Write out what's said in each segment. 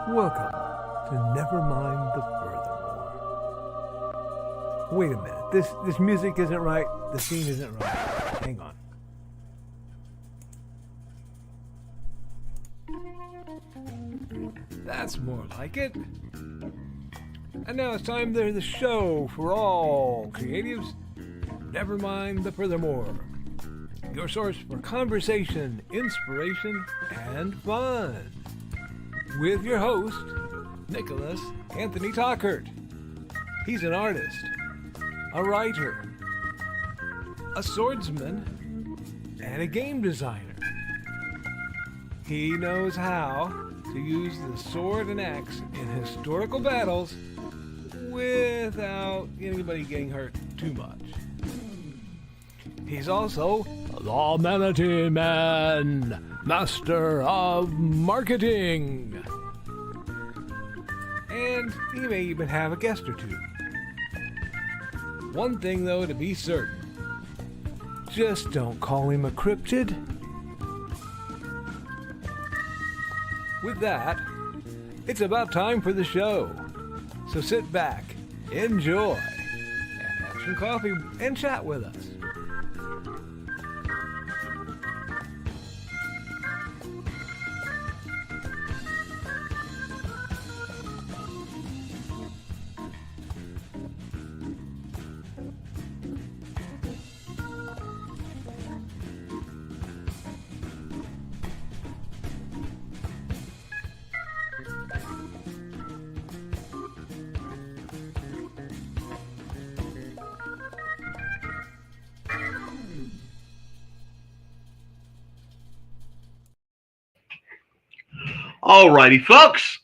Welcome to Nevermind the Furthermore. Wait a minute. This music isn't right. The scene isn't right. Hang on. That's more like it. And now it's time to the show for all creatives. Nevermind the Furthermore. Your source for conversation, inspiration, and fun. With your host, Nicholas Anthony Tockert. He's an artist, a writer, a swordsman, and a game designer. He knows how to use the sword and axe in historical battles without anybody getting hurt too much. He's also the Manatee Man, master of marketing. And he may even have a guest or two. One thing, though, to be certain. Just don't call him a cryptid. With that, it's about time for the show. So sit back, enjoy, and have some coffee and chat with us. Alrighty, folks.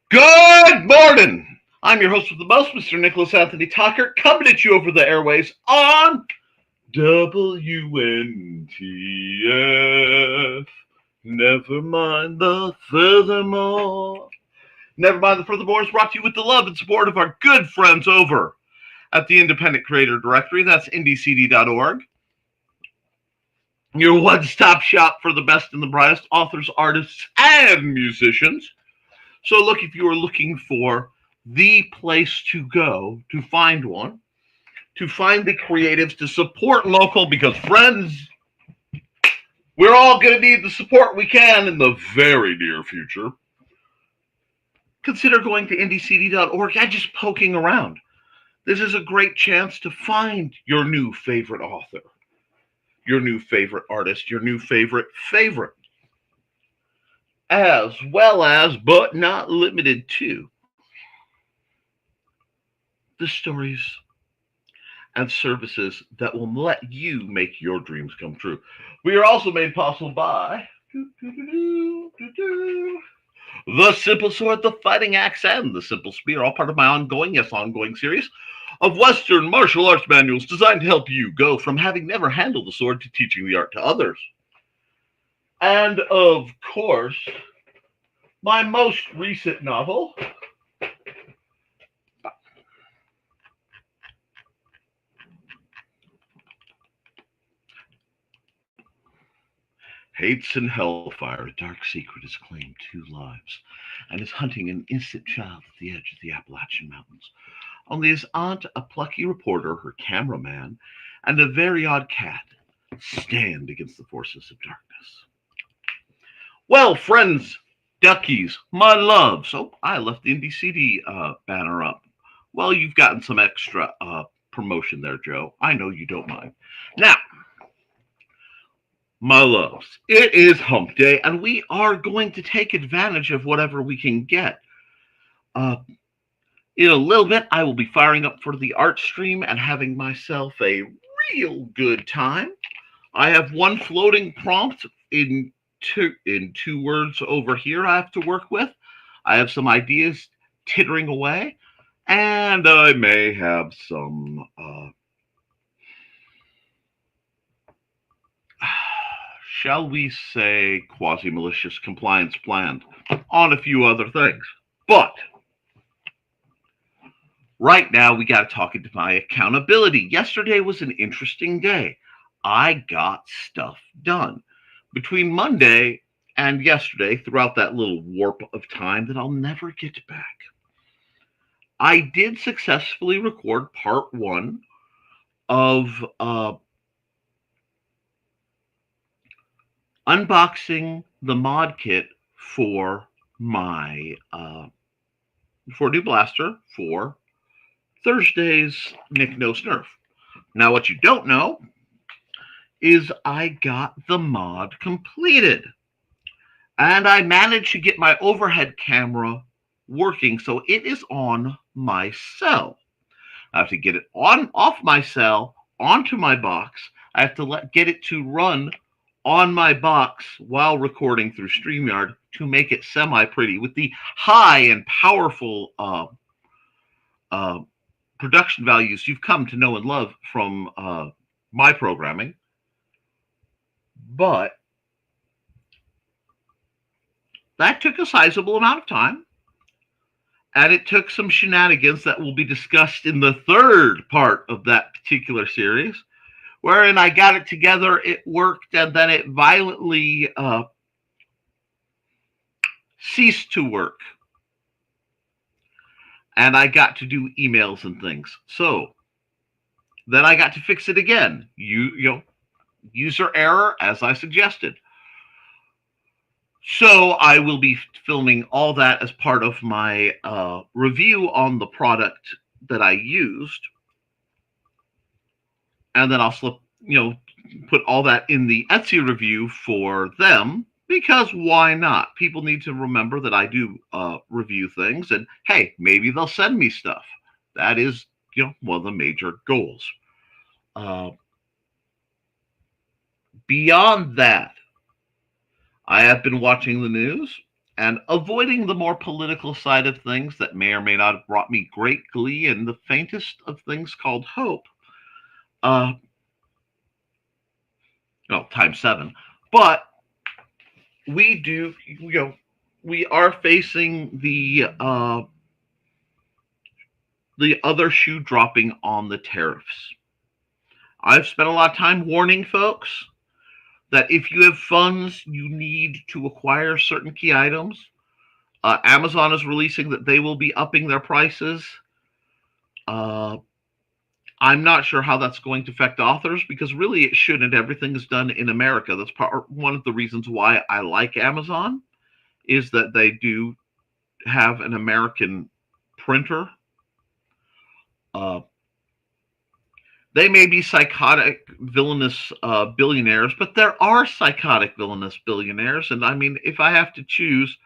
Good morning. I'm your host with the most, Mr. Nicholas Anthony Tockert, coming at you over the airways on WNTF. Never mind the furthermore. Never mind the furthermore is brought to you with the love and support of our good friends over at the Independent Creator Directory. That's indiecd.org. Your one-stop shop for the best and the brightest authors, artists, and musicians. So look, if you are looking for the place to go to find one, to find the creatives, to support local, because friends, we're all going to need the support we can in the very near future. Consider going to indiecd.org and just poking around. This is a great chance to find your new favorite author, your new favorite artist, your new favorite, as well as, but not limited to, the stories and services that will let you make your dreams come true. We are also made possible by the Simple Sword, the Fighting Axe, and the Simple Spear, all part of my ongoing series of Western martial arts manuals designed to help you go from having never handled the sword to teaching the art to others. And, of course, my most recent novel, Hates and Hellfire, a dark secret has claimed 2 lives and is hunting an innocent child at the edge of the Appalachian Mountains. Only his aunt, a plucky reporter, her cameraman, and a very odd cat stand against the forces of darkness. Well, friends, duckies, my loves. Oh, I left the Indie CD banner up. Well, you've gotten some extra promotion there, Joe. I know you don't mind. Now, my loves, it is hump day, and we are going to take advantage of whatever we can get. In a little bit, I will be firing up for the art stream and having myself a real good time. I have one floating prompt in two words over here I have to work with. I have some ideas tittering away, and I may have some shall we say, quasi-malicious compliance planned on a few other things. But right now, we got to talk into my accountability. Yesterday was an interesting day. I got stuff done. Between Monday and yesterday, throughout that little warp of time that I'll never get back, I did successfully record part one of unboxing the mod kit for my for new blaster for Thursday's Nick Knows Nerf. Now, what you don't know is I got the mod completed, and I managed to get my overhead camera working, so it is on my cell. I have to get it on off my cell onto my box. I have to get it to run on my box while recording through StreamYard to make it semi-pretty with the high and powerful production values you've come to know and love from my programming. But that took a sizable amount of time, and it took some shenanigans that will be discussed in the third part of that particular series, wherein I got it together, it worked, and then it violently ceased to work. And I got to do emails and things. So then I got to fix it again. You know, user error, as I suggested. So I will be filming all that as part of my review on the product that I used. And then I'll put all that in the Etsy review for them, because why not? People need to remember that I do review things, and hey, maybe they'll send me stuff. That is, one of the major goals. Beyond that, I have been watching the news and avoiding the more political side of things that may or may not have brought me great glee and the faintest of things called hope. Times 7. But we do, we are facing the other shoe dropping on the tariffs. I've spent a lot of time warning folks that if you have funds you need to acquire certain key items. Amazon is releasing that they will be upping their prices. I'm not sure how that's going to affect authors, because really it shouldn't. Everything is done in America. That's one of the reasons why I like Amazon, is that they do have an American printer. They may be psychotic, villainous billionaires, but there are psychotic, villainous billionaires. And I mean, if I have to choose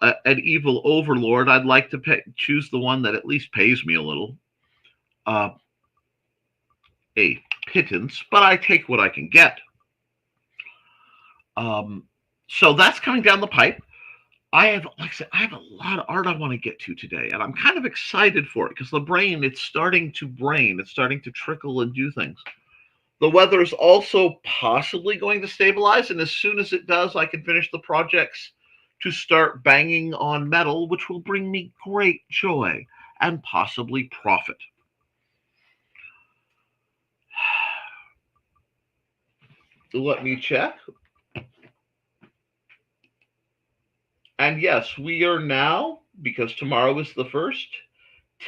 an evil overlord, I'd like to choose the one that at least pays me a little. A pittance, but I take what I can get. So that's coming down the pipe. I have a lot of art I want to get to today, and I'm kind of excited for it because the brain, it's starting to trickle and do things. The weather is also possibly going to stabilize, and as soon as it does, I can finish the projects to start banging on metal, which will bring me great joy and possibly profit. Let me check. And yes, we are now, because tomorrow is the 1st,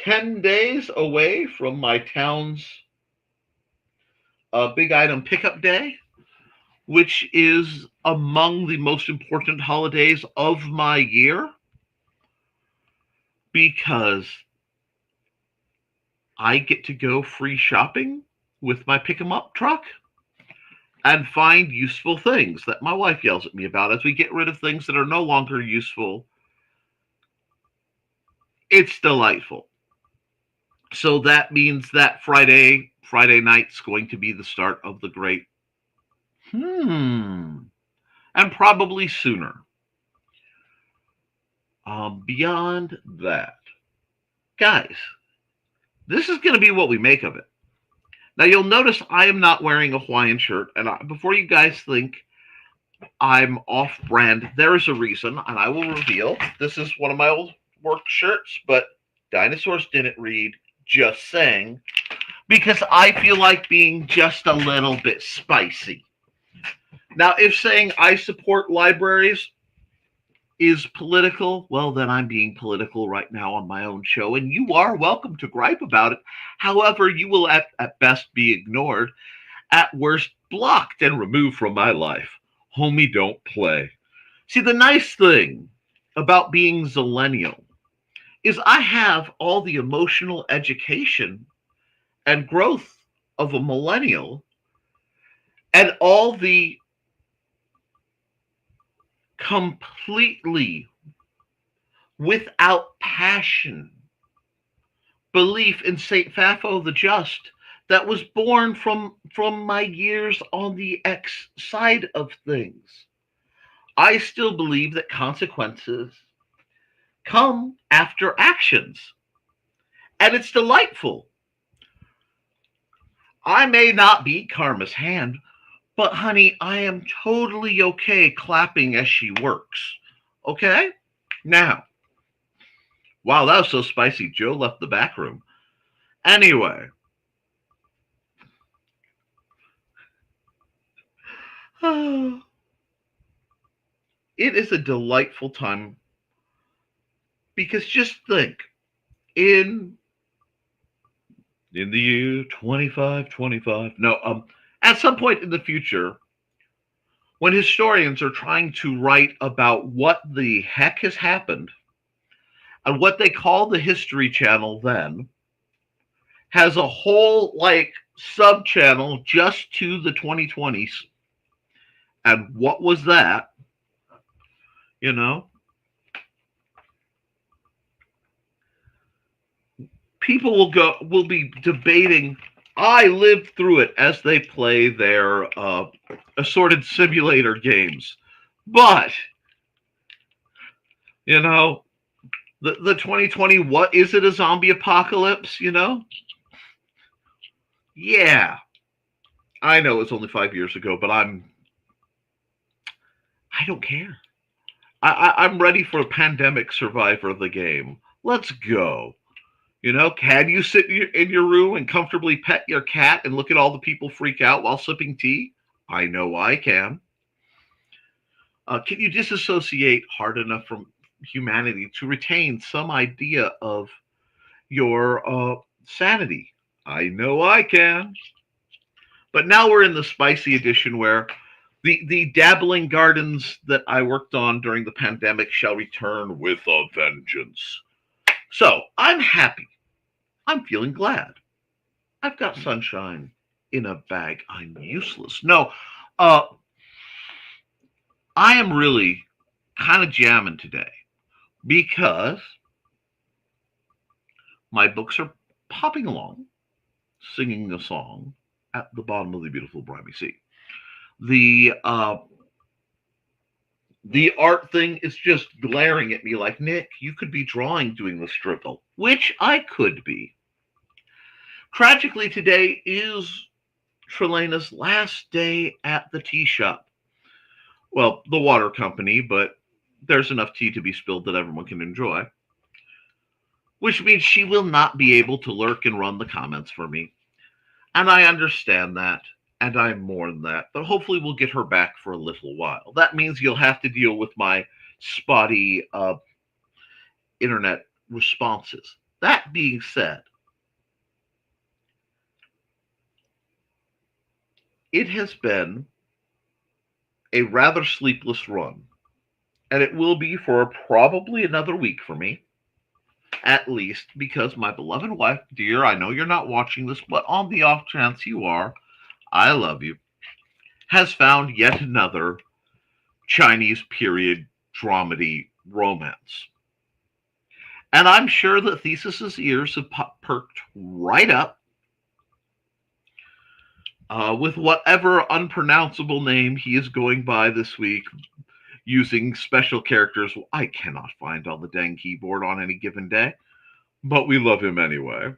10 days away from my town's big item pickup day, which is among the most important holidays of my year, because I get to go free shopping with my pick 'em up truck and find useful things that my wife yells at me about as we get rid of things that are no longer useful. It's delightful. So that means that Friday night's going to be the start of the great and probably sooner. Beyond that, guys, this is going to be what we make of it. Now, you'll notice I am not wearing a Hawaiian shirt, and before you guys think I'm off-brand, there is a reason, and I will reveal. This is one of my old work shirts, but dinosaurs didn't read, just saying, because I feel like being just a little bit spicy. Now, if saying I support libraries is political, well, then I'm being political right now on my own show, and you are welcome to gripe about it. However, you will at best be ignored, at worst blocked and removed from my life. Homie, don't play. See, the nice thing about being zillennial is I have all the emotional education and growth of a millennial and all the completely without passion belief in Saint Fafo the Just that was born from my years on the X side of things. I still believe that consequences come after actions, and it's delightful. I may not be Karma's hand, but honey, I am totally okay clapping as she works. Okay? Now, wow, that was so spicy. Joe left the back room. Anyway, it is a delightful time because just think in the year 2525, no, at some point in the future, when historians are trying to write about what the heck has happened, and what they call the History Channel then has a whole like sub channel just to the 2020s. And what was that? You know, people will be debating. I lived through it as they play their assorted simulator games, but you know, the 2020, what is it, a zombie apocalypse? You know, yeah, I know it's only 5 years ago, but I don't care. I'm ready for a pandemic survivor of the game. Let's go. You know, can you sit in your room and comfortably pet your cat and look at all the people freak out while sipping tea? I know I can. Can you disassociate hard enough from humanity to retain some idea of your sanity? I know I can. But now we're in the spicy edition where the dabbling gardens that I worked on during the pandemic shall return with a vengeance. So I'm happy. I'm feeling glad. I've got sunshine in a bag. I'm useless. No, uh, I am really kind of jamming today because my books are popping along, singing a song at the bottom of the beautiful briny sea. The uh, the art thing is just glaring at me like, Nick, you could be drawing doing the struggle, which I could be. Tragically, today is Trelena's last day at the tea shop. Well, the water company, but there's enough tea to be spilled that everyone can enjoy. Which means she will not be able to lurk and run the comments for me. And I understand that, and I mourn that, but hopefully we'll get her back for a little while. That means you'll have to deal with my spotty internet responses. That being said, it has been a rather sleepless run, and it will be for probably another week for me, at least, because my beloved wife, dear, I know you're not watching this, but on the off chance you are, I love you, has found yet another Chinese period dramedy romance. And I'm sure that Thesis's ears have perked right up with whatever unpronounceable name he is going by this week, using special characters I cannot find on the dang keyboard on any given day, but we love him anyway.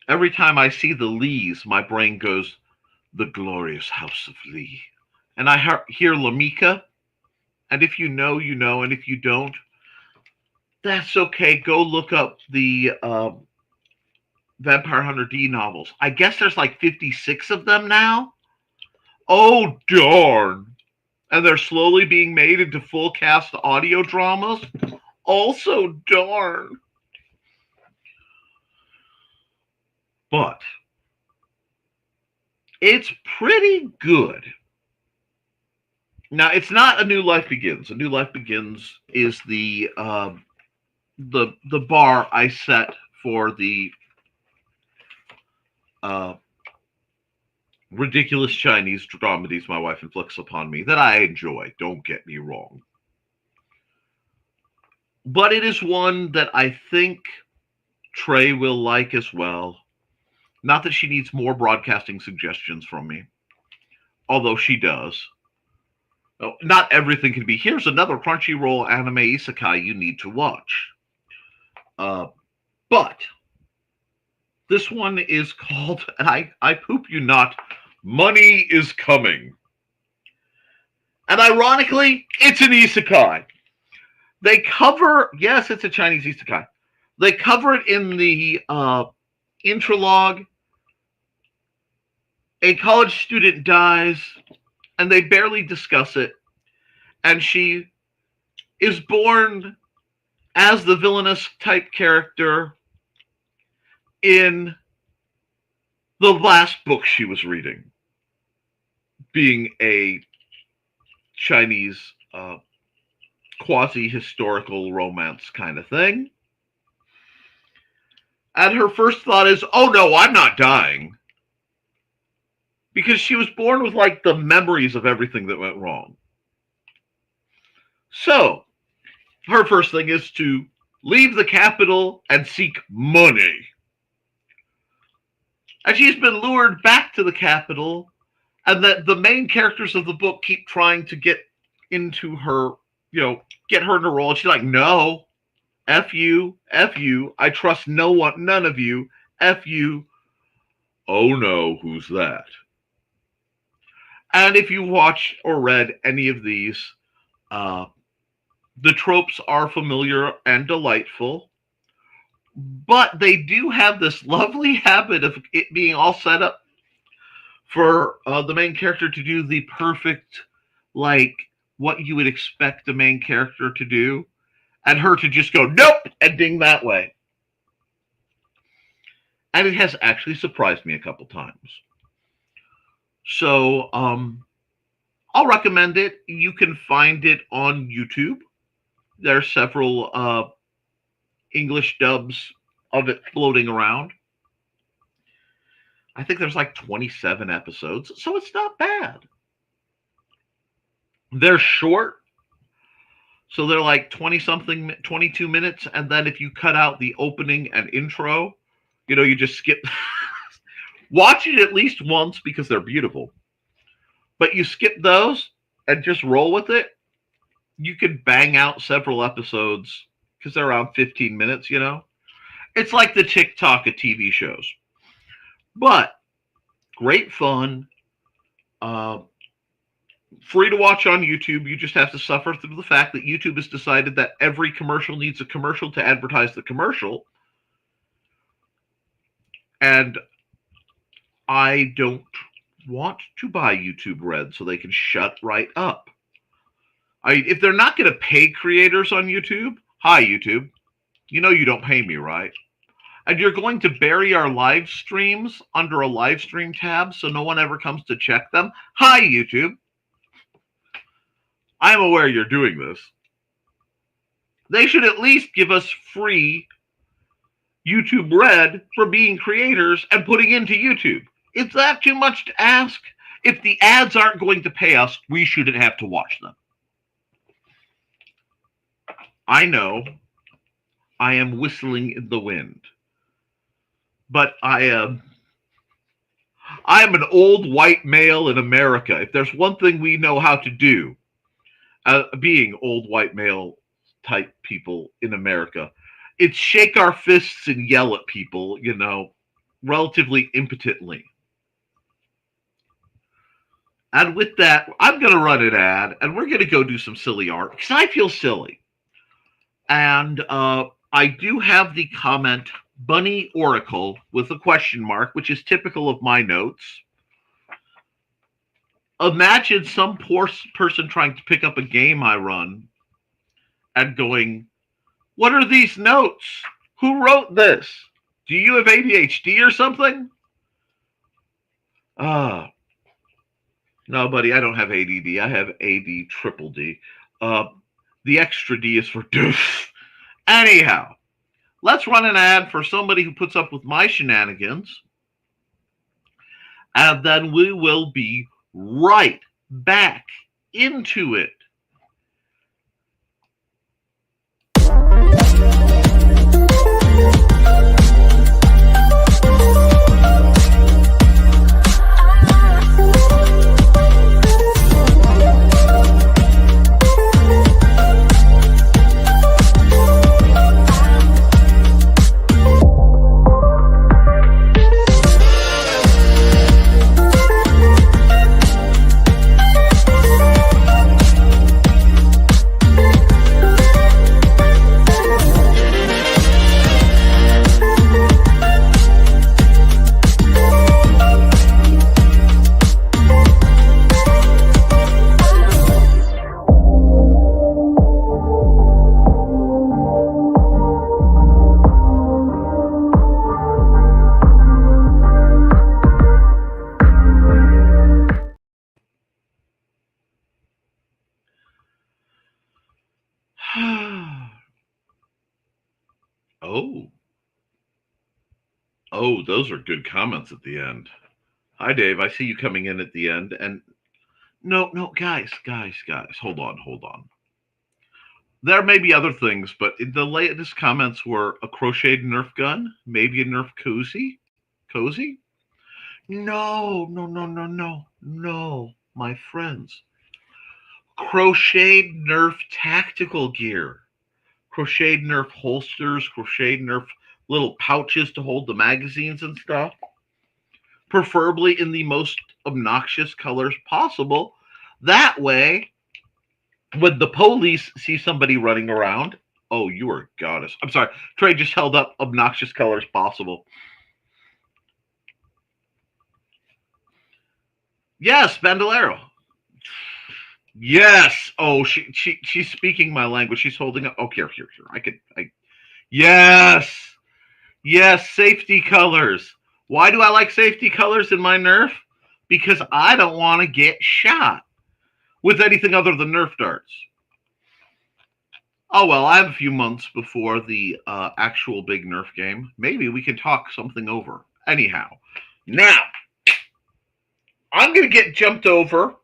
Every time I see the Lees, my brain goes, the glorious house of Lee. And I hear Lamika, and if you know, you know, and if you don't, that's okay. Go look up the Vampire Hunter D novels. I guess there's like 56 of them now. Oh, darn. And they're slowly being made into full cast audio dramas. Also, darn. But it's pretty good. Now, it's not A New Life Begins. A New Life Begins is the bar I set for the uh, ridiculous Chinese dramedies my wife inflicts upon me that I enjoy. Don't get me wrong. But it is one that I think Trey will like as well. Not that she needs more broadcasting suggestions from me, although she does. Not everything can be, here's another Crunchyroll anime isekai you need to watch. But this one is called, and I poop you not, Money is Coming. And ironically, it's an isekai. They cover, yes, it's a Chinese isekai. They cover it in the intralogue. A college student dies, and they barely discuss it. And she is born as the villainous type character in the last book she was reading, being a Chinese quasi-historical romance kind of thing. And her first thought is, oh no, I'm not dying. Because she was born with like the memories of everything that went wrong. So, her first thing is to leave the capital and seek money. And she's been lured back to the capital, and the main characters of the book keep trying to get into her, get her in a role. And she's like, no, F you, I trust no one, none of you, F you. Oh no, who's that? And if you watch or read any of these, the tropes are familiar and delightful, but they do have this lovely habit of it being all set up for the main character to do the perfect, like, what you would expect the main character to do, and her to just go, nope, and ding that way. And it has actually surprised me a couple times. So, I'll recommend it. You can find it on YouTube. There are several English dubs of it floating around. I think there's like 27 episodes, so it's not bad. They're short, so they're like 20-something, 22 minutes, and then if you cut out the opening and intro, you just skip. Watch it at least once because they're beautiful. But you skip those and just roll with it. You could bang out several episodes because they're around 15 minutes, It's like the TikTok of TV shows. But great fun. Free to watch on YouTube. You just have to suffer through the fact that YouTube has decided that every commercial needs a commercial to advertise the commercial. And I don't want to buy YouTube Red, so they can shut right up. If they're not going to pay creators on YouTube, hi YouTube, you don't pay me, right? And you're going to bury our live streams under a live stream tab so no one ever comes to check them. Hi YouTube. I'm aware you're doing this. They should at least give us free YouTube Red for being creators and putting into YouTube. Is that too much to ask? If the ads aren't going to pay us, we shouldn't have to watch them. I know I am whistling in the wind, but I am an old white male in America. If there's one thing we know how to do, being old white male type people in America, it's shake our fists and yell at people, relatively impotently. And with that, I'm going to run an ad, and we're going to go do some silly art, because I feel silly. And I do have the comment Bunny Oracle with a question mark, which is typical of my notes. Imagine some poor person trying to pick up a game I run and going, "What are these notes? Who wrote this? Do you have ADHD or something?" Ah, no, buddy, I don't have ADD. I have AD triple D. Uh, the extra D is for deuce. Anyhow, let's run an ad for somebody who puts up with my shenanigans, and then we will be right back into it. Oh, oh, those are good comments at the end. Hi, Dave. I see you coming in at the end. And no, no, guys, hold on, hold on. There may be other things, but the latest comments were a crocheted Nerf gun, maybe a Nerf cozy. No, no, no, no, no, no, my friends. Crocheted Nerf tactical gear, crocheted Nerf holsters, crocheted Nerf little pouches to hold the magazines and stuff, preferably in the most obnoxious colors possible. That way, when the police see somebody running around, oh, you are a goddess. I'm sorry, Trey just held up obnoxious colors possible. Yes, Bandolero. Yes. Oh, she's speaking my language. She's holding up. Oh, here. Yes. Yes, safety colors. Why do I like safety colors in my Nerf? Because I don't want to get shot with anything other than Nerf darts. Oh, well, I have a few months before the actual big Nerf game. Maybe we can talk something over. Anyhow, now, I'm going to get jumped over.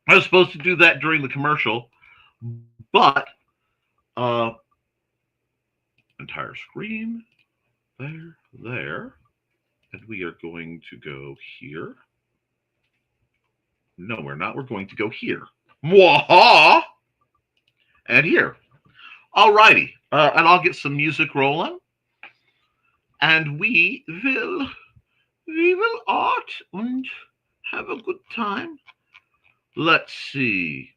I was supposed to do that during the commercial, but entire screen, there, and we are going to go here. No, we're not. We're going to go here. Mwaha! And here. Alrighty, and I'll get some music rolling, and we will art and have a good time. Let's see.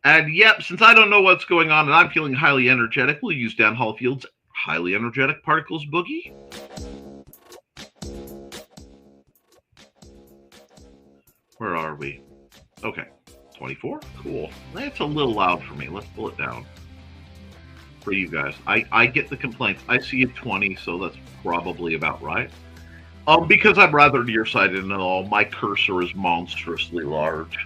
And yep, since I don't know what's going on and I'm feeling highly energetic, we'll use Dan Hallfield's Highly Energetic Particles Boogie. Where are we? Okay, 24? Cool. That's a little loud for me. Let's pull it down. For you guys. I get the complaints. I see a 20, so that's probably about right. Because I'm rather nearsighted and all, my cursor is monstrously large.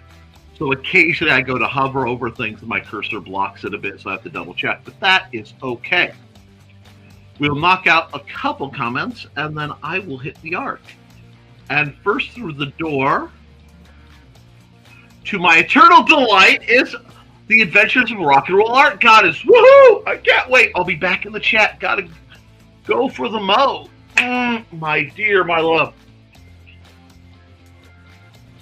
So occasionally I go to hover over things and my cursor blocks it a bit, so I have to double check. But that is okay. We'll knock out a couple comments and then I will hit the art. And first through the door, to my eternal delight, is The Adventures of Rock and Roll Art Goddess. Woohoo! I can't wait. I'll be back in the chat. Gotta go for the mo. My dear, my love.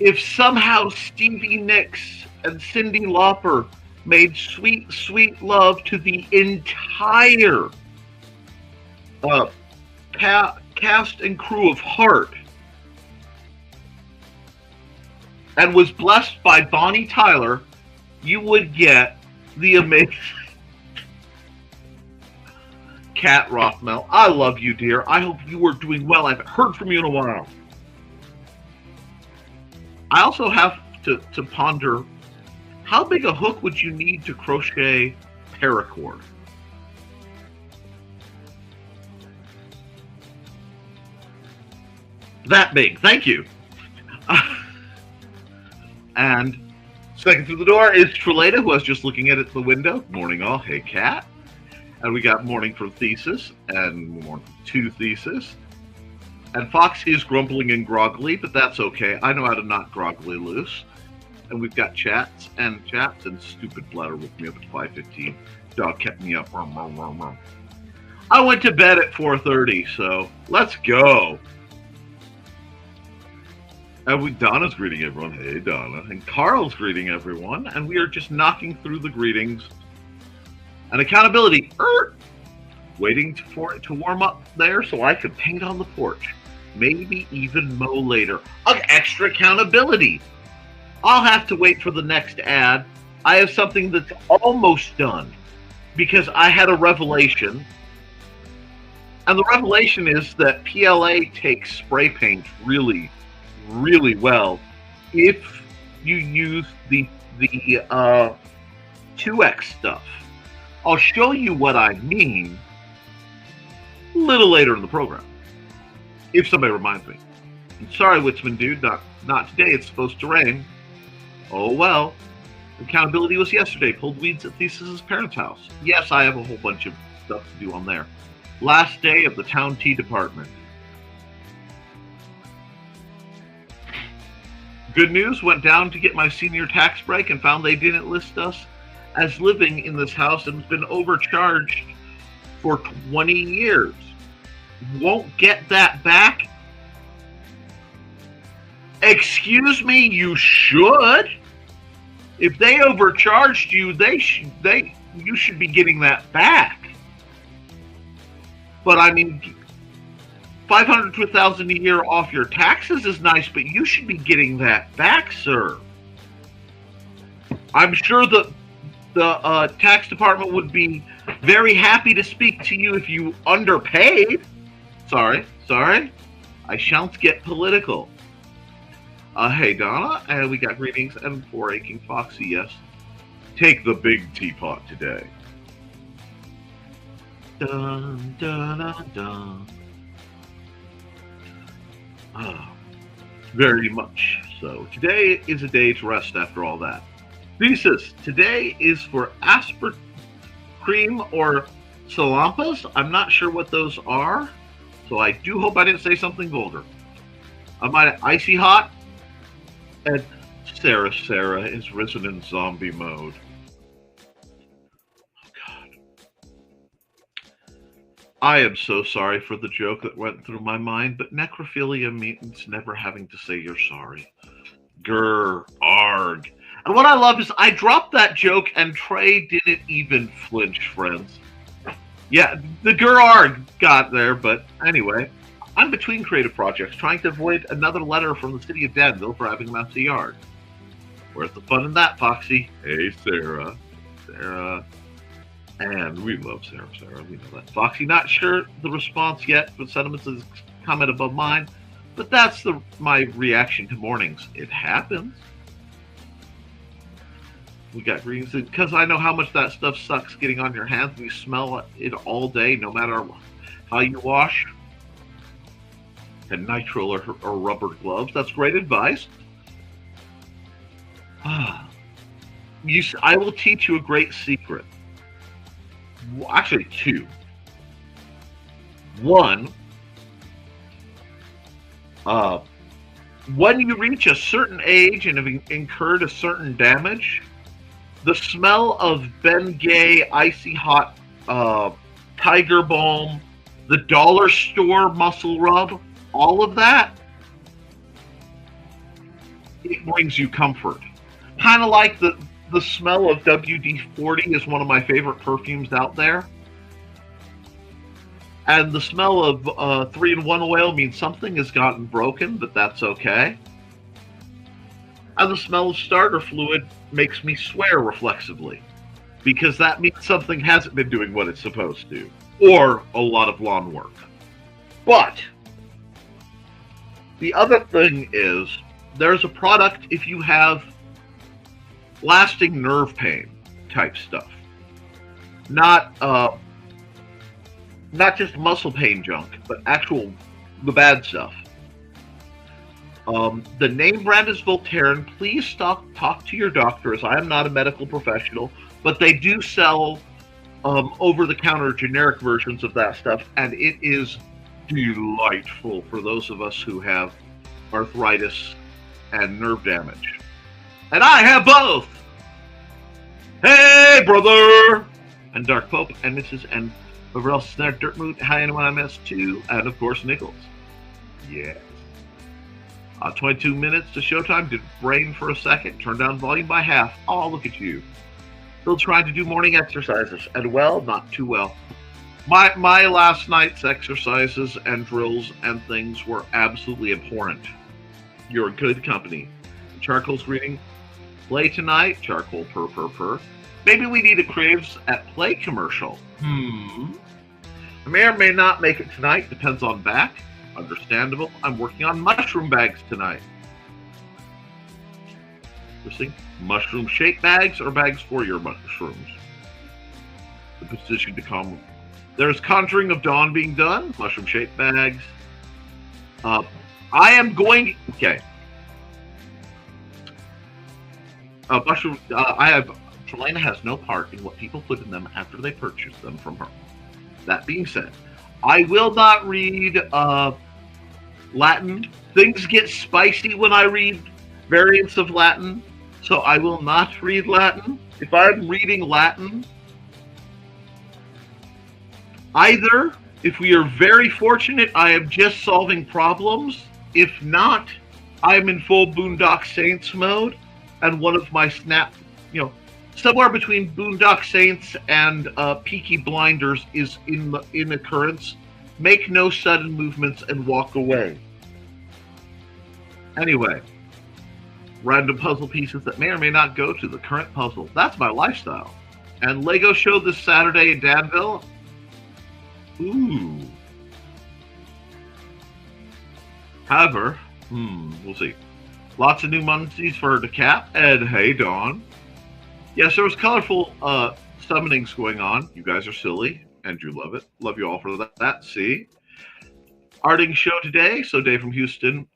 If somehow Stevie Nicks and Cyndi Lauper made sweet, sweet love to the entire cast and crew of Heart and was blessed by Bonnie Tyler, you would get the amazing... Kat Rothmel, I love you, dear. I hope you are doing well. I haven't heard from you in a while. I also have to ponder, how big a hook would you need to crochet paracord? That big. Thank you. And second through the door is Treleda, who I was just looking at the window. Morning all. Hey, Kat. And we got morning from Thesis and morning to Thesis. And Foxy is grumbling and groggly, but that's okay. I know how to knock groggly loose. And we've got chats and stupid bladder woke me up at 5:15. Dog kept me up. I went to bed at 4:30, so let's go. And Donna's greeting everyone. Hey, Donna. And Carl's greeting everyone. And we are just knocking through the greetings. And accountability. Waiting for it to warm up there so I could paint on the porch. Maybe even mow later. Extra accountability. I'll have to wait for the next ad. I have something that's almost done. Because I had a revelation. And the revelation is that PLA takes spray paint really well if you use the 2X stuff. I'll show you what I mean a little later in the program, if somebody reminds me. I'm sorry, Witzman dude, not today. It's supposed to rain. Oh well. Accountability was yesterday. Pulled weeds at Thesis' parents' house. Yes, I have a whole bunch of stuff to do on there. Last day of the town tea department. Good news, went down to get my senior tax break and found they didn't list us as living in this house and has been overcharged for 20 years. Won't get that back? Excuse me, you should. If they overcharged you, you should be getting that back. But I mean, $500 to $1,000 a year off your taxes is nice, but you should be getting that back, sir. I'm sure the tax department would be very happy to speak to you if you underpaid. Sorry. I shan't get political. Hey, Donna, and we got greetings and for aching Foxy, yes. Take the big teapot today. Dun, dun, dun, dun. Very much so. Today is a day to rest after all that. Thesis, today is for Asper cream or salampas. I'm not sure what those are, so I do hope I didn't say something vulgar. I might have icy hot, and Sarah is risen in zombie mode. I am so sorry for the joke that went through my mind, but necrophilia means never having to say you're sorry. Grr, arg. And what I love is I dropped that joke and Trey didn't even flinch, friends. Yeah, the grr, arg got there, but anyway. I'm between creative projects, trying to avoid another letter from the city of Danville for having a messy yard. Where's the fun in that, Foxy? Hey, Sarah. And we love Sarah. We know that. Foxy, not sure the response yet, but sentiments is comment above mine. But that's my reaction to mornings. It happens. We got greens because I know how much that stuff sucks getting on your hands and you smell it all day, no matter how you wash. And nitrile or rubber gloves. That's great advice. I will teach you a great secret. Actually, two. One, when you reach a certain age and have incurred a certain damage, the smell of Bengay icy hot Tiger Balm, the dollar store muscle rub, all of that, it brings you comfort. Kind of like the smell of WD-40 is one of my favorite perfumes out there. And the smell of 3-in-1 oil means something has gotten broken, but that's okay. And the smell of starter fluid makes me swear reflexively, because that means something hasn't been doing what it's supposed to. or a lot of lawn work. But the other thing is there's a product if you have lasting nerve pain type stuff. Not just muscle pain junk, but actual the bad stuff. The name brand is Voltaren. Please talk to your doctor, as I am not a medical professional, but they do sell over-the-counter generic versions of that stuff, and it is delightful for those of us who have arthritis and nerve damage. And I have both! Hey, brother! And Dark Pope, and Mrs. and whoever else is there, Dirt Mood, Hi Anyone I Missed Too, and of course Nichols. Yes. 22 minutes to showtime. Did brain for a second. Turn down volume by half. Oh, look at you. Still trying to do morning exercises. And well, not too well. My last night's exercises and drills and things were absolutely abhorrent. You're in good company. Charcoal's reading. Play tonight. Charcoal purr. Maybe we need a Craves at Play commercial. I may or may not make it tonight. Depends on back. Understandable. I'm working on mushroom bags tonight. Interesting. Mushroom shaped bags or bags for your mushrooms? The position to come. There's Conjuring of Dawn being done. Mushroom shaped bags. I am going. Okay. Mushroom. I have. Trelena has no part in what people put in them after they purchase them from her. That being said, I will not read Latin. Things get spicy when I read variants of Latin, so I will not read Latin. If I'm reading Latin, either, if we are very fortunate, I am just solving problems. If not, I am in full Boondock Saints mode, and one of my somewhere between Boondock Saints and Peaky Blinders is in occurrence. Make no sudden movements and walk away. Anyway, random puzzle pieces that may or may not go to the current puzzle. That's my lifestyle. And Lego show this Saturday in Danville. Ooh. However, we'll see. Lots of new munchies for her to cap. And hey, Dawn. Yes, there was colorful summonings going on. You guys are silly, and you love it. Love you all for that. See? Arting show today, so Dave from Houston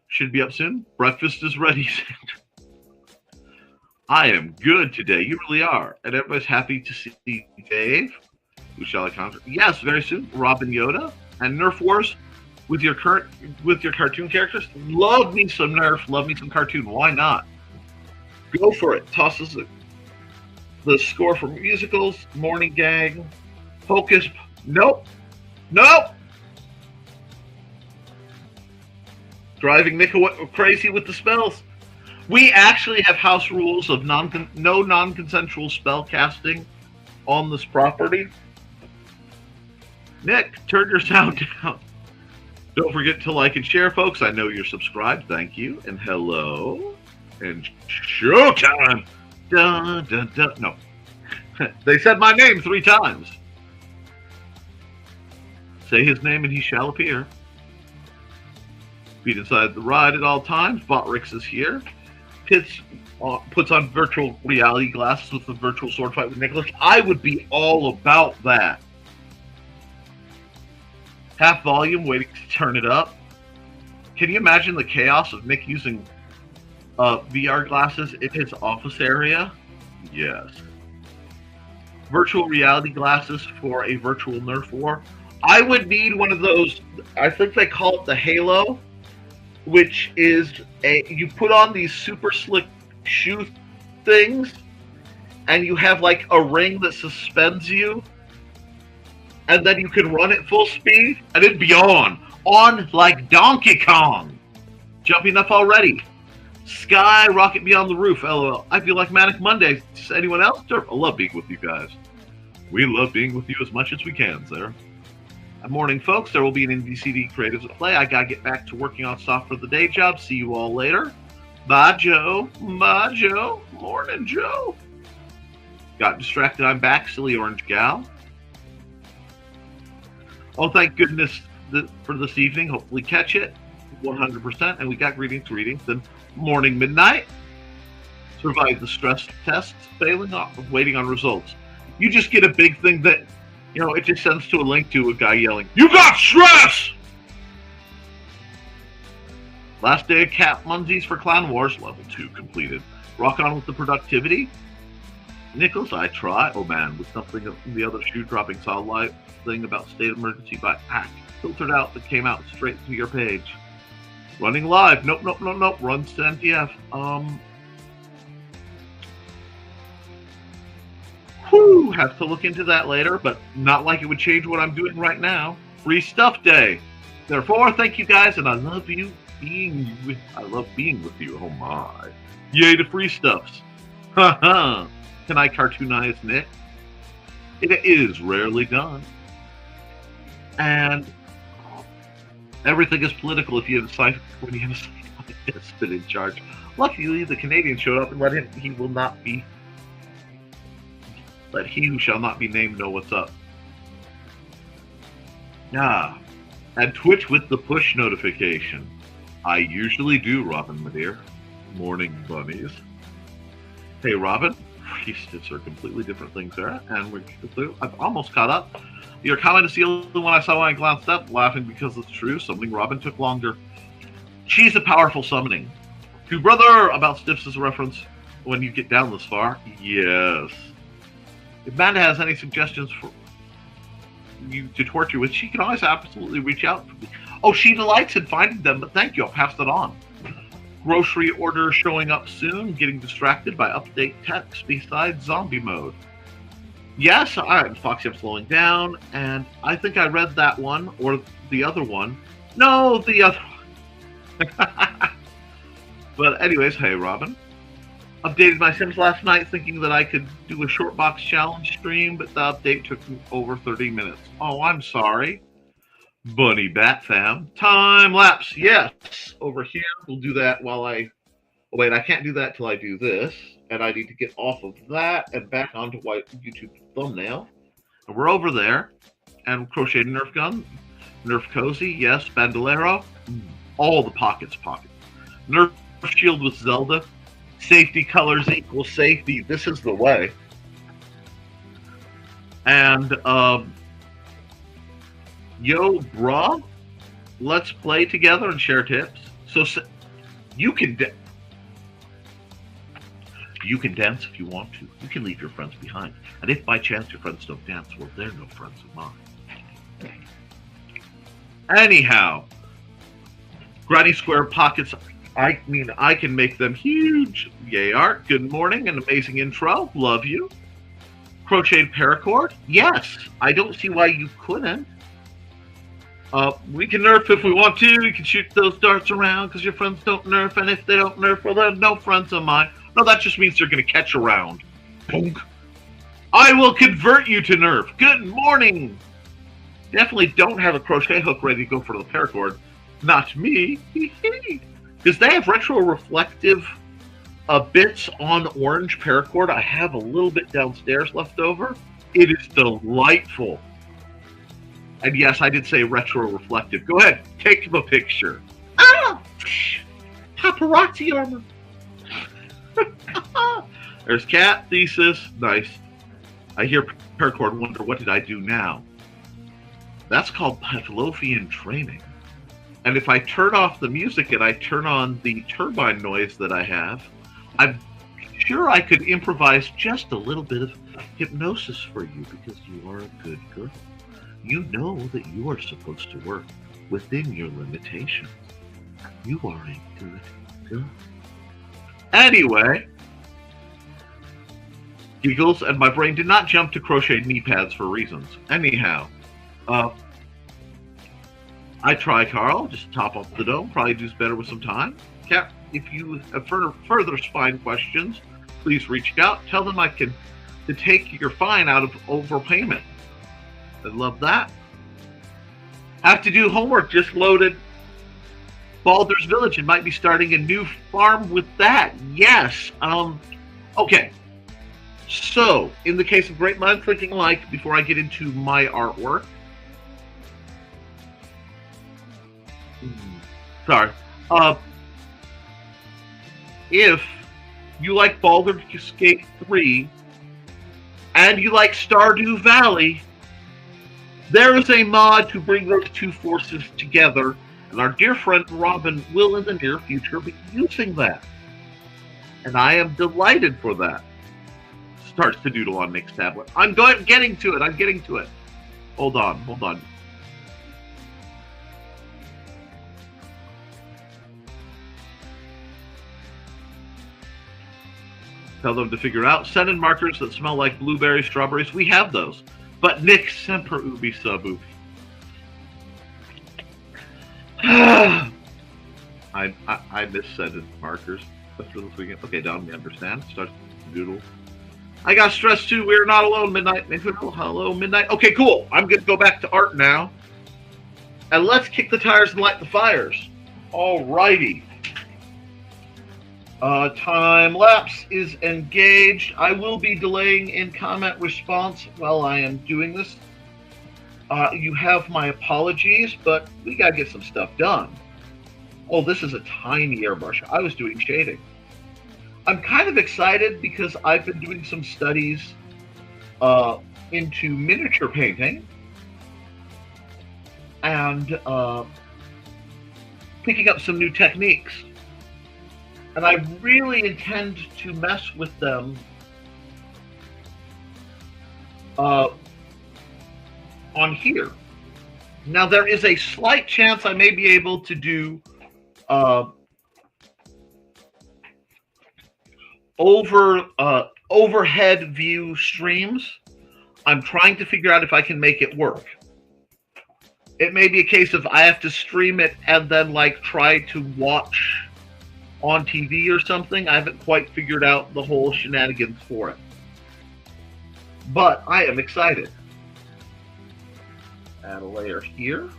should be up soon. Breakfast is ready. I am good today. You really are. And everybody's happy to see Dave. Who shall I conjure? Yes, very soon. Robin Yoda and Nerf Wars with your cartoon characters. Love me some Nerf. Love me some cartoon. Why not? Go for it. Tosses the score for musicals. Morning Gang. Focus. Nope. Driving Nick crazy with the spells. We actually have house rules of no non-consensual spell casting on this property. Nick, turn your sound down. Don't forget to like and share, folks. I know you're subscribed. Thank you. And hello. And showtime. Dun, dun, dun. No. They said my name 3 times. Say his name and he shall appear. Feet inside the ride at all times. Botrix is here. Pitts puts on virtual reality glasses with the virtual sword fight with Nicholas. I would be all about that. Half volume, waiting to turn it up. Can you imagine the chaos of Nick using VR glasses in his office area? Yes. Virtual reality glasses for a virtual Nerf war. I would need one of those. I think they call it the Halo, which is you put on these super slick shoe things, and you have like a ring that suspends you, and then you can run at full speed, and it'd be on like Donkey Kong. Jumping up already. Sky rocket beyond the roof. LOL. I feel like Manic Monday. Anyone else? I love being with you guys. We love being with you as much as we can, sir. Good morning, folks. There will be an NBCD Creatives at Play. I gotta get back to working on stuff for the day job. See you all later. Bye, Joe. Bye, Joe. Morning, Joe. Got distracted. I'm back. Silly orange gal. Oh, thank goodness for this evening. Hopefully catch it 100%. And we got greetings, and morning, midnight. Survived the stress tests, failing off, waiting on results. You just get a big thing that, it just sends to a link to a guy yelling, "You got stress!" Last day of Cat Munsies for Clown Wars, level 2 completed. Rock on with the productivity. Nicholas, I try. Oh man, with something in the other shoe dropping solid light thing about state of emergency by hack filtered out that came out straight to your page. Running live. Nope. Runs to NTF. Have to look into that later, but not like it would change what I'm doing right now. Free stuff day. Therefore, thank you guys, and I love being with you. Oh my. Yay to free stuffs. Haha. Can I cartoonize Nick? It is rarely done. And everything is political if you have a psychotic despot in charge. Luckily, the Canadian showed up and let he who shall not be named know what's up. And Twitch with the push notification. I usually do, Robin, my dear. Morning bunnies. Hey, Robin. Priestess are completely different things there, and I've almost caught up. Your comment is the only one I saw when I glanced up, laughing because it's true. Something Robin took longer. She's a powerful summoning. To brother about stiffs as a reference when you get down this far. Yes. If Amanda has any suggestions for you to torture with, she can always absolutely reach out to me. Oh, she delights in finding them, but thank you. I'll pass that on. Grocery order showing up soon. Getting distracted by update text besides zombie mode. Yes, alright, Foxy, I'm slowing down, and I think I read that one, or the other one. No, the other one. But anyways, hey, Robin. Updated my Sims last night thinking that I could do a short box challenge stream, but the update took over 30 minutes. Oh, I'm sorry. Bunny Bat Fam. Time lapse. Yes. Over here. We'll do that while I... Oh, wait, I can't do that till I do this. And I need to get off of that and back onto YouTube thumbnail. And we're over there. And crocheted Nerf gun. Nerf cozy. Yes. Bandolero. All the pockets. Nerf shield with Zelda. Safety colors equal safety. This is the way. And, yo, bruh, let's play together and share tips. So you can dance if you want to. You can leave your friends behind. And if by chance your friends don't dance, well, they're no friends of mine. Anyhow, Granny Square pockets. I mean, I can make them huge. Yay, Art. Good morning. An amazing intro. Love you. Crocheted paracord. Yes. I don't see why you couldn't. We can nerf if we want to. We can shoot those darts around because your friends don't nerf. And if they don't nerf, well, they're no friends of mine. No, that just means they're going to catch around. Punk. I will convert you to nerf. Good morning. Definitely don't have a crochet hook ready to go for the paracord. Not me. Because they have retro-reflective bits on orange paracord. I have a little bit downstairs left over. It is delightful. And yes, I did say retro-reflective. Go ahead, take a picture. Ah! Paparazzi armor. There's Cat, Thesis. Nice. I hear paracord, wonder what did I do now? That's called Pavlovian training. And if I turn off the music and I turn on the turbine noise that I have, I'm sure I could improvise just a little bit of hypnosis for you because you are a good girl. You know that you are supposed to work within your limitations. You are a good girl. Anyway, giggles, and my brain did not jump to crochet knee pads for reasons. Anyhow, I try, Carl. Just top off the dome. Probably does better with some time. Cat, if you have further spine questions, please reach out. Tell them I can to take your fine out of overpayment. I'd love that. Have to do homework. Just loaded Baldur's Village and might be starting a new farm with that. Yes. Okay. So, in the case of Great Mind Thinking Alike, before I get into my artwork, Sorry. Uh, if you like Baldur's Gate 3 and you like Stardew Valley, there is a mod to bring those two forces together, and our dear friend Robin will in the near future be using that. And I am delighted for that. Starts to doodle on Nick's tablet. Getting to it. Hold on. Tell them to figure out. Send in markers that smell like blueberries, strawberries. We have those. But Nick, semper ubi sub ubi. I missed in markers. That's for this weekend. Okay, down, we understand. Start to doodle. I got stressed too. We're not alone, Midnight. Hello, Midnight. Okay, cool. I'm going to go back to art now. And let's kick the tires and light the fires. Alrighty. Time lapse is engaged. I will be delaying in comment response while I am doing this. You have my apologies, but we gotta get some stuff done. Oh, this is a tiny airbrush. I was doing shading. I'm kind of excited because I've been doing some studies into miniature painting and picking up some new techniques. And I really intend to mess with them on here. Now, there is a slight chance I may be able to do overhead view streams. I'm trying to figure out if I can make it work. It may be a case of I have to stream it and then try to watch on TV or something. I haven't quite figured out the whole shenanigans for it. But I am excited. Add a layer here.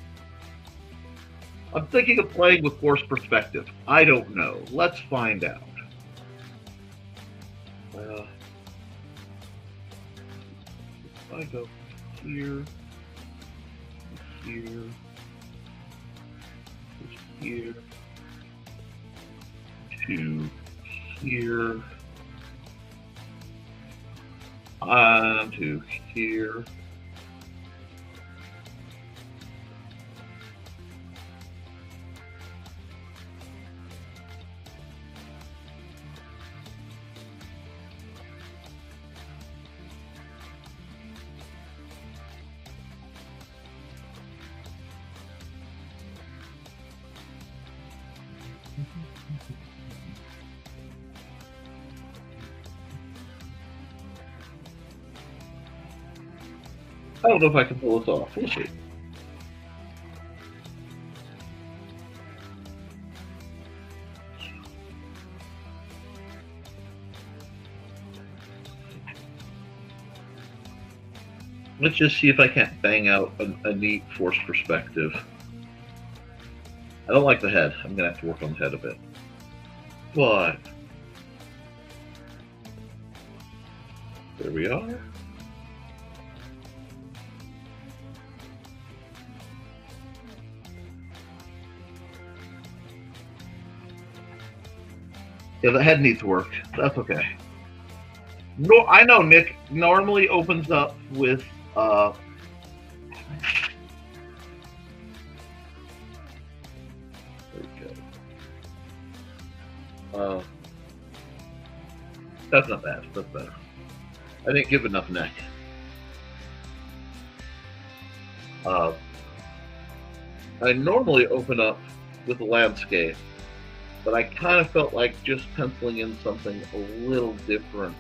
I'm thinking of playing with force perspective. I don't know. Let's find out. If I go here, here, here, to here, and to here. I don't know if I can pull this off. We'll see. Let's just see if I can't bang out a neat force perspective. I don't like the head. I'm going to have to work on the head a bit. But there we are. Yeah, the head needs work. That's okay. No, I know Nick normally opens up with there we go. That's not bad. That's better. I didn't give enough neck. I normally open up with a landscape, but I kind of felt like just penciling in something a little different.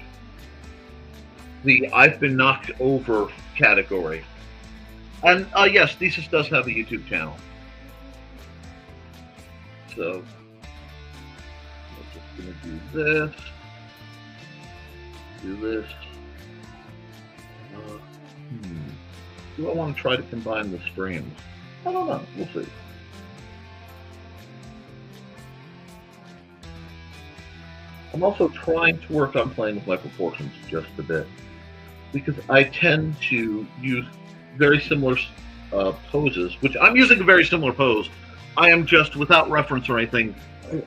The I've been knocked over category. And yes, Thesis does have a YouTube channel. So I'm just going to do this. Do I want to try to combine the streams? I don't know. We'll see. I'm also trying to work on playing with my proportions just a bit, because I tend to use very similar poses, which I'm using a very similar pose I am just, without reference or anything,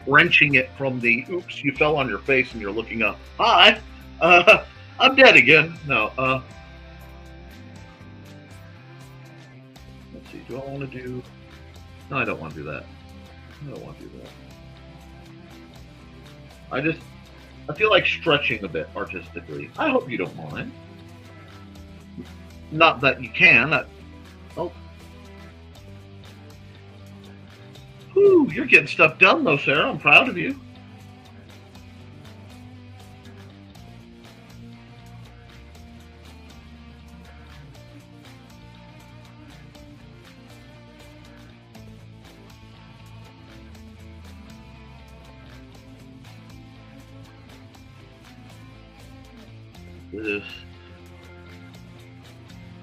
wrenching it from the oops, you fell on your face and you're looking up. Hi, I'm dead again. No, let's see, do I want to do, no, I don't want to do that. I don't want to do that. I feel like stretching a bit artistically. I hope you don't mind. Not that you can. Oh. Whew, you're getting stuff done though, Sarah. I'm proud of you.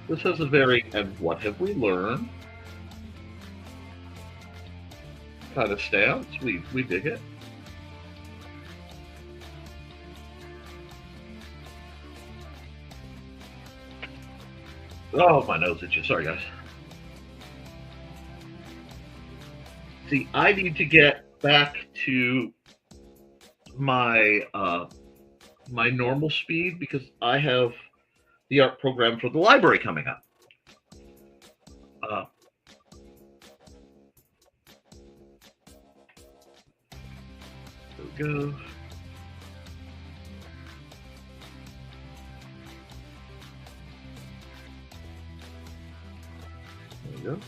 This has a very, and what have we learned? Kind of stance. We dig it. Oh, my nose itches. Sorry, guys. See, I need to get back to my my normal speed because I have the art program for the library coming up. There we go. There we go.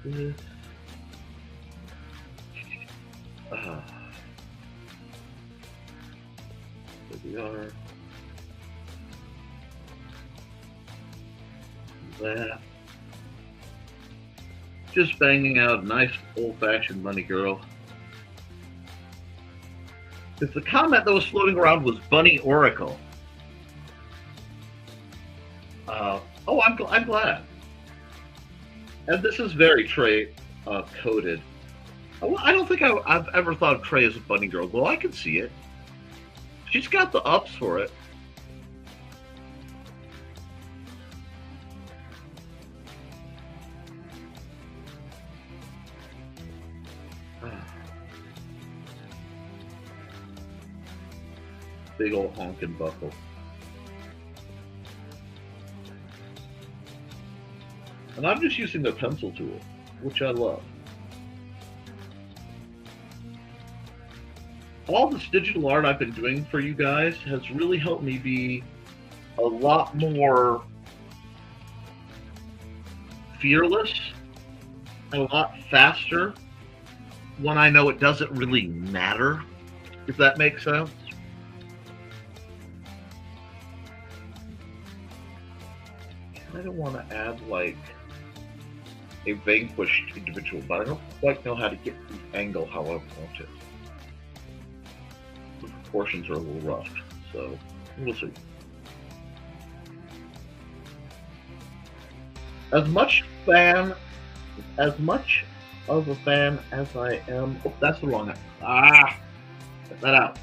This. There we are. That. Just banging out a nice old-fashioned money girl. If the comment that was floating around was Bunny Oracle. Oh, I'm glad. And this is very Trey coded. Well, I don't think I've ever thought of Trey as a bunny girl. Well, I can see it. She's got the ups for it. Big old honkin' buckle. And I'm just using the pencil tool, which I love. All this digital art I've been doing for you guys has really helped me be a lot more fearless and a lot faster when I know it doesn't really matter, if that makes sense. I don't want to add like a vanquished individual, but I don't quite know how to get the angle how I want it. The proportions are a little rough, so we'll see. As much of a fan as I am. Oh, that's the wrong. Get that out.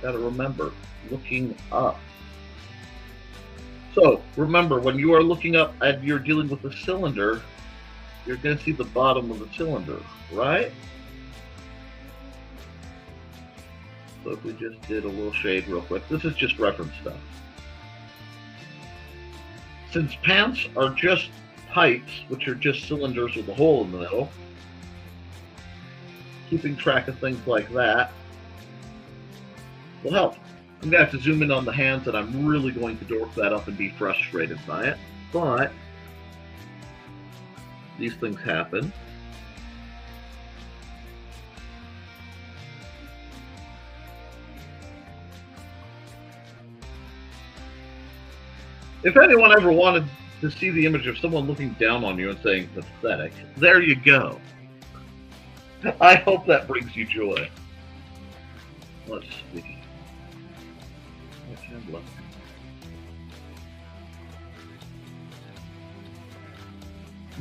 Gotta remember, looking up. So remember, when you are looking up and you're dealing with a cylinder, you're going to see the bottom of the cylinder, right? So if we just did a little shade real quick, this is just reference stuff. Since pants are just pipes, which are just cylinders with a hole in the middle, keeping track of things like that will help. I'm going to have to zoom in on the hands, and I'm really going to dwarf that up and be frustrated by it. But these things happen. If anyone ever wanted to see the image of someone looking down on you and saying pathetic, there you go. I hope that brings you joy. Let's see.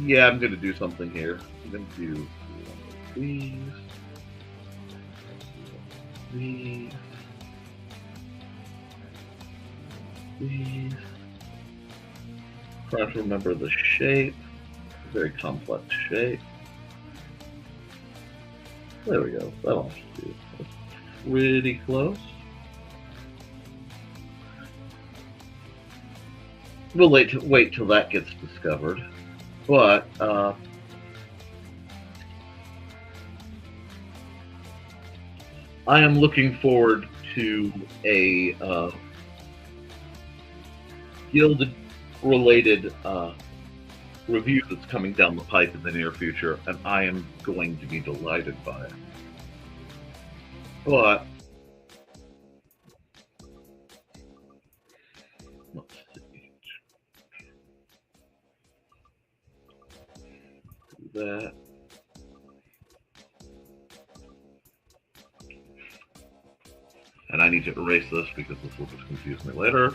Yeah, I'm going to do something here. I'm going to do these. These. These. Trying to remember the shape. Very complex shape. There we go. That'll do. That's pretty close. We'll wait till that gets discovered. But I am looking forward to a guild-related review that's coming down the pipe in the near future, and I am going to be delighted by it. But let's see. Do that. And I need to erase this because this will just confuse me later.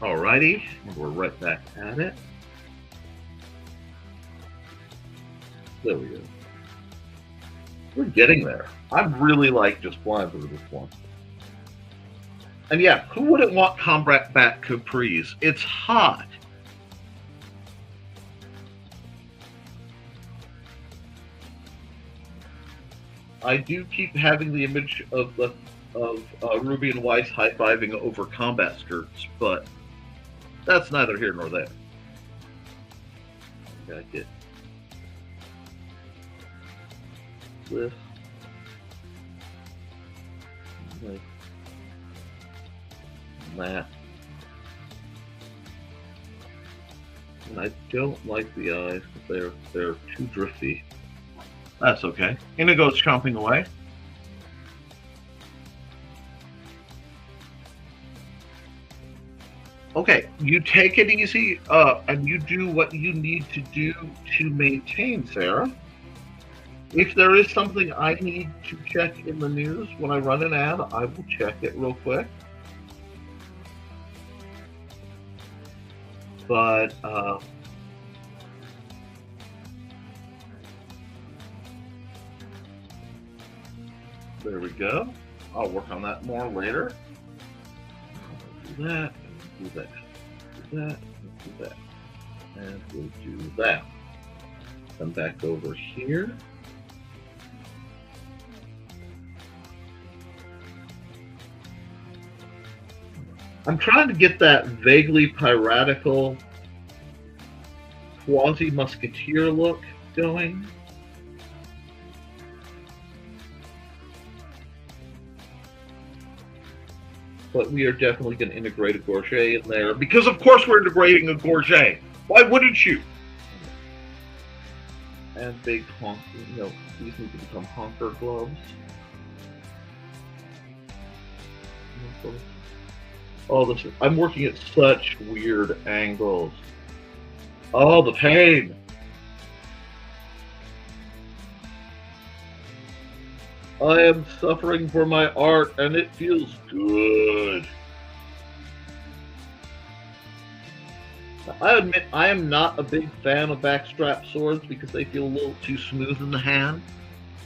Alrighty, we're right back at it. There we go. We're getting there. I really like just flying through this one. And yeah, who wouldn't want combat back capris? It's hot. I do keep having the image of Ruby and Weiss high-fiving over combat skirts, but that's neither here nor there. Gotta get this. Like that. And I don't like the eyes because they're too drifty. That's okay. Inigo's chomping away. Okay, you take it easy, and you do what you need to do to maintain, Sarah. If there is something I need to check in the news when I run an ad, I will check it real quick. But, there we go. I'll work on that more later. Do that, do that, do that, do that. And we'll do that. Come back over here. I'm trying to get that vaguely piratical quasi-musketeer look going. But we are definitely going to integrate a gorget in there, because of course we're integrating a gorget. Why wouldn't you? And big honk, these need to become honker gloves. Oh, I'm working at such weird angles. Oh, the pain. I am suffering for my art, and it feels good. I admit I am not a big fan of backstrap swords because they feel a little too smooth in the hand,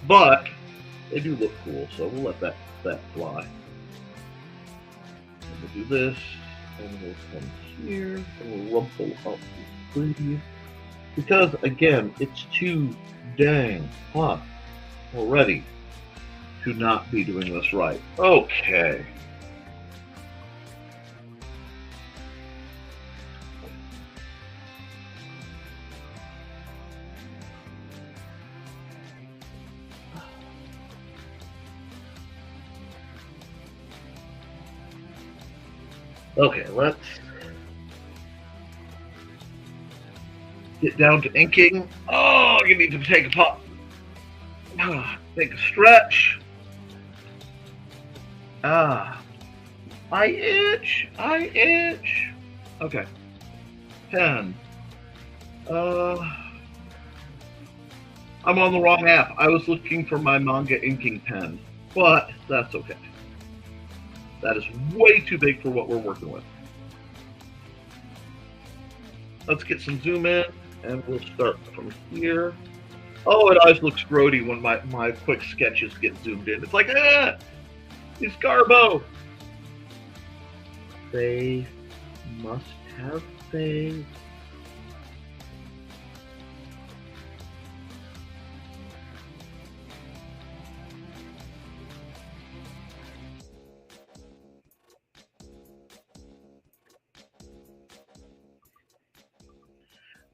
but they do look cool, so we'll let that fly. And we'll do this, and we'll come here, and we'll rumple up the sleeve. Because, again, it's too dang hot already to not be doing this right. Okay. Okay, let's get down to inking. Oh, you need to take a pop. Take a stretch. I itch. Okay. Pen. I'm on the wrong app. I was looking for my manga inking pen, but that's okay. That is way too big for what we're working with. Let's get some zoom in, and we'll start from here. Oh, it always looks grody when my quick sketches get zoomed in. It's like, he's Garbo. They must have faith.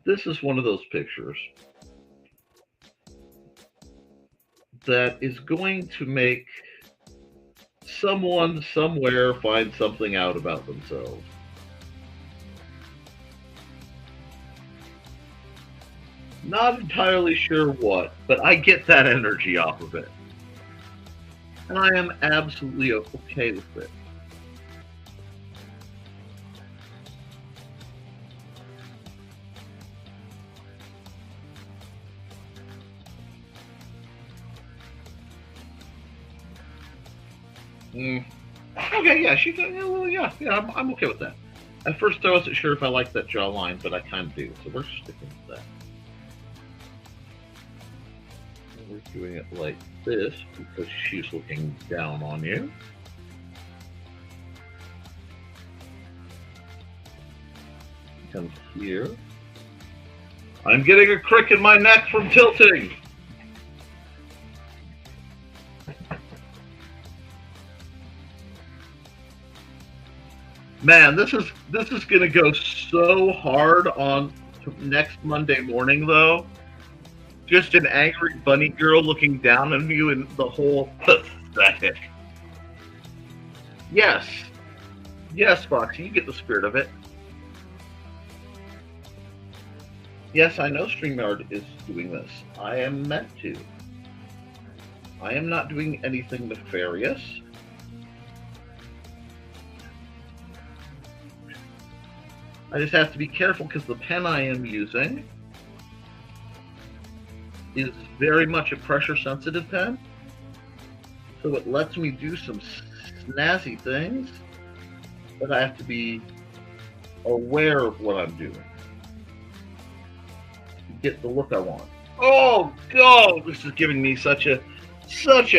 This is one of those pictures that is going to make someone somewhere find something out about themselves. Not entirely sure what, but I get that energy off of it. And I am absolutely okay with it. Okay, yeah, she can. Yeah, I'm okay with that. At first, I wasn't sure if I liked that jawline, but I kind of do, so we're sticking with that. And we're doing it like this because she's looking down on you. Comes here. I'm getting a crick in my neck from tilting. Man, this is gonna go so hard on next Monday morning, though. Just an angry bunny girl looking down on you, and the whole pathetic. Yes, Foxy, you get the spirit of it. Yes, I know StreamYard is doing this. I am meant to. I am not doing anything nefarious. I just have to be careful because the pen I am using is very much a pressure sensitive pen. So it lets me do some snazzy things, but I have to be aware of what I'm doing to get the look I want. Oh God, this is giving me such a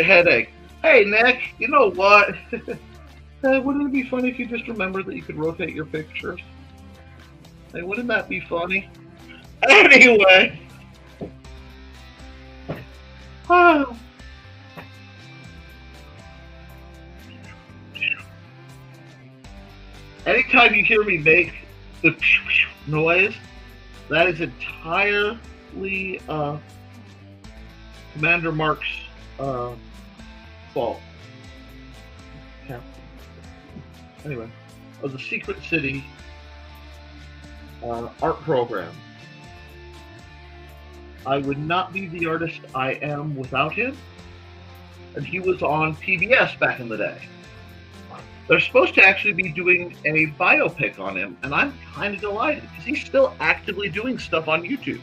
headache. Hey Nick, you know what? Wouldn't it be funny if you just remembered that you could rotate your pictures? Hey, wouldn't that be funny? Anyway. Oh. Anytime you hear me make the noise, that is entirely Commander Mark's fault. Yeah. Anyway, of the Secret City art program. I would not be the artist I am without him. And he was on PBS back in the day. They're supposed to actually be doing a biopic on him, and I'm kind of delighted because he's still actively doing stuff on YouTube,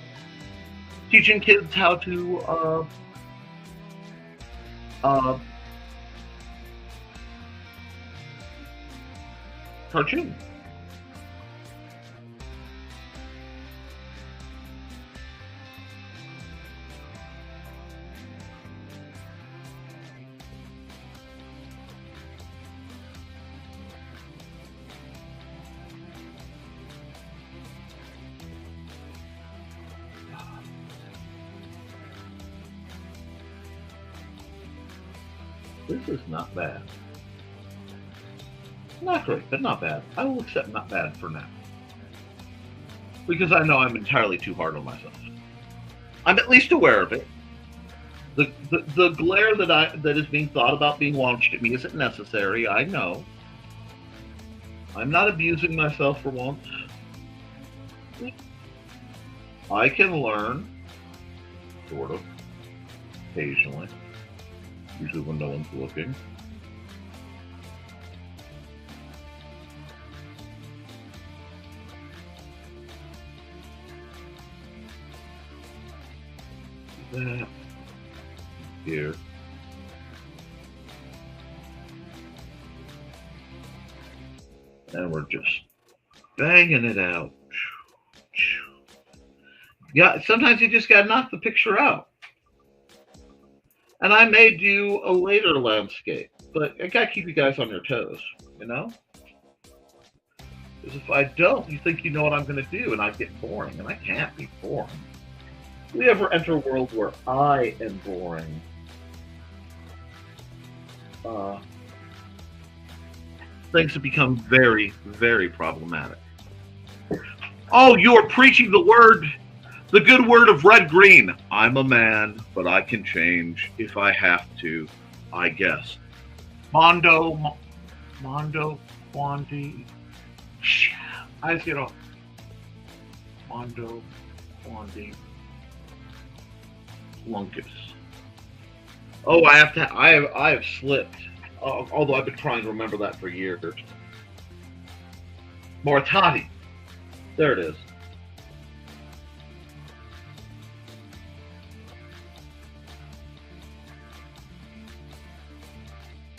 teaching kids how to cartoon. This is not bad. Not great, but not bad. I will accept not bad for now. Because I know I'm entirely too hard on myself. I'm at least aware of it. The glare that is being thought about being launched at me isn't necessary, I know. I'm not abusing myself for once. I can learn, sort of, occasionally. Usually when no one's looking. That here. And we're just banging it out. Yeah, sometimes you just gotta knock the picture out. And I may do a later landscape, but I gotta keep you guys on your toes, you know? Because if I don't, you think you know what I'm gonna do, and I get boring, and I can't be boring. If we ever enter a world where I am boring, things have become very, very problematic. Oh, you are preaching the good word of red green. I'm a man, but I can change if I have to, I guess. Mondo, Quandi. I get off. Mondo, Quandi, Lunkus. Oh, I have slipped. Although I've been trying to remember that for years. Moritati. There it is.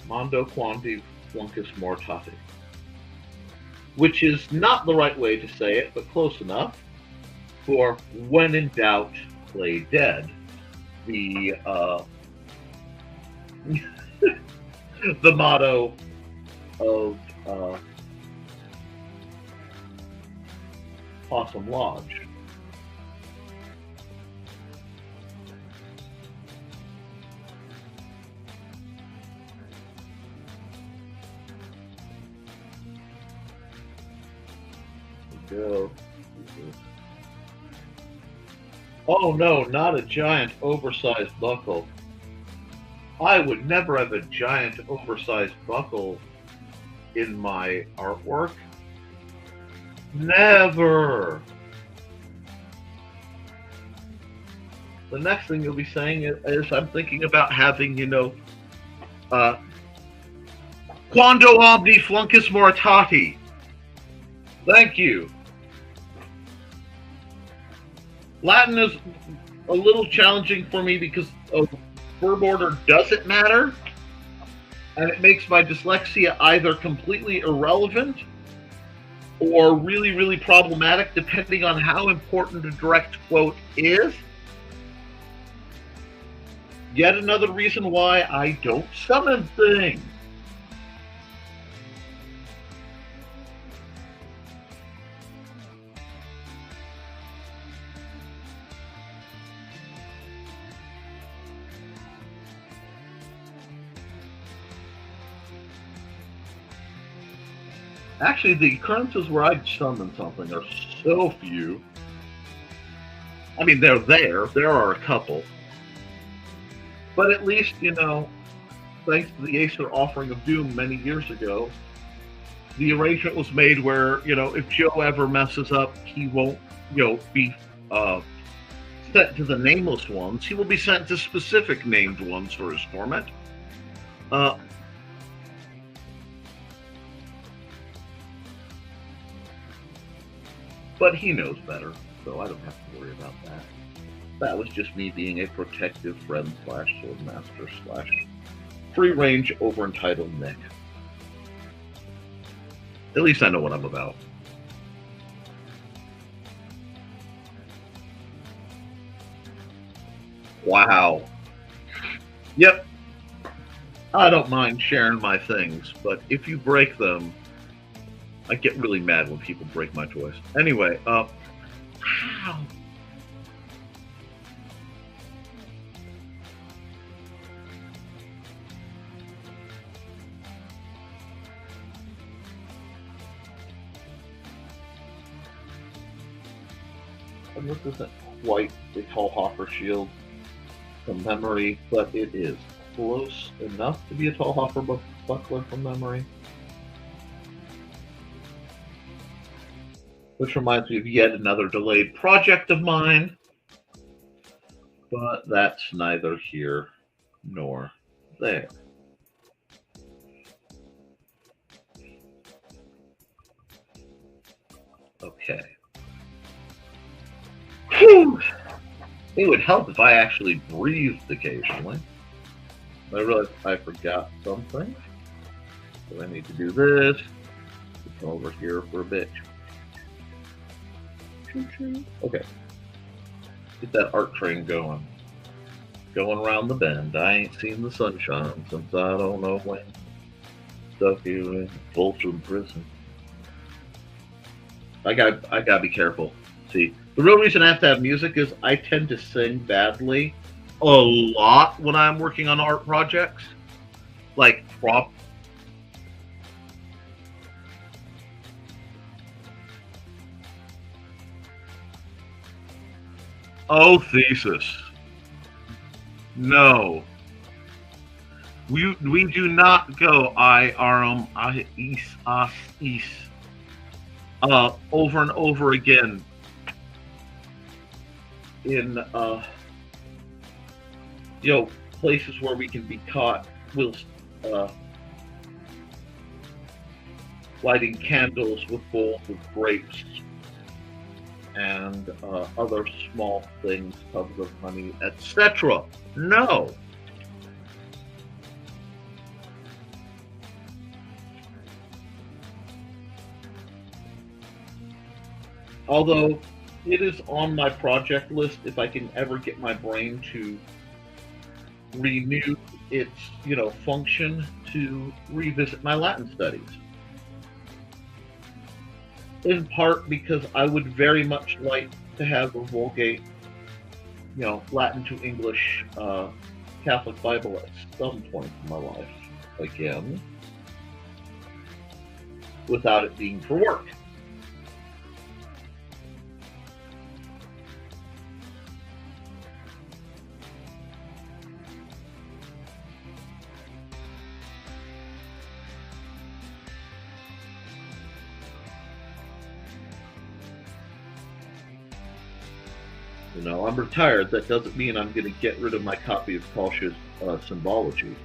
Mondo Quanti Fluncus Mortati. Which is not the right way to say it, but close enough. For when in doubt, play dead. The the motto of Possum Lodge. Go. Oh no, not a giant oversized buckle. I would never have a giant oversized buckle in my artwork. Never. The next thing you'll be saying is I'm thinking about having, Quando omni fluncus moritati. Thank you. Latin is a little challenging for me because verb order doesn't matter, and it makes my dyslexia either completely irrelevant or really, really problematic depending on how important a direct quote is. Yet another reason why I don't summon things. Actually, the occurrences where I'd summon something are so few. I mean, they're there. There are a couple. But at least, thanks to the Acer offering of Doom many years ago, the arrangement was made where, if Joe ever messes up, he won't, be sent to the nameless ones. He will be sent to specific named ones for his torment. But he knows better, so I don't have to worry about that. That was just me being a protective friend / swordmaster / free range over entitled Nick. At least I know what I'm about. Wow. Yep. I don't mind sharing my things, but if you break them, I get really mad when people break my toys. Anyway, ow. And this isn't quite a tall hopper shield from memory, but it is close enough to be a tall hopper buckler from memory. Which reminds me of yet another delayed project of mine. But that's neither here nor there. Okay. Whew. It would help if I actually breathed occasionally. I realized I forgot something. So I need to do this. Come over here for a bit. Okay. Get that art train going. Going around the bend. I ain't seen the sunshine since I don't know when. Stuck here in Folsom Prison. I gotta be careful. See, the real reason I have to have music is I tend to sing badly a lot when I'm working on art projects. Like prop. Oh, thesis. No. We do not go I east us east over and over again in you know, places where we can be caught whilst uh, lighting candles with bowls of grapes and other small things, tubs of honey, etc. No. Although it is on my project list if I can ever get my brain to renew its, function to revisit my Latin studies. In part because I would very much like to have a Vulgate, Latin to English Catholic Bible at some point in my life again, without it being for work. I'm retired. That doesn't mean I'm going to get rid of my copy of Kolsch's Symbology.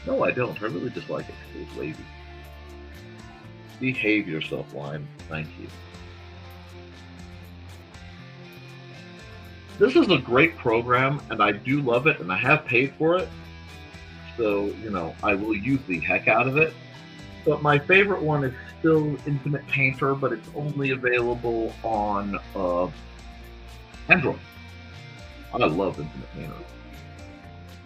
No, I don't. I really just like it because it's lazy. Behave yourself, Lime. Thank you. This is a great program, and I do love it, and I have paid for it. So, I will use the heck out of it. But my favorite one is still Infinite Painter, but it's only available on Android. I love Infinite Painter.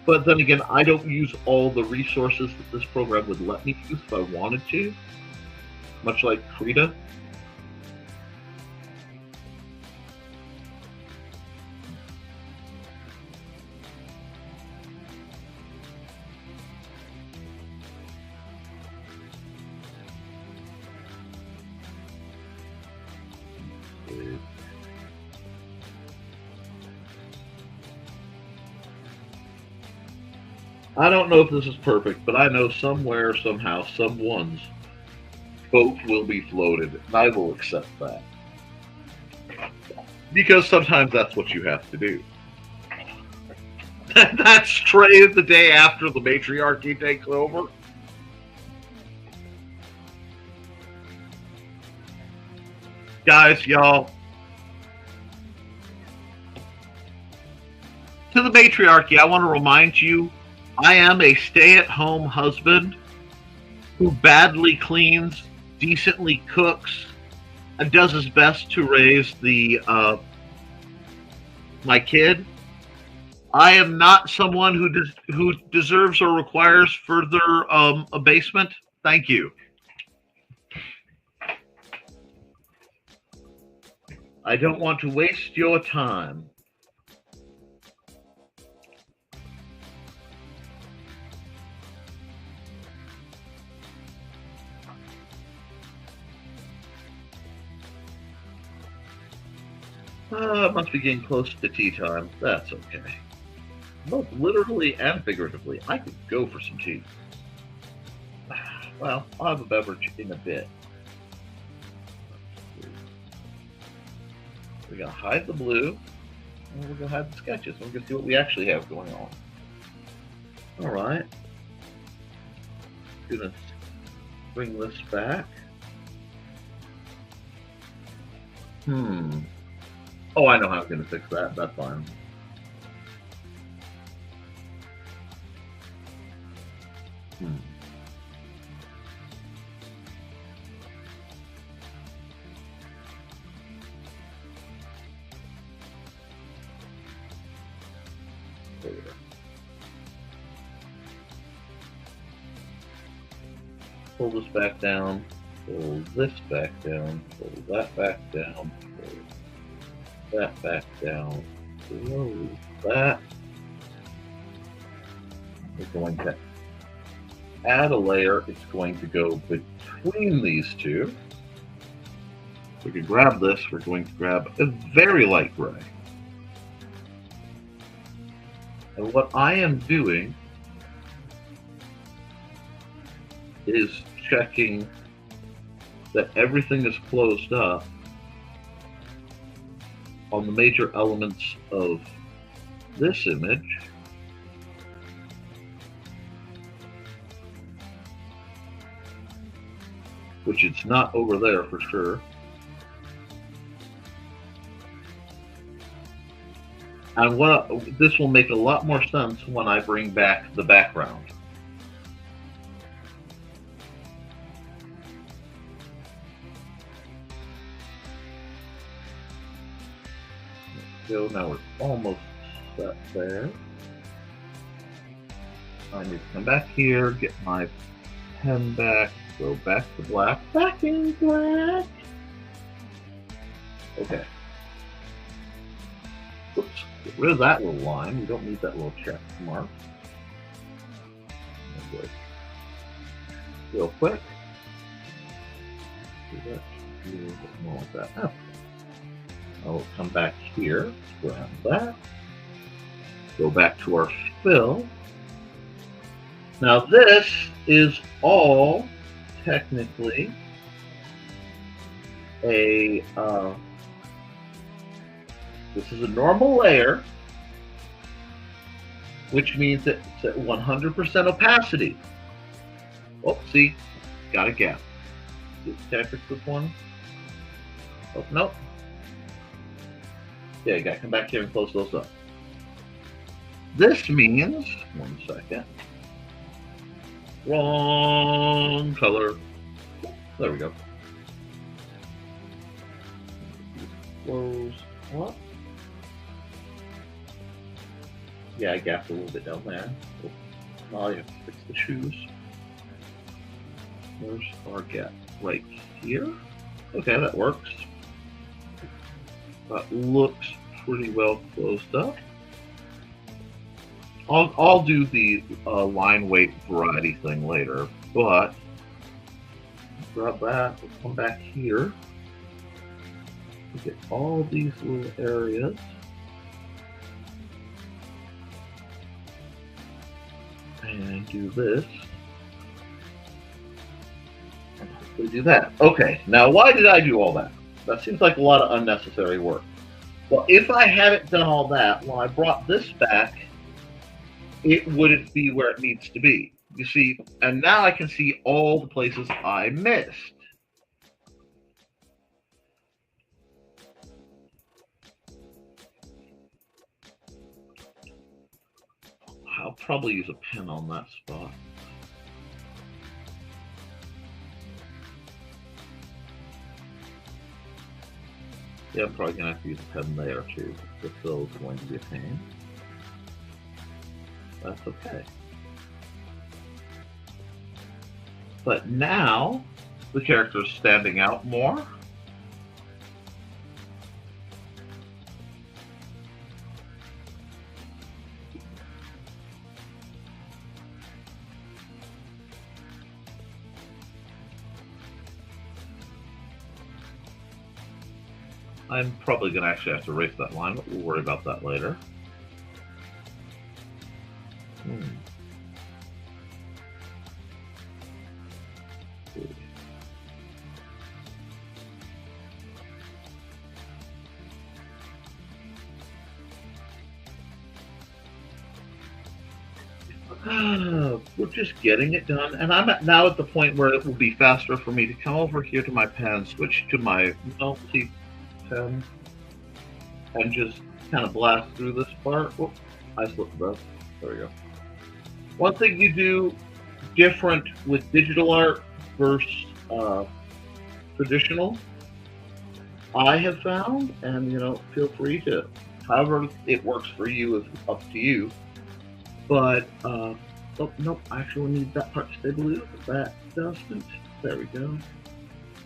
But then again, I don't use all the resources that this program would let me use if I wanted to, much like Krita. I don't know if this is perfect, but I know somewhere, somehow, someone's boat will be floated, and I will accept that. Because sometimes that's what you have to do. That's Trey the day after the matriarchy takes over. Guys, y'all. To the matriarchy, I want to remind you, I am a stay-at-home husband who badly cleans, decently cooks, and does his best to raise my kid. I am not someone who deserves or requires further abasement. Thank you. I don't want to waste your time. Must be getting close to tea time. That's okay. Both literally and figuratively, I could go for some tea. Well, I'll have a beverage in a bit. We're going to hide the blue, and we're going to hide the sketches. We're going to see what we actually have going on. Alright. Going to bring this back. Oh, I know how I'm going to fix that. That's fine. Hmm. There we go. Pull this back down, pull this back down, pull that back down, pull that back down, close that. We're going to add a layer. It's going to go between these two. So we can grab this. We're going to grab a very light gray. And what I am doing is checking that everything is closed up on the major elements of this image. Which it's not over there for sure. And this will make a lot more sense when I bring back the background. Go. Now we're almost set there. I need to come back here, get my pen back, go back to black, back in black. Okay. Oops, get rid of that little line. We don't need that little check mark. Okay. Real quick. Do that a little bit more like that. Oh. I'll come back here, grab that, go back to our fill. Now this is all technically a, this is a normal layer, which means that it's at 100% opacity. Oh, see, got a gap. Can I fix this one? Oh, nope. Yeah, you gotta come back here and close those up. This means, one second. Wrong color. There we go. Close up. Yeah, I gapped a little bit down there. Oh, you have to fix the shoes. There's our gap right here. Okay, that works. That looks pretty well closed up. I'll do the line weight variety thing later, but grab that. We'll come back here. Get all these little areas. And do this. And hopefully do that. Okay, now why did I do all that? That seems like a lot of unnecessary work. Well, if I hadn't done all that, when I brought this back, it wouldn't be where it needs to be. You see, and now I can see all the places I missed. I'll probably use a pen on that spot. Yeah, I'm probably going to have to use a pen there too. The fill is going to be a pain. That's okay. But now the character is standing out more. I'm probably going to actually have to erase that line, but we'll worry about that later. We're just getting it done, and I'm now at the point where it will be faster for me to come over here to my pen, switch to my multi pen, and just kind of blast through this part. Whoop, I slipped that. There we go. One thing you do different with digital art versus traditional. I have found, and feel free to, however it works for you, is up to you. But oh nope, I actually need that part to stay blue. That doesn't. There we go.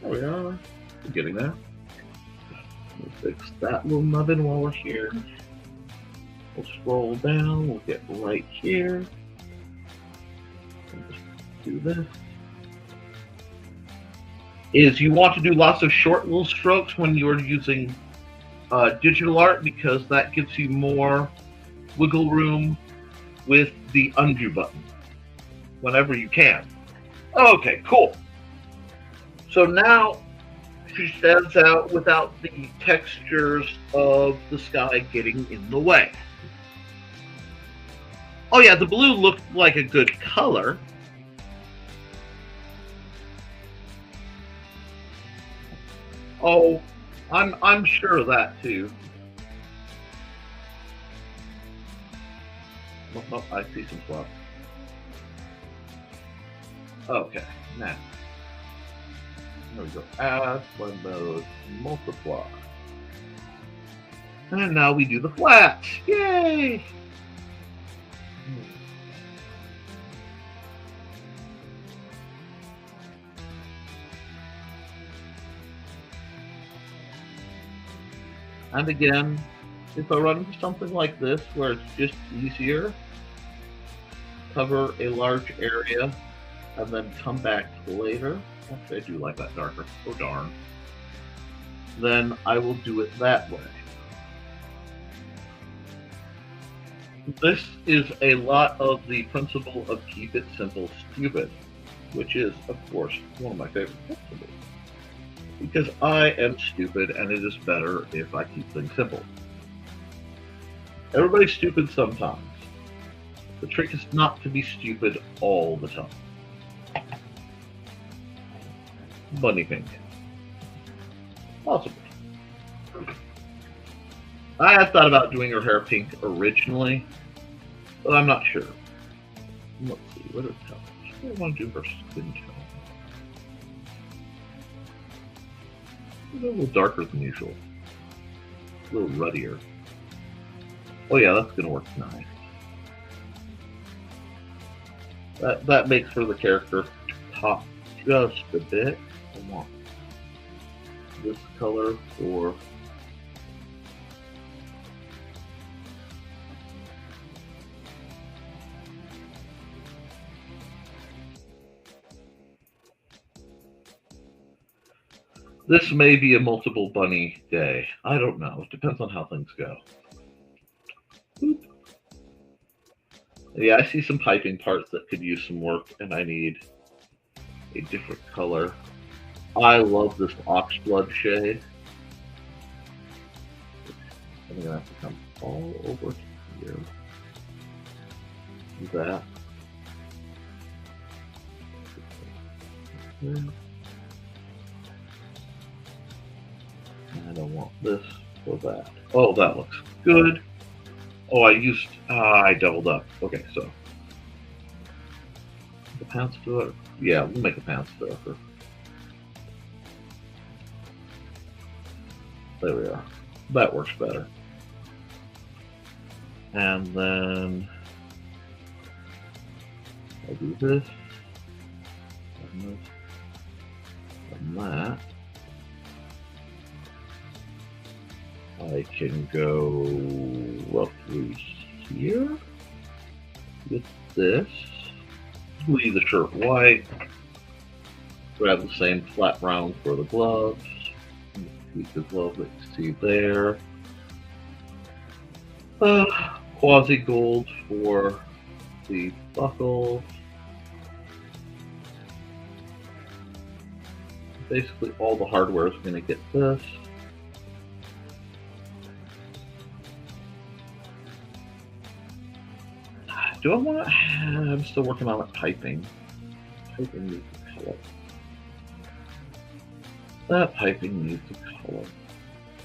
There we are. We're getting there. We'll fix that little nubbin while we're here. We'll scroll down. We'll get right here. We'll just do this. Is you want to do lots of short little strokes when you're using digital art, because that gives you more wiggle room with the undo button whenever you can. Okay, cool. So now she stands out without the textures of the sky getting in the way. Oh yeah, the blue looked like a good color. Oh, I'm sure of that too. Oh, I see some fluff. Okay, now. There we go. Add, blend mode, multiply. And now we do the flats. Yay! And again, if I run into something like this where it's just easier, cover a large area and then come back later. Actually, I do like that darker. Oh darn. Then I will do it that way. This is a lot of the principle of keep it simple, stupid, which is, of course, one of my favorite principles. Because I am stupid, and it is better if I keep things simple. Everybody's stupid sometimes. The trick is not to be stupid all the time. Bunny pink. Possibly. I had thought about doing her hair pink originally, but I'm not sure. Let's see, what are the colors? What do I want to do her skin tone? A little darker than usual. A little ruddier. Oh yeah, that's gonna work nice. That makes for the character pop just a bit. I want this color for this may be a multiple bunny day. I don't know. It depends on how things go. Boop. Yeah, I see some piping parts that could use some work, and I need a different color. I love this oxblood shade. I'm gonna have to come all over here. Do that. I don't want this or that. Oh, that looks good. Oh, I doubled up. Okay, so the pants filler. Yeah, we'll make a pants filler. There we are. That works better. And then I'll do this and this and that. I can go roughly here with this. Leave the shirt white. Grab the same flat round for the gloves. Tweak the glove that you see there. Quasi gold for the buckle. Basically, all the hardware is going to get this. Do I want to? I'm still working on it. Piping. Piping needs a color. That piping needs a color.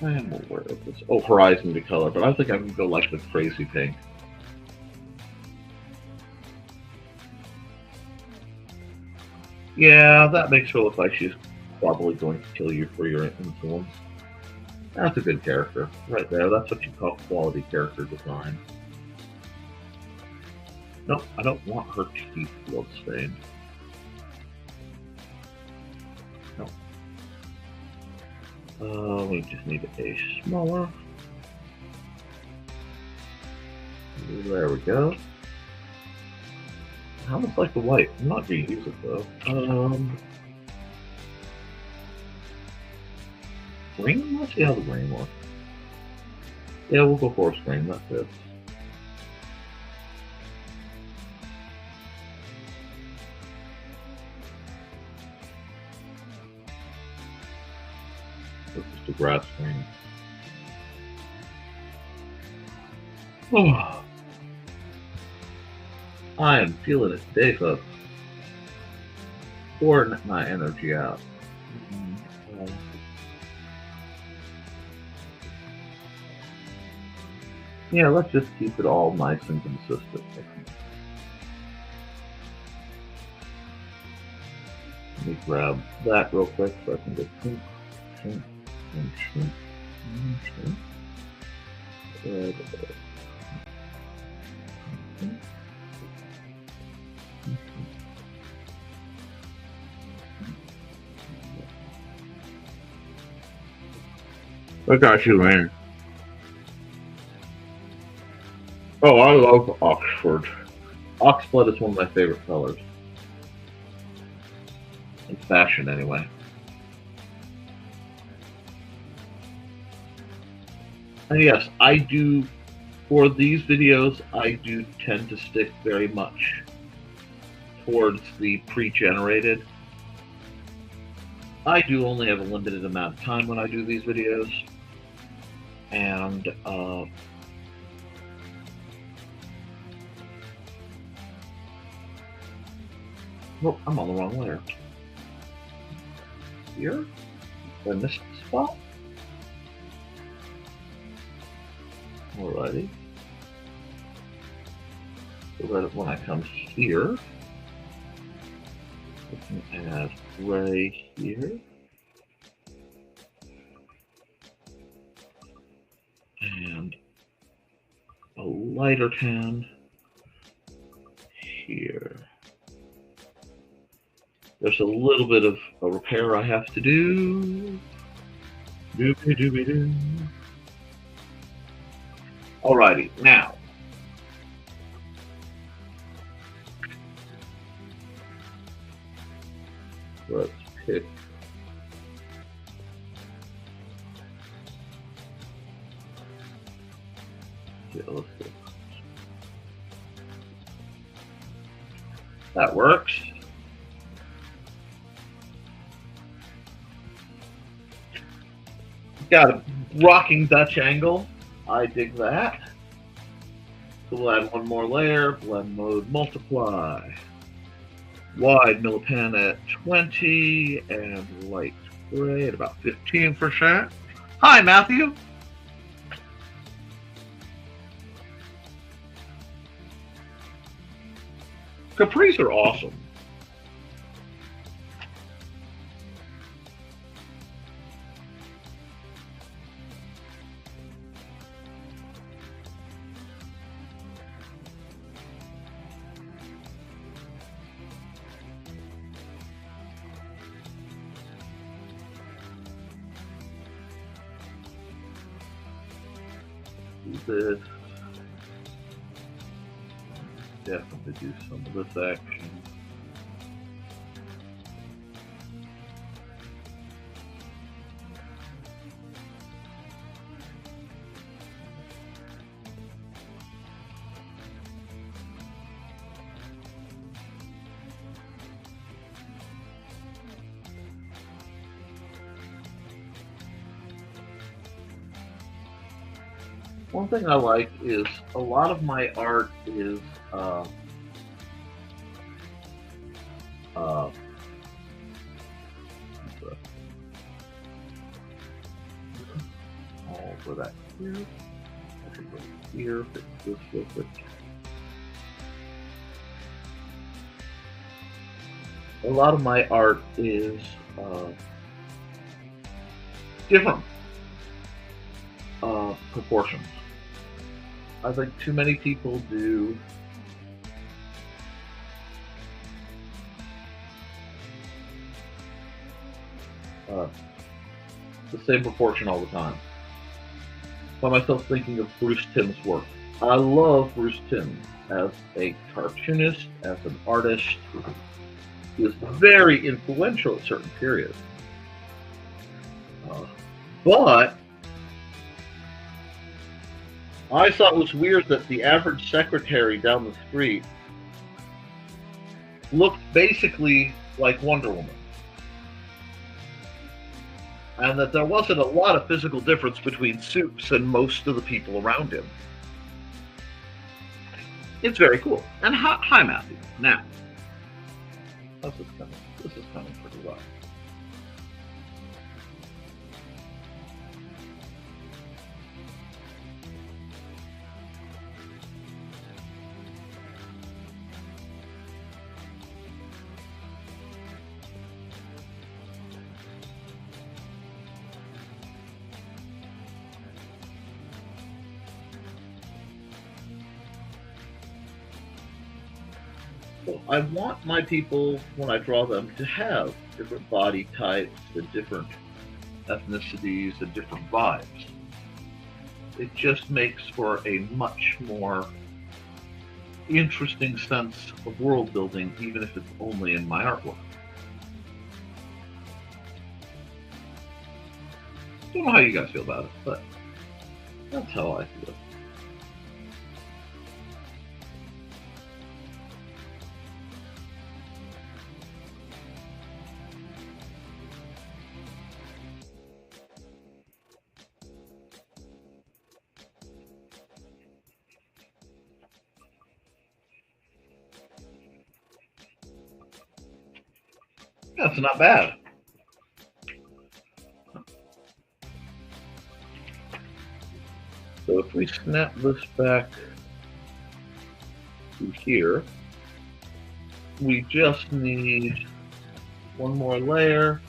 I am aware of this. Oh, horizon to color, but I think I'm going to go like the crazy pink. Yeah, that makes her look like she's probably going to kill you for your influence. That's a good character. Right there. That's what you call quality character design. Nope, I don't want her teeth bloodstained. No. We just need a smaller. There we go. How much like the white? I'm not going to use it though. Green? Let's see how the green looks. Yeah, we'll go forest green. That fits. It's just a grass green. Oh. I am feeling it today, folks. Pouring my energy out. Yeah, let's just keep it all nice and consistent. Let me grab that real quick so I can get pink, pink, and pink, and pink. I got you, man. Oh, I love Oxford. Oxblood is one of my favorite colors. In fashion, anyway. And yes, I do, for these videos, I do tend to stick very much towards the pre-generated. I do only have a limited amount of time when I do these videos. And, nope, I'm on the wrong layer. Here? Did I miss the spot? Alrighty. So that when I come here, I can add gray here. And a lighter tan here. There's a little bit of a repair I have to do. Doobie-doobie-doo. Alrighty, now. Let's pick. Yeah, let's see. That works. Got a rocking Dutch angle. I dig that. So we'll add one more layer. Blend mode multiply. Wide millipen at 20 and light gray at about 15%. Hi, Matthew. Capris are awesome. This. Definitely do some of this action. One thing I like is a lot of my art is all for that here. I should go here, fix this real quick. a lot of my art is different proportions. I think too many people do the same proportion all the time. I find myself thinking of Bruce Timm's work. I love Bruce Timm as a cartoonist, as an artist. He was very influential at certain periods. But I thought it was weird that the average secretary down the street looked basically like Wonder Woman. And that there wasn't a lot of physical difference between Supes and most of the people around him. It's very cool. And hi, Matthew. Now, this is coming pretty well. I want my people, when I draw them, to have different body types and different ethnicities and different vibes. It just makes for a much more interesting sense of world building, even if it's only in my artwork. Don't know how you guys feel about it, but that's how I feel. That's not bad. So if we snap this back to here, we just need one more layer.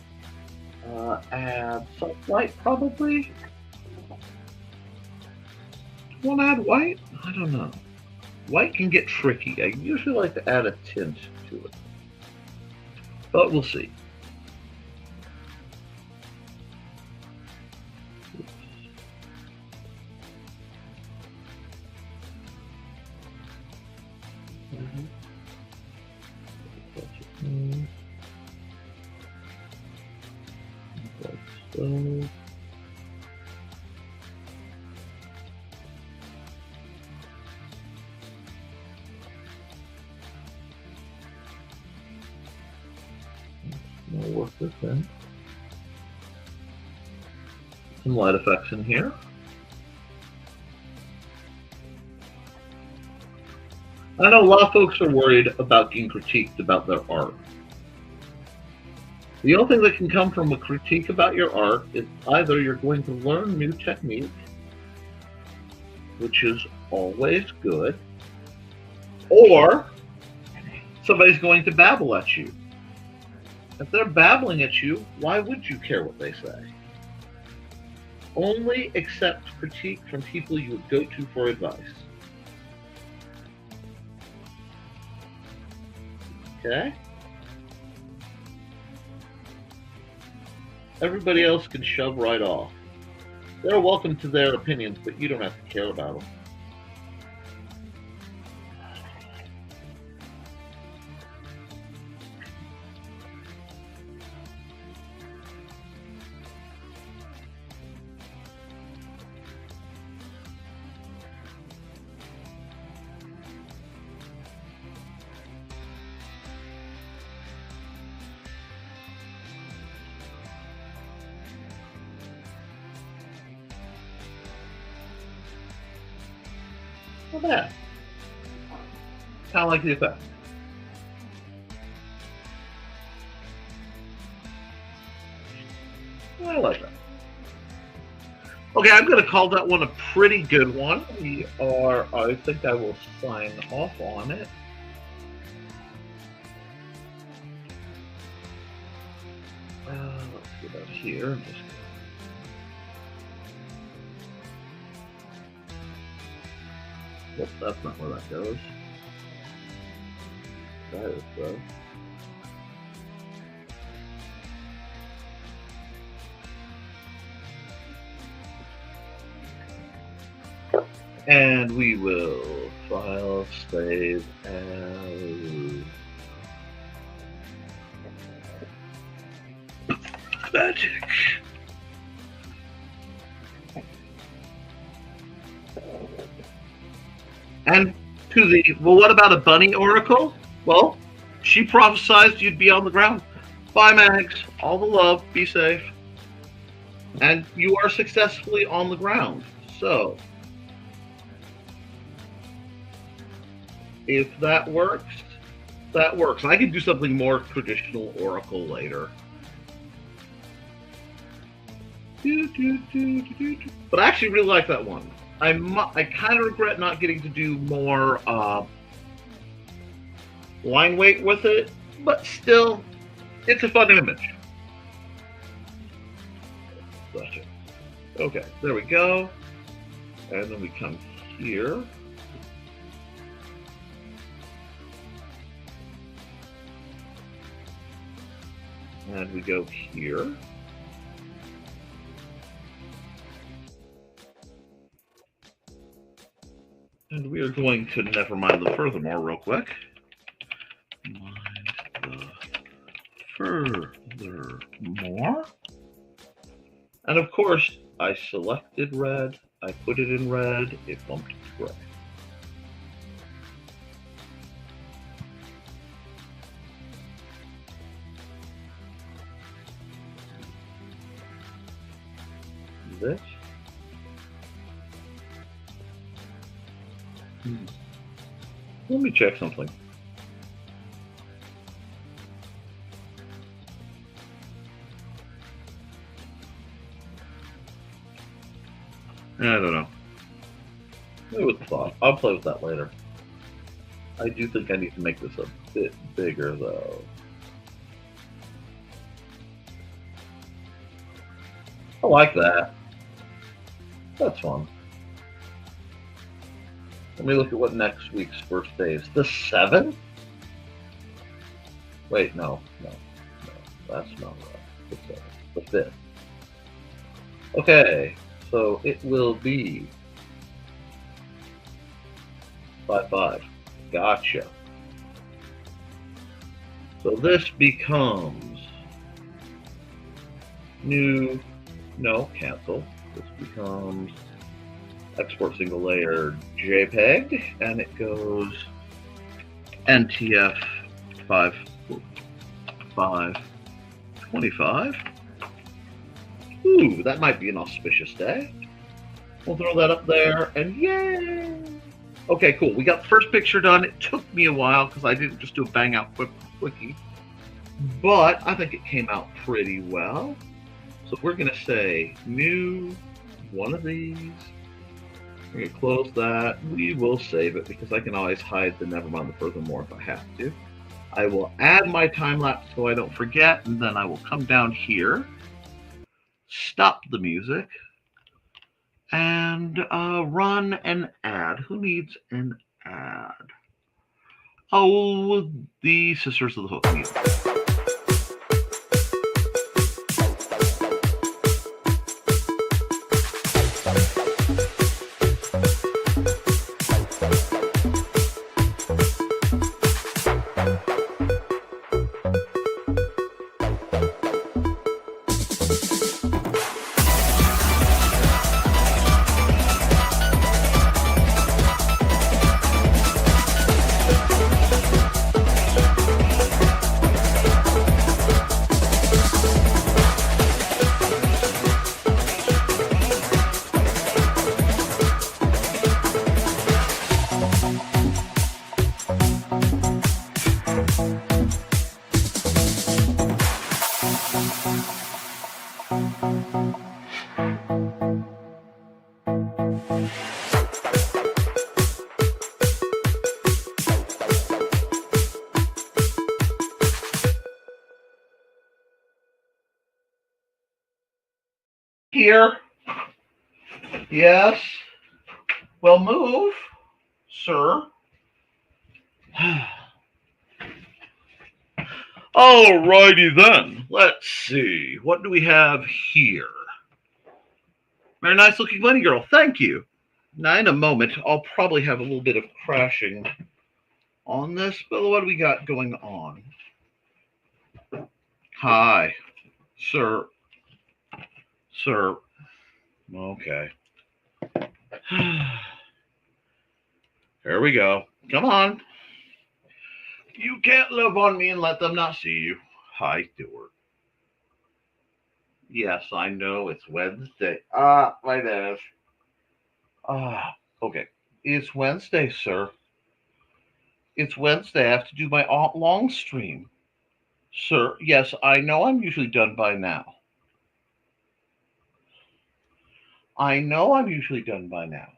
Add some white, probably. Want to add white? I don't know. White can get tricky. I usually like to add a tint to it. But we'll see. I'll work this in. Some light effects in here. I know a lot of folks are worried about getting critiqued about their art. The only thing that can come from a critique about your art is either you're going to learn new technique, which is always good, or somebody's going to babble at you. If they're babbling at you, why would you care what they say? Only accept critique from people you would go to for advice. Okay? Everybody else can shove right off. They're welcome to their opinions, but you don't have to care about them. Not bad. Kind of like the effect. I like that. Okay, I'm going to call that one a pretty good one. I think I will sign off on it. About here. Whoops, that's not where that goes. That is though. And we will file, save as magic. And to the, well, what about a bunny oracle? Well, she prophesized you'd be on the ground. Bye, Mags. All the love. Be safe. And you are successfully on the ground. So, if that works, that works. I can do something more traditional oracle later. But I actually really like that one. I kind of regret not getting to do more line weight with it, but still, it's a fun image. Gotcha. Okay, there we go. And then we come here. And we go here. And we are going to Nevermind the Furthermore real quick. Mind the Furthermore. And of course, I selected red. I put it in red. It bumped to gray. This. Let me check something. I don't know. Play with the thought. I'll play with that later. I do think I need to make this a bit bigger, though. I like that. That's fun. Let me look at what next week's first day is. The 7th? Wait, no. That's not right. The 5th. Okay, so it will be 5/5. Gotcha. So this becomes new. No, cancel. This becomes export single layer JPEG, and it goes NTF 525. Ooh, that might be an auspicious day. We'll throw that up there, and yay! Okay, cool. We got the first picture done. It took me a while because I didn't just do a bang out quickie, but I think it came out pretty well. So we're going to say new one of these. We're going to close that. We will save it because I can always hide the Nevermind the Furthermore if I have to. I will add my time lapse so I don't forget, and then I will come down here, stop the music, and run an ad. Who needs an ad? Oh, the Sisters of the Hook music. here. Yes. Well, move, sir. Alrighty then. Let's see. What do we have here? Very nice looking bunny girl. Thank you. Now, in a moment, I'll probably have a little bit of crashing on this, but what do we got going on? Hi, sir. Sir. Okay. Here we go. Come on. You can't love on me and let them not see you. Hi, Stuart. Yes, I know it's Wednesday. Right there. Okay. It's Wednesday, sir. It's Wednesday. I have to do my long stream. Sir, yes, I know I'm usually done by now. I know I'm usually done by now.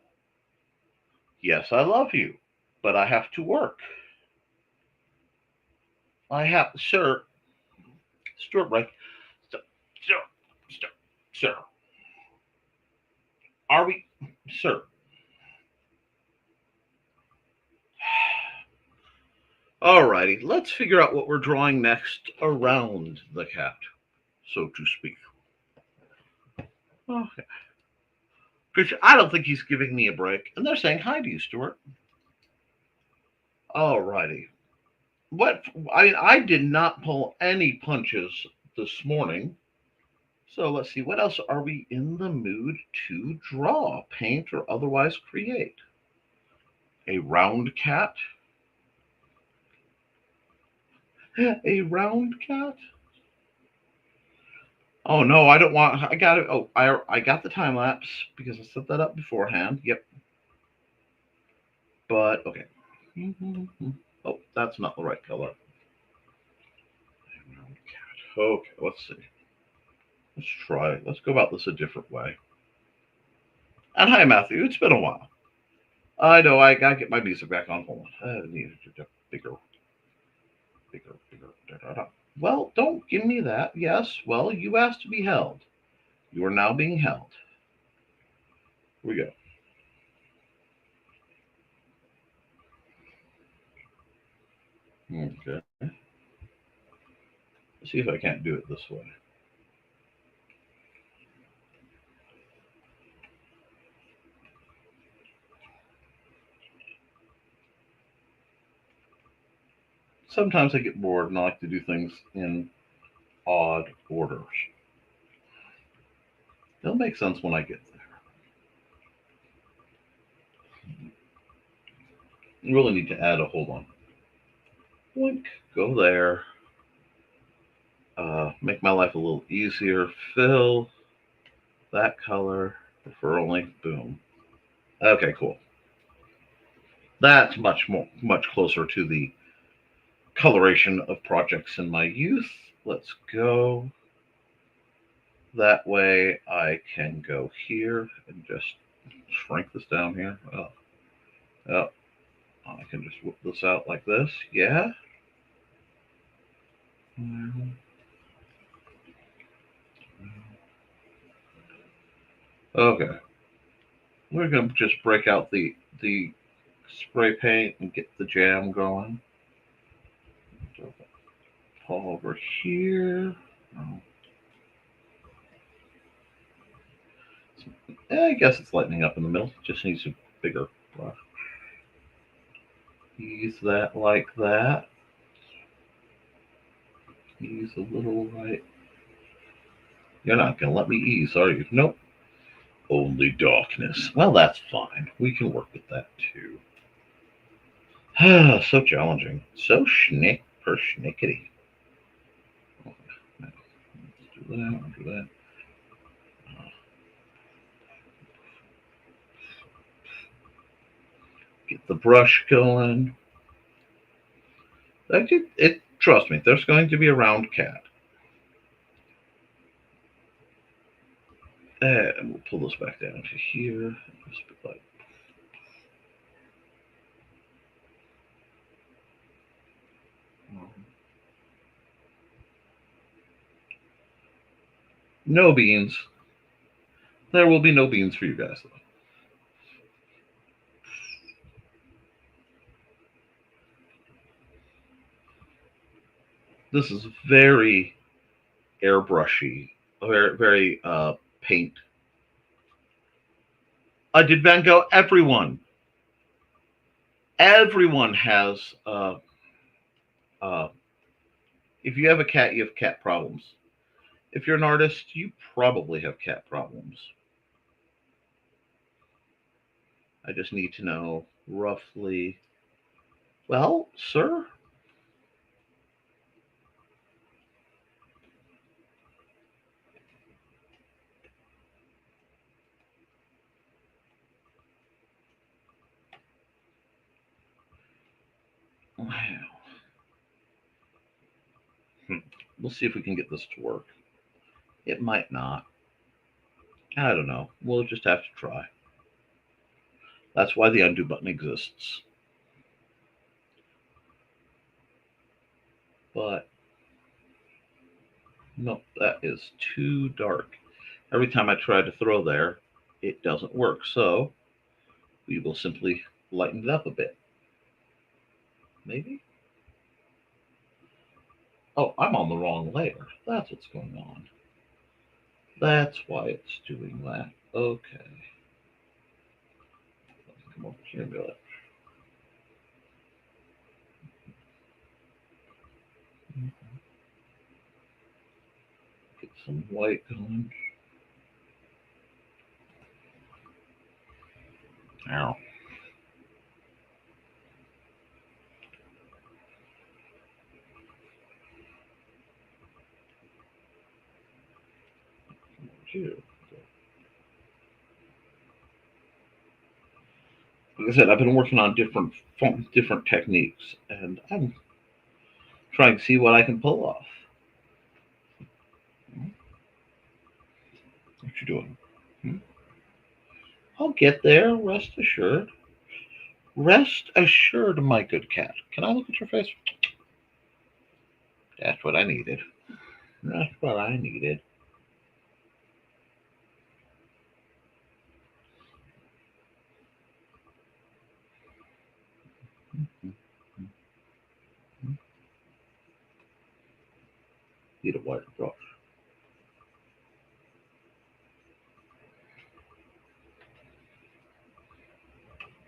Yes, I love you, but I have to work. Sir, Stuart, right? Sir. Are we, sir? Alrighty, let's figure out what we're drawing next around the cat, so to speak. Okay. Because I don't think he's giving me a break. And they're saying hi to you, Stuart. Alrighty. I did not pull any punches this morning. So let's see, what else are we in the mood to draw, paint, or otherwise create? A round cat? A round cat? Oh no, I don't want. I got it. Oh, I got the time lapse because I set that up beforehand. Yep. But okay. Oh, that's not the right color. Okay, let's see. Let's try. Let's go about this a different way. And hi, Matthew. It's been a while. I know. I gotta get my music back on. Hold on. I need bigger. Da, da, da. Well, don't give me that. Yes. Well, you asked to be held. You are now being held. Here we go. Okay. Let's see if I can't do it this way. Sometimes I get bored and I like to do things in odd orders. It'll make sense when I get there. You really need to add a hold on. Blink, go there. Make my life a little easier. Fill that color, prefer only. Boom. Okay, cool. That's much closer to the coloration of projects in my youth. Let's go. That way I can go here and just shrink this down here. Oh, I can just whip this out like this. Yeah. Okay. We're going to just break out the spray paint and get the jam going. Pull over here. Oh. I guess it's lightening up in the middle. Just needs a bigger brush. Ease that like that. Ease a little right. You're not going to let me ease, are you? Nope. Only darkness. Well, that's fine. We can work with that too. So challenging. So schnickety. Let's do that. Get the brush going. Trust me, there's going to be a round cat. And we'll pull this back down to here. Like, no beans. There will be no beans for you guys, though. This is very airbrushy, very, very paint. Did Van Gogh? Everyone has. Uh, if you have a cat, you have cat problems. If you're an artist, you probably have cat problems. I just need to know roughly. Well, sir, we'll see if we can get this to work. It might not. I don't know. We'll just have to try. That's why the undo button exists. But no, that is too dark. Every time I try to throw there, it doesn't work. So we will simply lighten it up a bit. Maybe? Oh, I'm on the wrong layer. That's what's going on. That's why it's doing that. Okay. Let's come over here and do it. Get some white going. Ow. Like I said, I've been working on different techniques, and I'm trying to see what I can pull off. What you doing? I'll get there. Rest assured. Rest assured, my good cat. Can I look at your face? That's what I needed. That's what I needed. Need a wider brush.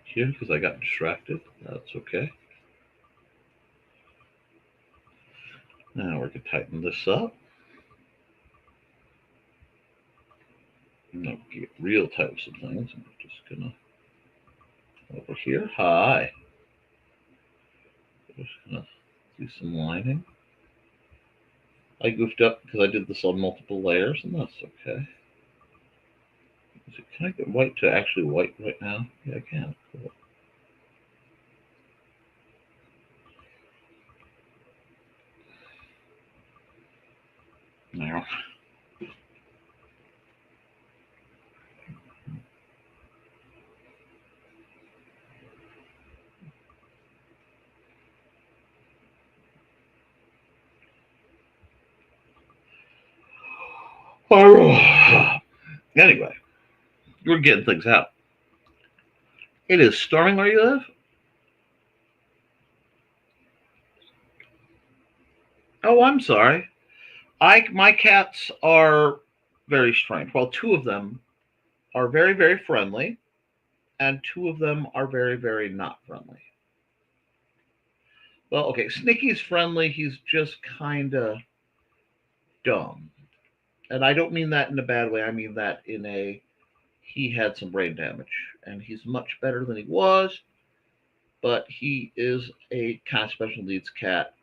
Here, because I got distracted. That's okay. Now we're going to tighten this up. No, get real tight with some things. I'm just going to, over here, hi. Just going to do some lining. I goofed up because I did this on multiple layers, and that's okay. Can I get white to actually white right now? Yeah, I can. Cool. Now. Anyway, we're getting things out. It is storming where you live? Oh, I'm sorry. My cats are very strange. Well, two of them are very, very friendly, and two of them are very, very not friendly. Well, okay, Snicky's friendly. He's just kind of dumb. And I don't mean that in a bad way. I mean that in a he had some brain damage, and he's much better than he was, but he is a kind of special needs cat.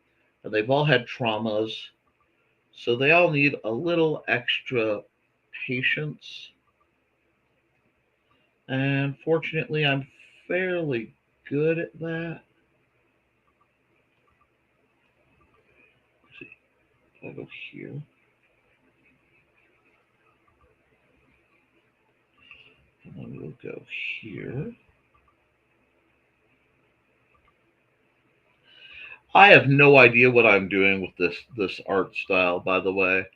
And they've all had traumas, so they all need a little extra patience. And fortunately, I'm fairly good at that. Let's see, I'll go here. And then we'll go here. I have no idea what I'm doing with this art style, by the way.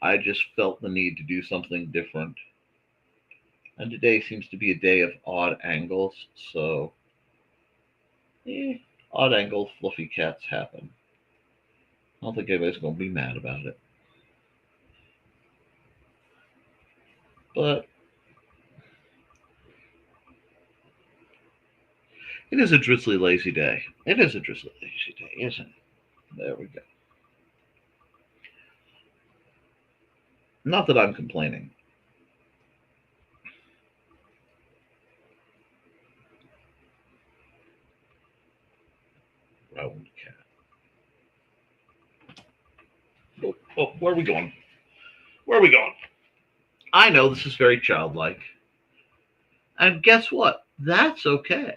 I just felt the need to do something different. And today seems to be a day of odd angles, so odd angle fluffy cats happen. I don't think anybody's going to be mad about it. But it is a drizzly lazy day. It is a drizzly lazy day, isn't it? There we go. Not that I'm complaining. Round cat. Oh, where are we going? Where are we going? I know this is very childlike. And guess what? That's okay.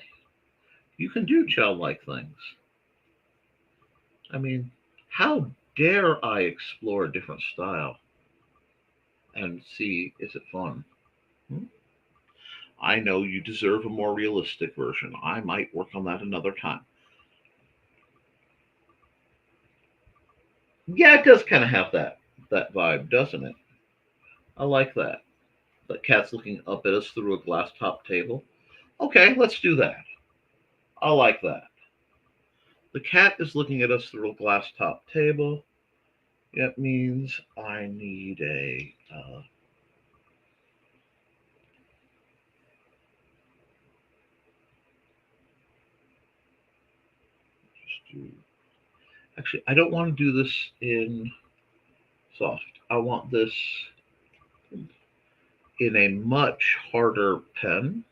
You can do childlike things. I mean, how dare I explore a different style and see, is it fun? Hmm? I know you deserve a more realistic version. I might work on that another time. Yeah, it does kind of have that vibe, doesn't it? I like that. The cat's looking up at us through a glass top table. Okay, let's do that. I like that. The cat is looking at us through a glass top table. That means I need a just do. Actually, I don't want to do this in soft. I want this in a much harder pen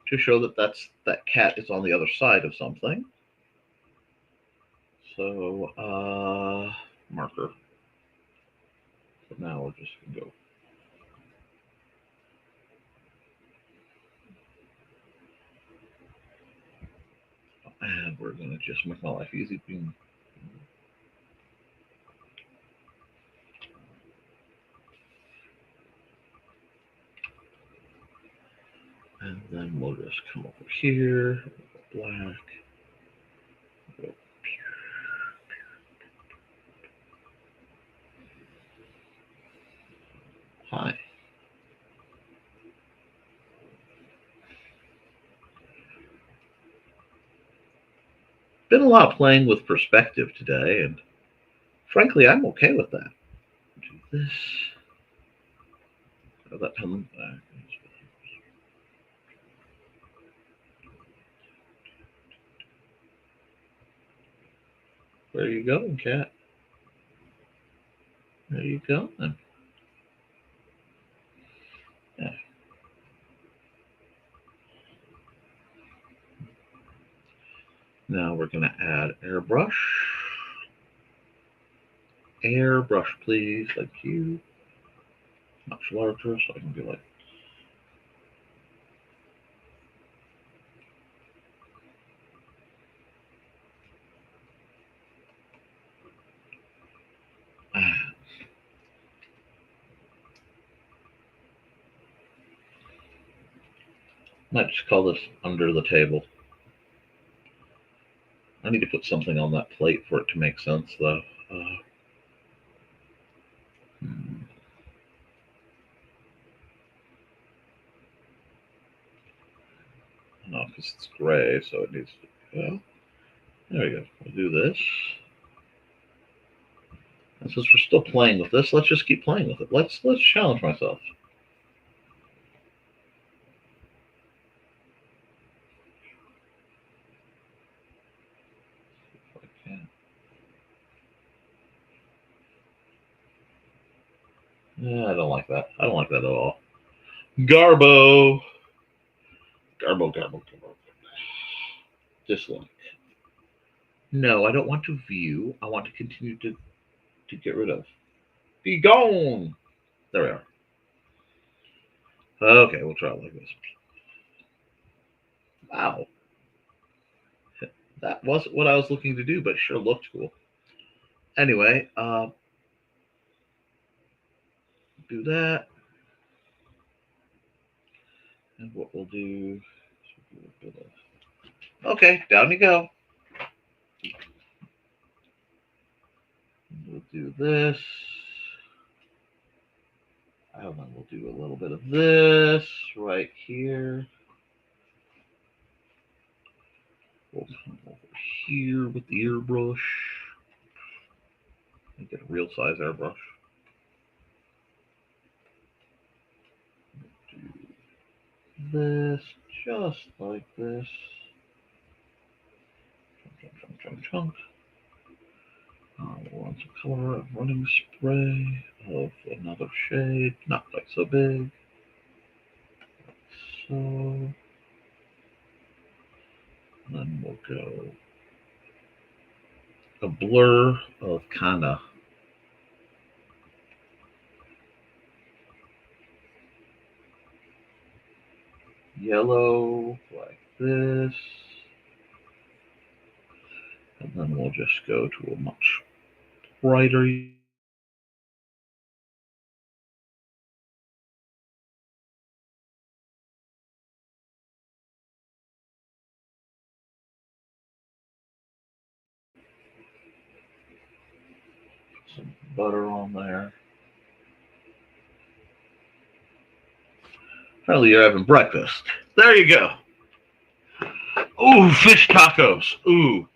to show that cat is on the other side of something. So marker. So now we're just gonna go. And we're gonna just make my life easy. And then we'll just come over here, black. Hi. Been a lot of playing with perspective today, and frankly, I'm okay with that. Do this. Oh, that pen. Where you going, cat? There you go. Yeah. Now we're going to add airbrush. Airbrush, please. Thank you. Much larger, so I can be like. Might just call this under the table. I need to put something on that plate for it to make sense, though. No, because it's gray, so it needs to. Well, there we go. We'll do this. And since we're still playing with this, let's just keep playing with it. Let's challenge myself. If I can. Yeah, I don't like that. I don't like that at all. Garbo. Garbo. Dislike. No, I don't want to view. I want to continue to get rid of. Be gone. There we are. Okay, we'll try it like this. Wow. That wasn't what I was looking to do, but sure looked cool. Anyway, do that. And what we'll do is okay, down you go. We'll do this. And then we'll do a little bit of this with the airbrush. Get a real size airbrush. Do this just like this. Chunk. We'll run some color running spray of another shade, not quite so big. So, and then we'll go a blur of kind of yellow like this. And then we'll just go to a much brighter some butter on there. Apparently you're having breakfast. There you go. Ooh, fish tacos. Ooh,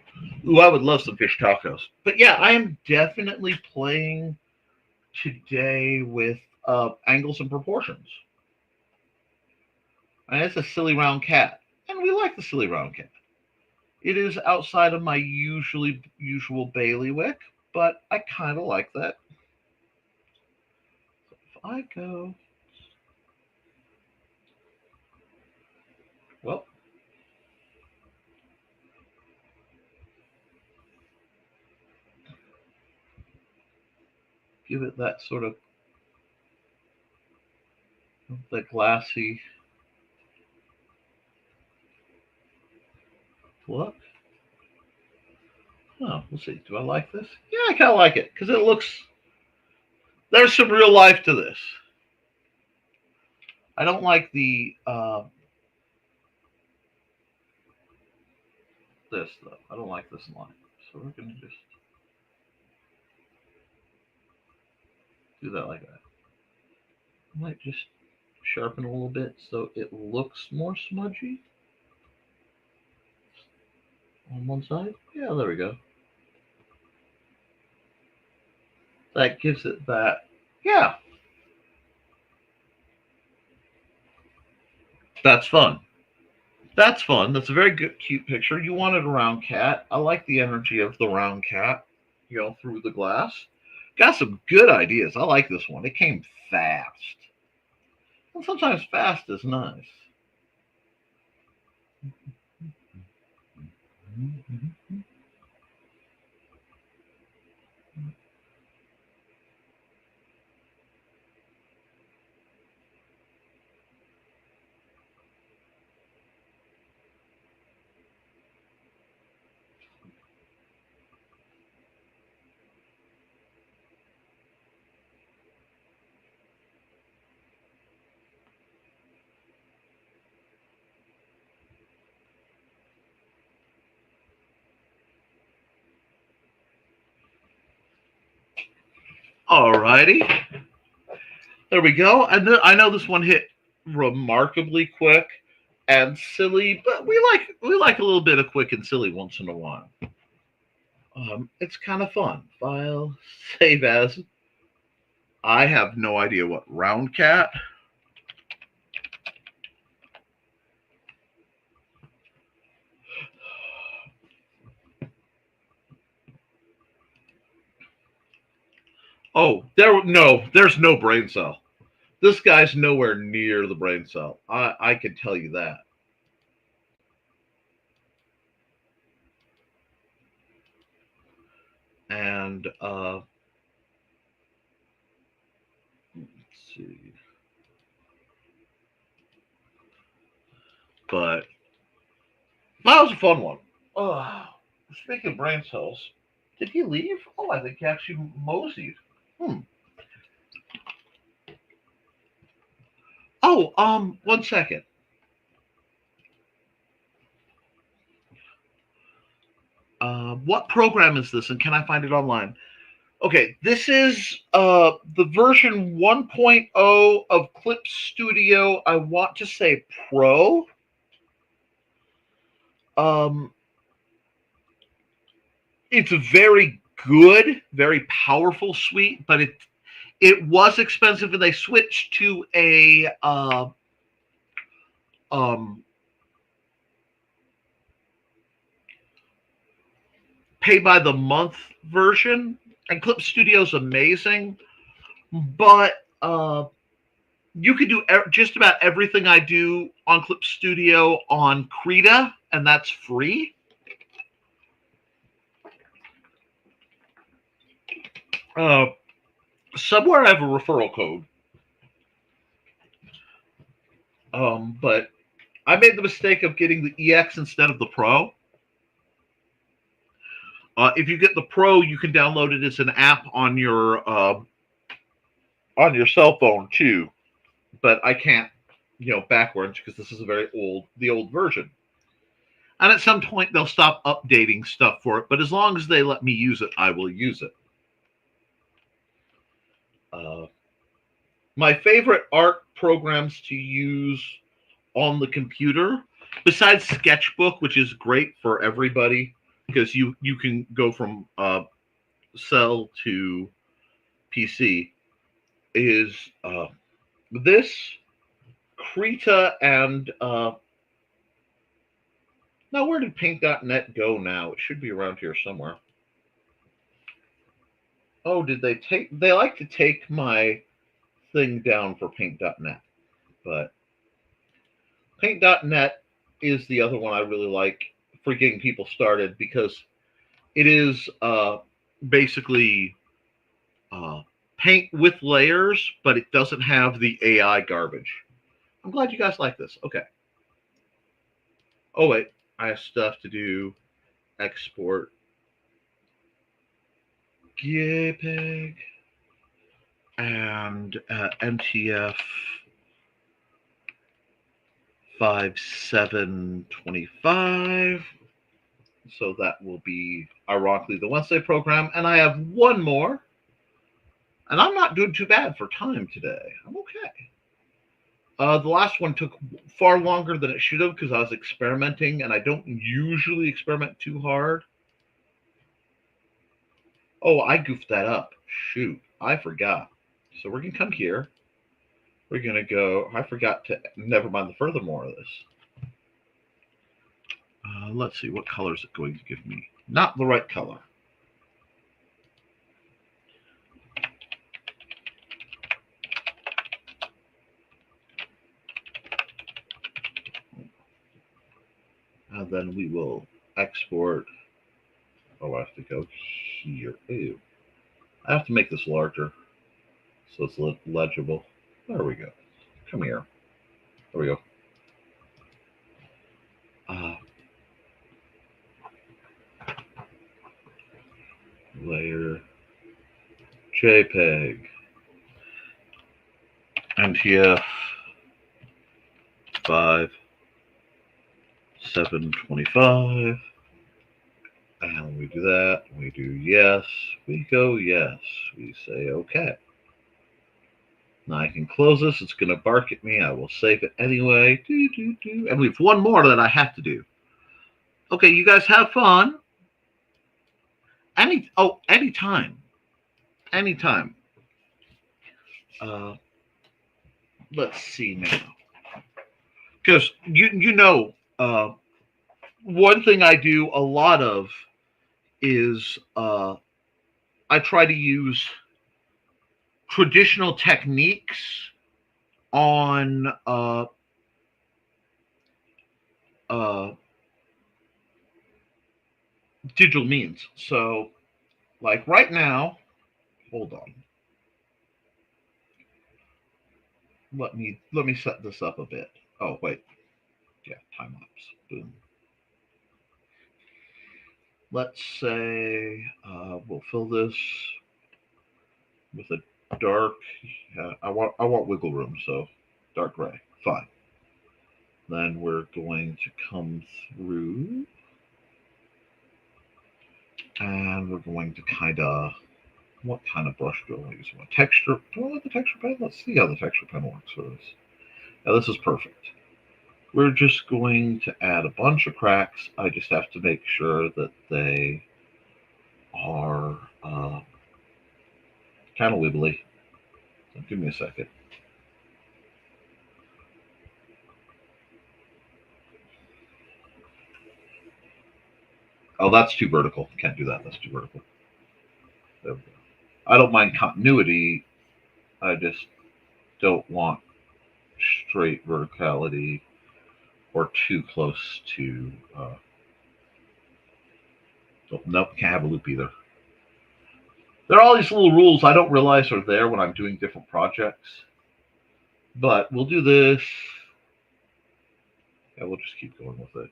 I would love some fish tacos. But yeah, I am definitely playing today with angles and proportions. And it's a silly round cat, and we like the silly round cat. It is outside of my usual bailiwick, but I kind of like that. So if I go, well, give it that sort of the glassy look. Oh, we'll see. Do I like this? Yeah, I kind of like it because it looks. There's some real life to this. I don't like the this though. I don't like this line. So we're gonna just do that like that. I might just sharpen a little bit so it looks more smudgy on one side. Yeah, there we go. That gives it that. Yeah, that's fun. That's fun. That's a very good, cute picture. You wanted a round cat. I like the energy of the round cat, through the glass. Got some good ideas. I like this one. It came fast. And sometimes fast is nice. Alrighty. There we go. I know this one hit remarkably quick and silly, but we like a little bit of quick and silly once in a while. It's kind of fun. File, save as. I have no idea what round cat. Oh, there's no brain cell. This guy's nowhere near the brain cell. I can tell you that. And let's see. But that was a fun one. Speaking of brain cells, did he leave? Oh, I think he actually moseyed. Hmm. Oh, 1 second. What program is this, and can I find it online? Okay, this is the version 1.0 of Clip Studio. I want to say Pro. Um, It's a very good, very powerful suite, but it was expensive, and they switched to a um, pay by the month version. And Clip Studio's amazing, but you can do just about everything I do on Clip Studio on Krita, and that's free. Uh, Somewhere I have a referral code, but I made the mistake of getting the EX instead of the Pro. If you get the Pro, you can download it as an app on your cell phone too. But I can't, backwards because this is the old version. And at some point they'll stop updating stuff for it. But as long as they let me use it, I will use it. My favorite art programs to use on the computer, besides Sketchbook, which is great for everybody because you can go from cell to PC, is this Krita and now where did Paint.net go now? It should be around here somewhere. Oh, did they take? They like to take my thing down for Paint.net, but Paint.net is the other one I really like for getting people started because it is basically paint with layers, but it doesn't have the AI garbage. I'm glad you guys like this. Okay. Oh, wait. I have stuff to do. Export. JPEG. And MTF 5725. So that will be, ironically, the Wednesday program. And I have one more. And I'm not doing too bad for time today. I'm okay. The last one took far longer than it should have because I was experimenting, and I don't usually experiment too hard. Oh, I goofed that up. Shoot, I forgot. So we're going to come here. We're going to go, I forgot to, Nevermind the Furthermore of this. Let's see, what color is it going to give me? Not the right color. And then we will export. Oh, I have to go here. Ew. I have to make this larger so it's legible. There we go. Come here. There we go. Layer. JPEG. MTF 5725. And we do that. We do yes. We go yes. We say okay. Now I can close this. It's going to bark at me. I will save it anyway. And we have one more that I have to do. Okay, you guys have fun. Anytime. Anytime. Let's see now. Because one thing I do a lot of is I try to use traditional techniques on digital means. So, like right now, hold on. Let me set this up a bit. Oh wait, yeah, time lapse. Boom. Let's say we'll fill this with a dark. I want wiggle room, so dark gray. Fine. Then we're going to come through, and we're going to what kind of brush do I want to use? Texture? Do I want the texture pen? Let's see how the texture pen works for this. Now this is perfect. We're just going to add a bunch of cracks. I just have to make sure that they are kind of wibbly. So give me a second. Oh, that's too vertical. Can't do that. That's too vertical. There we go. I don't mind continuity. I just don't want straight verticality or too close to. Oh, nope, can't have a loop either. There are all these little rules I don't realize are there when I'm doing different projects. But we'll do this. Yeah, we'll just keep going with it.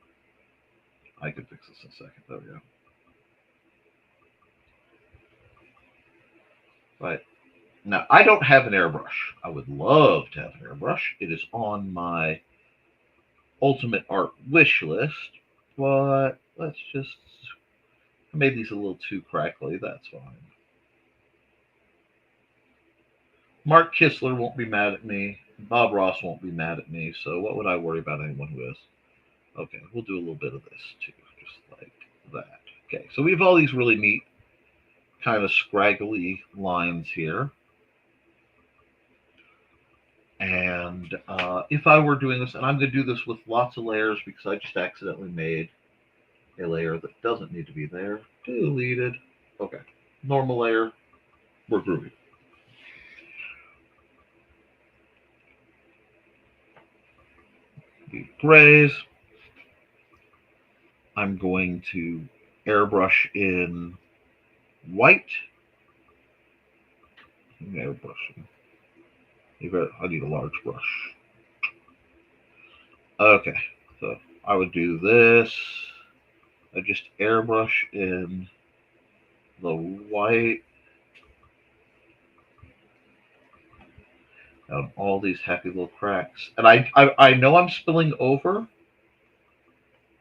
I can fix this in a second. There we go. Right. Now, I don't have an airbrush. I would love to have an airbrush. It is on my ultimate art wish list. But let's just. I made these a little too crackly. That's fine. Mark Kistler won't be mad at me. Bob Ross won't be mad at me. So what would I worry about anyone who is? Okay, we'll do a little bit of this too, just like that. Okay, so we have all these really neat kind of scraggly lines here. And if I were doing this, and I'm going to do this with lots of layers because I just accidentally made a layer that doesn't need to be there. Deleted. Okay, normal layer. We're groovy. The grays. I'm going to airbrush in white. Airbrushing. I need a large brush. Okay, so I would do this. I just airbrush in the white on all these happy little cracks. And I know I'm spilling over.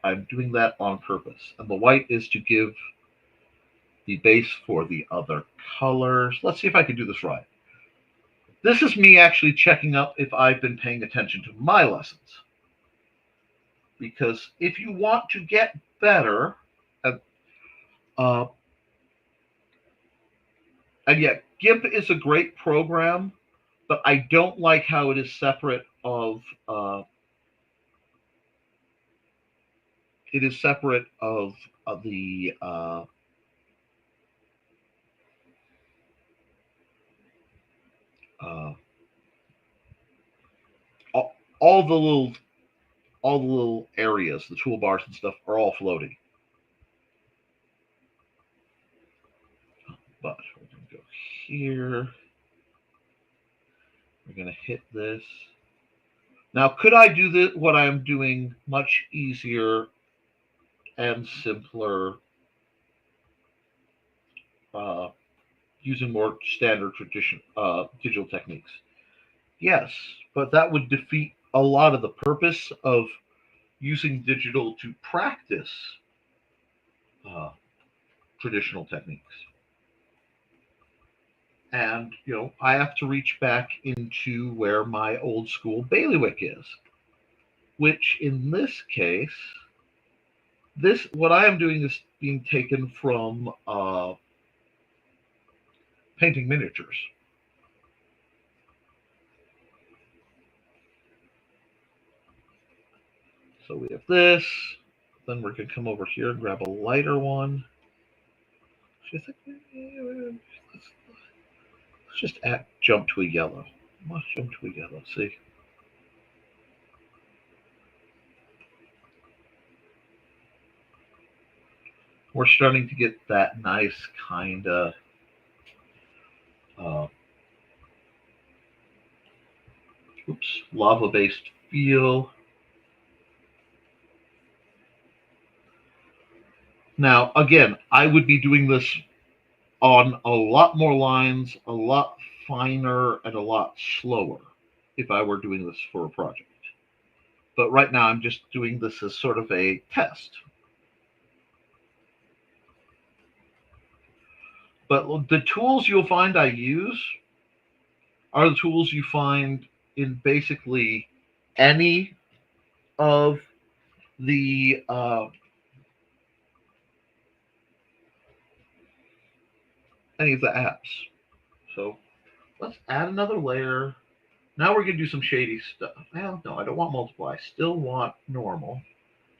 I'm doing that on purpose. And the white is to give the base for the other colors. Let's see if I can do this right. This is me actually checking up if I've been paying attention to my lessons. Because if you want to get better, and yet GIMP is a great program, but I don't like how it is separate of the uh, all the little areas, the toolbars and stuff are all floating. But we're going to go here. We're going to hit this. Now, could I do this, what I'm doing much easier and simpler using more standard digital techniques? Yes, but that would defeat a lot of the purpose of using digital to practice traditional techniques. And, I have to reach back into where my old school bailiwick is, which in this case, what I am doing is being taken from painting miniatures. So we have this. Then we're going to come over here and grab a lighter one. Let's just jump to a yellow. Let's jump to a yellow. See? We're starting to get that nice kind of lava-based feel. Now, again, I would be doing this on a lot more lines, a lot finer, and a lot slower if I were doing this for a project. But right now, I'm just doing this as sort of a test. But the tools you'll find I use are the tools you find in basically any of the any of the apps. So let's add another layer. Now we're going to do some shady stuff. Well, no, I don't want multiply. I still want normal.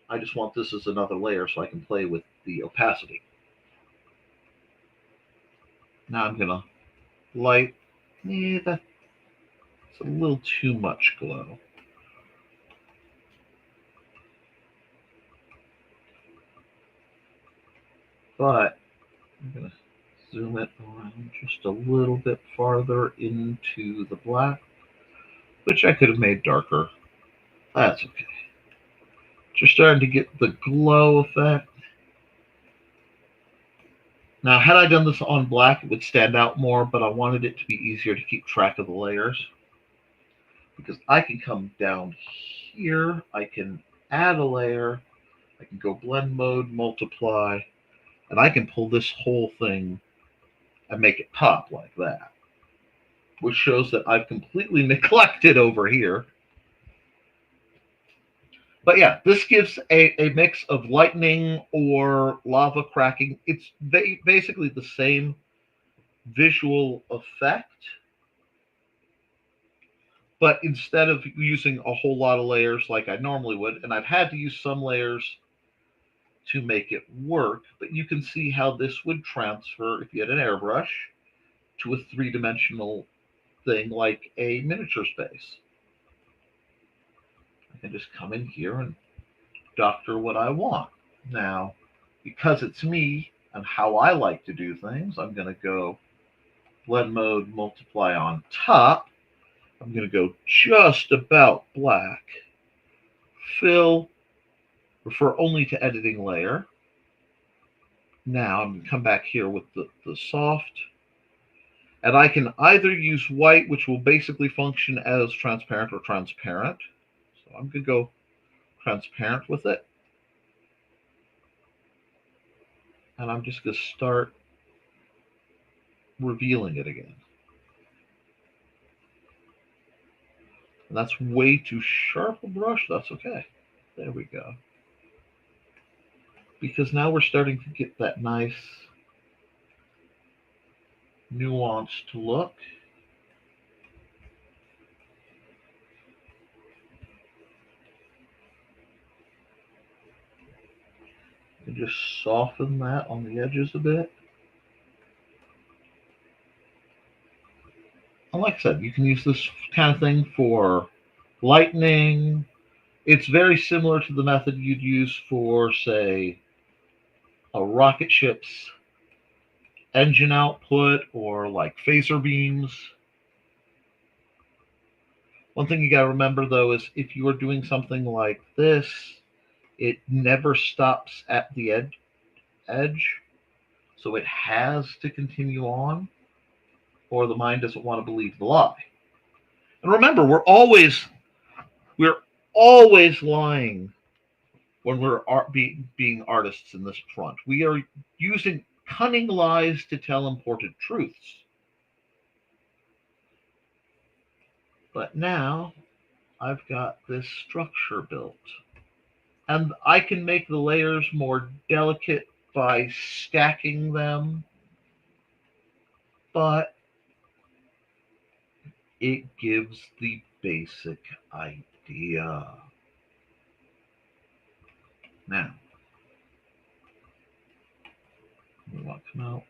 I just want this as another layer so I can play with the opacity. Now I'm going to light. That's a little too much glow. But I'm going to zoom it around just a little bit farther into the black, which I could have made darker. That's okay. Just starting to get the glow effect. Now, had I done this on black, it would stand out more, but I wanted it to be easier to keep track of the layers. Because I can come down here, I can add a layer, I can go blend mode, multiply, and I can pull this whole thing and make it pop like that. Which shows that I've completely neglected over here. But yeah, this gives a mix of lightning or lava cracking. It's basically the same visual effect, but instead of using a whole lot of layers like I normally would, and I've had to use some layers to make it work, but you can see how this would transfer if you had an airbrush to a three-dimensional thing like a miniature space. I can just come in here and doctor what I want. Now, because it's me and how I like to do things, I'm going to go blend mode, multiply on top. I'm going to go just about black, fill, refer only to editing layer. Now I'm going to come back here with the soft, and I can either use white, which will basically function as transparent or transparent. So I'm going to go transparent with it. And I'm just going to start revealing it again. And that's way too sharp a brush. That's okay. There we go. Because now we're starting to get that nice nuanced look. And just soften that on the edges a bit. And like I said, you can use this kind of thing for lightning. It's very similar to the method you'd use for, say, a rocket ship's engine output or like phaser beams. One thing you got to remember though is if you are doing something like this, it never stops at the edge. So it has to continue on, or the mind doesn't want to believe the lie. And remember, we're always lying when we're being artists in this front. We are using cunning lies to tell important truths. But now I've got this structure built. And I can make the layers more delicate by stacking them, but it gives the basic idea. Now, we want to come out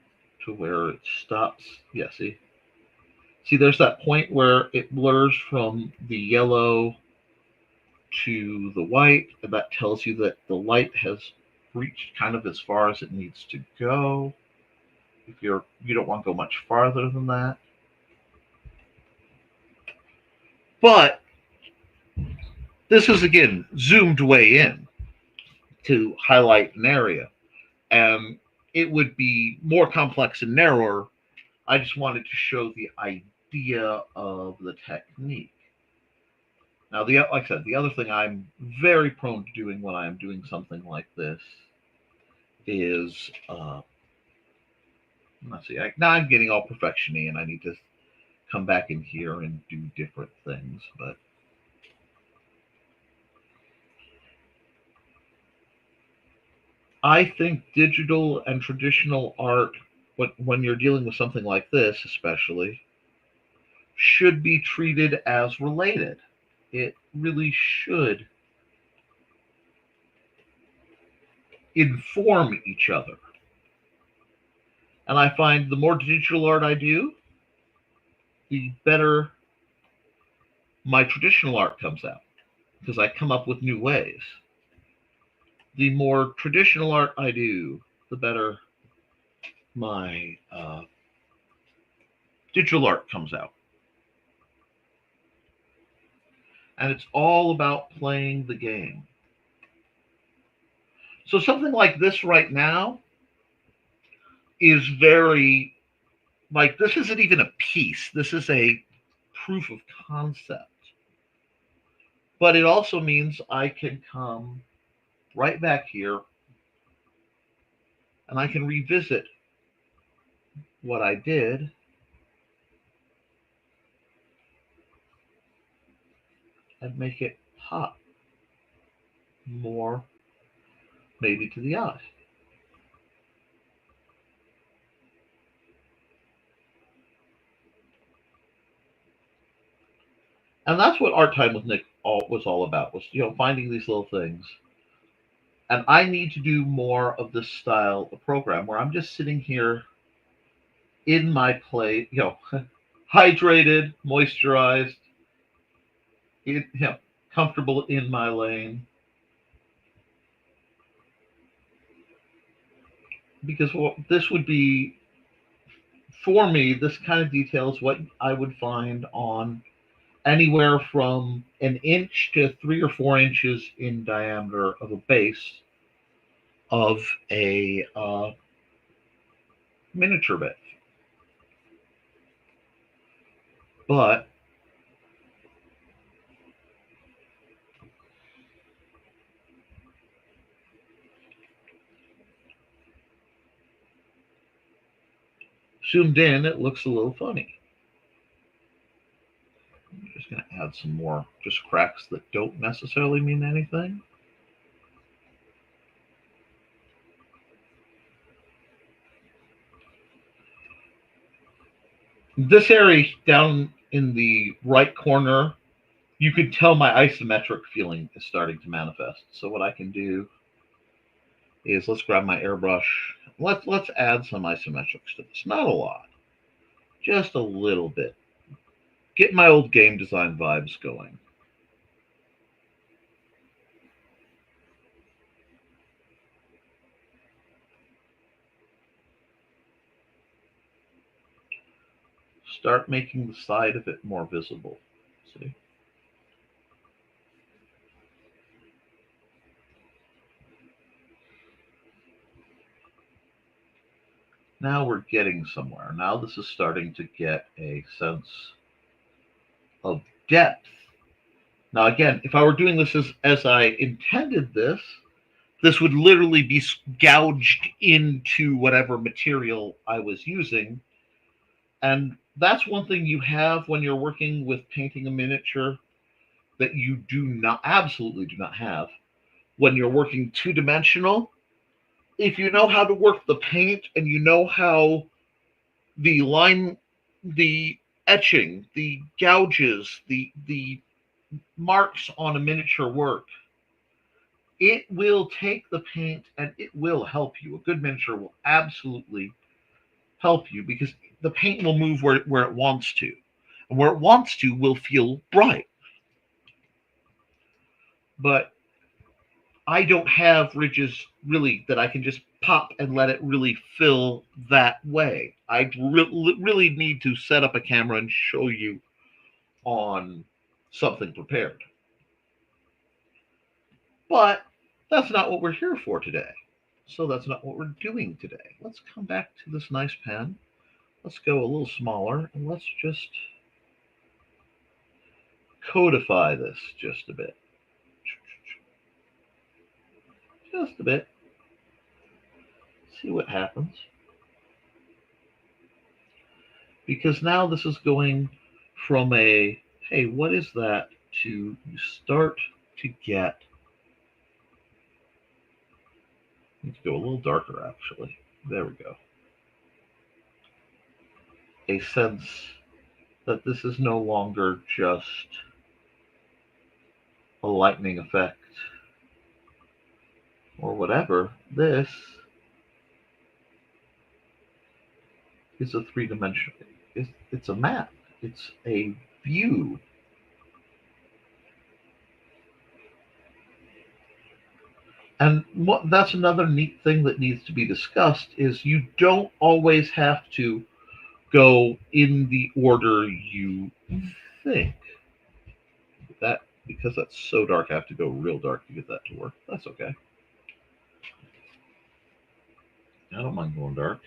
to where it stops. Yeah, see? See, there's that point where it blurs from the yellow to the white, and that tells you that the light has reached kind of as far as it needs to go. If you don't want to go much farther than that. But this is again zoomed way in to highlight an area. And it would be more complex and narrower. I just wanted to show the idea of the technique. Now, like I said, the other thing I'm very prone to doing when I'm doing something like this is, let's see, now I'm getting all perfection-y and I need to come back in here and do different things, but I think digital and traditional art when you're dealing with something like this, especially, should be treated as related. It really should inform each other. And I find the more digital art I do, the better my traditional art comes out because I come up with new ways. The more traditional art I do, the better my digital art comes out. And it's all about playing the game. So something like this right now is very, like, this isn't even a piece. This is a proof of concept. But it also means I can come right back here and I can revisit what I did and make it pop more maybe to the eye. And that's what art time with Nick was all about, was, finding these little things. And I need to do more of this style of program where I'm just sitting here in my play, hydrated, moisturized, comfortable in my lane. Because this would be, for me, this kind of detail is what I would find on anywhere from an inch to 3 or 4 inches in diameter of a base of a miniature bit. But zoomed in, it looks a little funny. I'm just going to add some more just cracks that don't necessarily mean anything. This area down in the right corner, you could tell my isometric feeling is starting to manifest. So what I can do is, let's grab my airbrush. Let's add some isometrics to this. Not a lot, just a little bit. Get my old game design vibes going. Start making the side of it more visible. See? Now we're getting somewhere. Now this is starting to get a sense of depth. Now, again, if I were doing this as I intended this would literally be gouged into whatever material I was using. And that's one thing you have when you're working with painting a miniature that you absolutely do not have when you're working two-dimensional. If you know how to work the paint and you know how the etching, the gouges, the marks on a miniature work, it will take the paint and it will help you. A good miniature will absolutely help you because the paint will move where it wants to. And where it wants to will feel bright. But I don't have ridges really that I can just pop and let it really fill that way. I really need to set up a camera and show you on something prepared. But that's not what we're here for today. So that's not what we're doing today. Let's come back to this nice pen. Let's go a little smaller and let's just codify this just a bit. Just a bit. See what happens. Because now this is going from a, hey, what is that, to you start to get, let's go a little darker actually. There we go. a sense that this is no longer just a lightning effect or whatever. This is a three-dimensional. It's a map. It's a view. And that's another neat thing that needs to be discussed is you don't always have to go in the order you think. That because that's so dark, I have to go real dark to get that to work. That's okay. I don't mind going dark.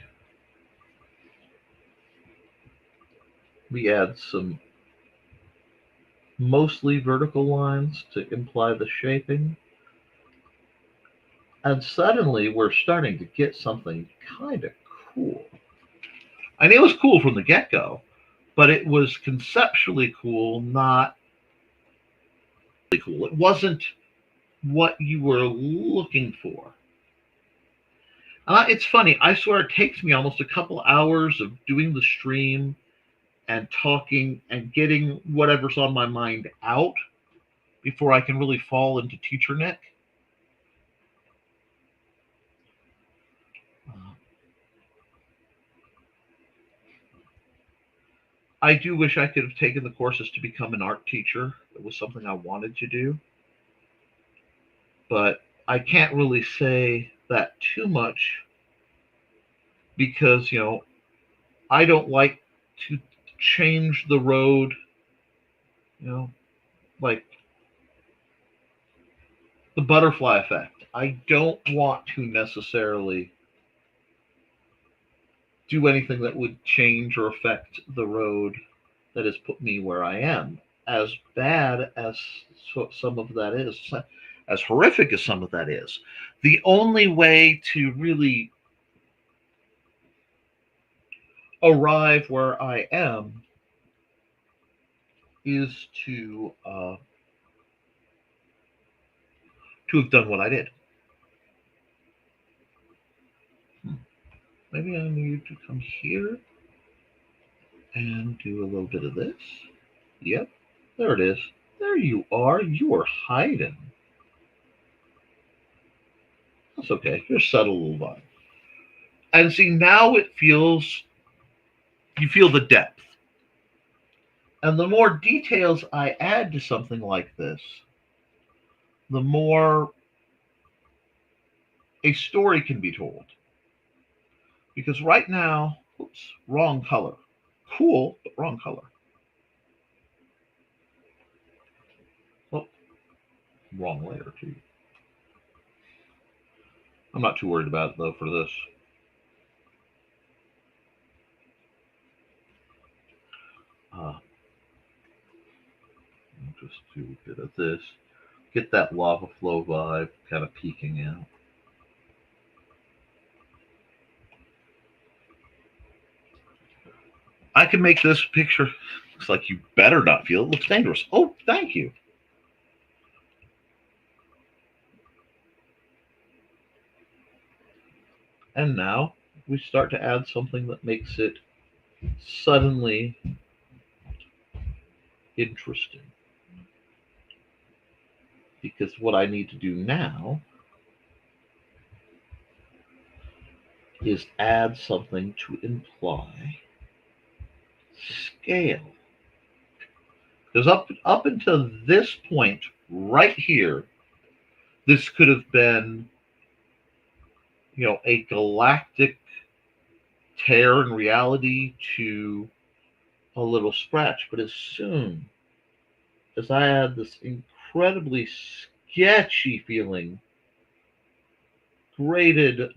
We add some mostly vertical lines to imply the shaping. And suddenly we're starting to get something kind of cool. And it was cool from the get-go, but it was conceptually cool, not really cool. It wasn't what you were looking for. It's funny. I swear it takes me almost a couple hours of doing the stream and talking and getting whatever's on my mind out before I can really fall into teacher Nick. I do wish I could have taken the courses to become an art teacher. It was something I wanted to do. But I can't really say that too much because, I don't like to change the road, like the butterfly effect. I don't want to necessarily do anything that would change or affect the road that has put me where I am. As bad as some of that is, as horrific as some of that is, the only way to really arrive where I am is to have done what I did. Maybe I need to come here and do a little bit of this. Yep, there it is. There you are. You are hiding. That's okay. You're subtle little vibe. And see, now you feel the depth. And the more details I add to something like this, the more a story can be told. Because right now, oops, wrong color. Cool, but wrong color. Oh, wrong layer too. I'm not too worried about it though for this. I'll just do a bit of this. Get that lava flow vibe kind of peeking out. I can make this picture. Looks like you better not feel it. Looks dangerous. Oh, thank you. And now we start to add something that makes it suddenly interesting. Because what I need to do now is add something to imply scale. Because up until this point, right here, this could have been, a galactic tear in reality to a little scratch. But as soon as I add this incredibly sketchy feeling graded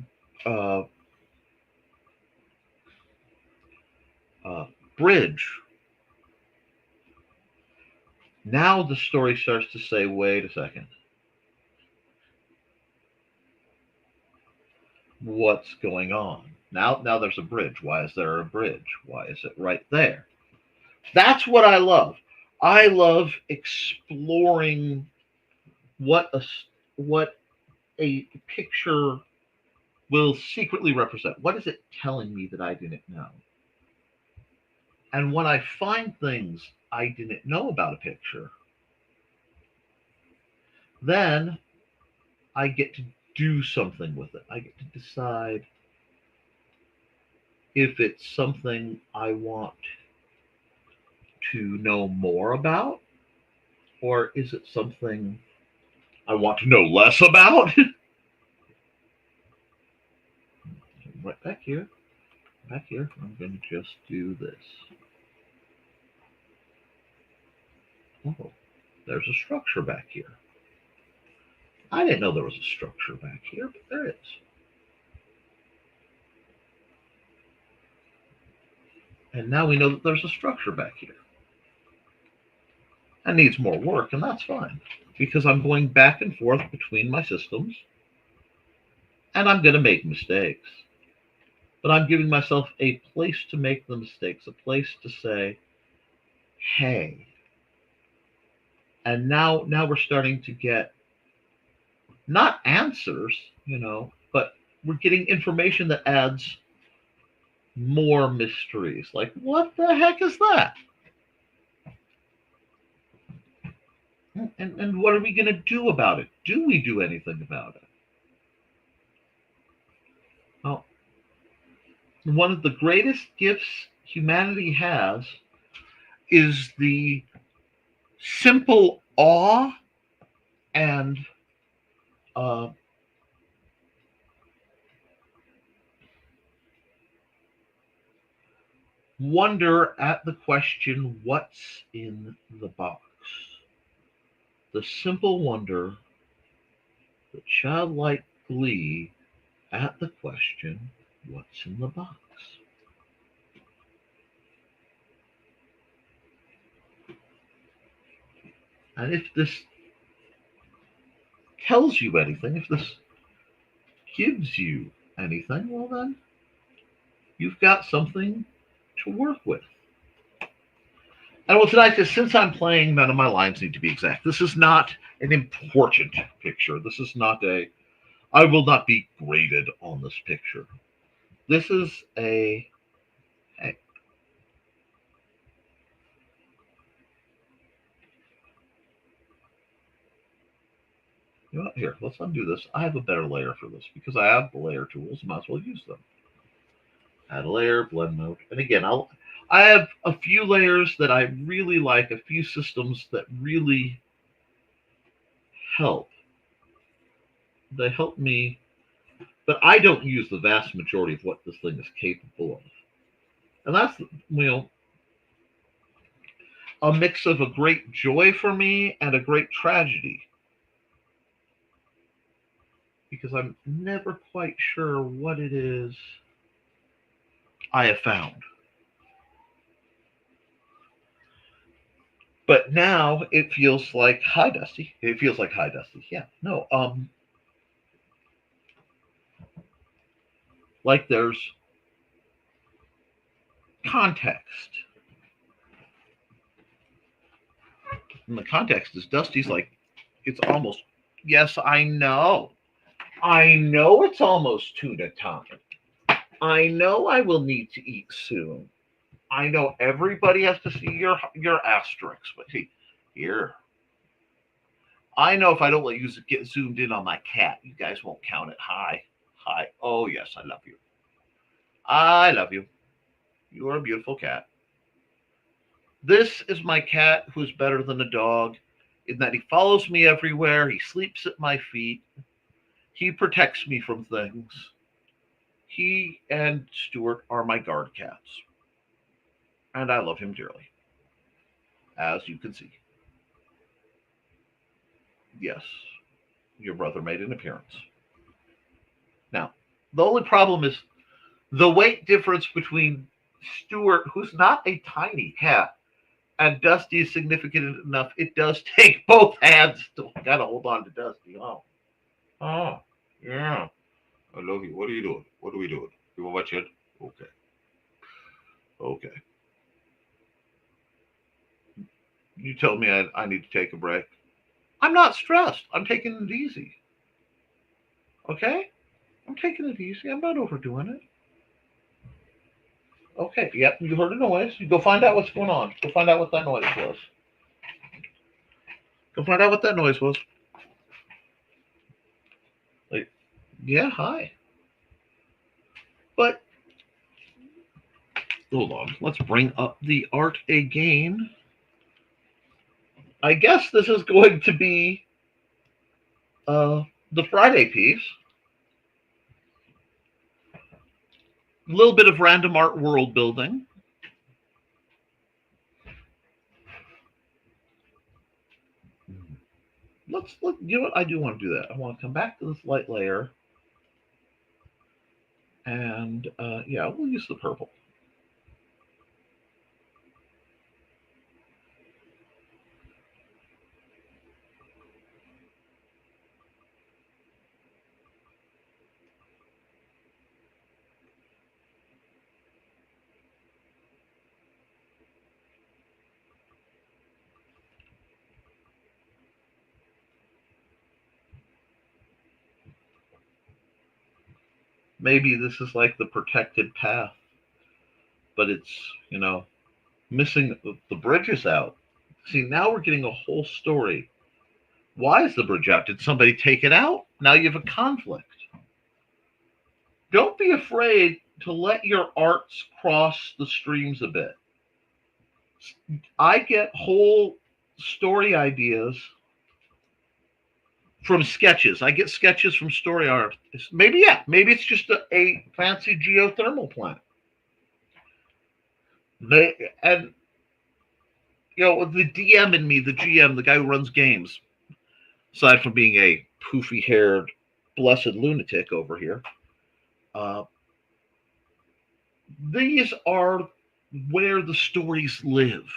bridge, now the story starts to say, wait a second. What's going on? Now there's a bridge. Why is there a bridge? Why is it right there? That's what I love. I love exploring what a picture will secretly represent. What is it telling me that I didn't know? And when I find things I didn't know about a picture, then I get to do something with it. I get to decide if it's something I want to know more about, or is it something I want to know less about? Right back here. Back here. I'm going to just do this. Oh, there's a structure back here. I didn't know there was a structure back here, but there is. And now we know that there's a structure back here. That needs more work, and that's fine, because I'm going back and forth between my systems, and I'm going to make mistakes. But I'm giving myself a place to make the mistakes, a place to say, hey. And now we're starting to get not answers, but we're getting information that adds more mysteries. Like, what the heck is that? And what are we going to do about it? Do we do anything about it? Well, one of the greatest gifts humanity has is the simple awe and uh, wonder at the question, what's in the box? The simple wonder, the childlike glee at the question, what's in the box? And if this tells you anything, if this gives you anything, well, then you've got something to work with. And what's nice is, since I'm playing, none of my lines need to be exact. This is not an important picture. This is not I will not be graded on this picture. This is hey, you know what? Here, let's undo this. I have a better layer for this because I have the layer tools. Might as well use them. Add a layer, blend mode. And again, I have a few layers that I really like, a few systems that really help. They help me, but I don't use the vast majority of what this thing is capable of. And that's, a mix of a great joy for me and a great tragedy, because I'm never quite sure what it is I have found. But now it feels like, hi Dusty. It feels like, hi Dusty. Yeah. No, like there's context. And the context is, Dusty's like, it's almost, yes, I know. I know it's almost tuna time. I know I will need to eat soon. I know everybody has to see your asterisks, but here. I know if I don't let you get zoomed in on my cat, you guys won't count it. Hi. Hi. Oh, yes, I love you. I love you. You are a beautiful cat. This is my cat, who's better than a dog in that he follows me everywhere. He sleeps at my feet. He protects me from things. He and Stuart are my guard cats. And I love him dearly, as you can see. Yes, your brother made an appearance. Now, the only problem is the weight difference between Stuart, who's not a tiny cat, and Dusty is significant enough. It does take both hands to kind of hold on to Dusty. Oh, yeah. I love you. What are you doing? What are we doing? You want my chin? Okay. Okay. You tell me I need to take a break. I'm not stressed. I'm taking it easy. Okay? I'm taking it easy. I'm not overdoing it. Okay, yep, you heard a noise. You go find out what's going on. Go find out what that noise was. Go find out what that noise was. Like, yeah, hi. But hold on. Let's bring up the art again. I guess this is going to be the Friday piece. A little bit of random art world building. You know what? I do want to do that. I want to come back to this light layer, and yeah, we'll use the purple. Maybe this is like the protected path, but it's, you know, missing the bridge is out. See, now we're getting a whole story. Why is the bridge out? Did somebody take it out? Now you have a conflict. Don't be afraid to let your arts cross the streams a bit. I get whole story ideas from sketches. I get sketches from story art. Maybe, yeah, maybe it's just a fancy geothermal plant. And you know, the DM in me, the GM, the guy who runs games, aside from being a poofy haired, blessed lunatic over here, uh, these are where the stories live.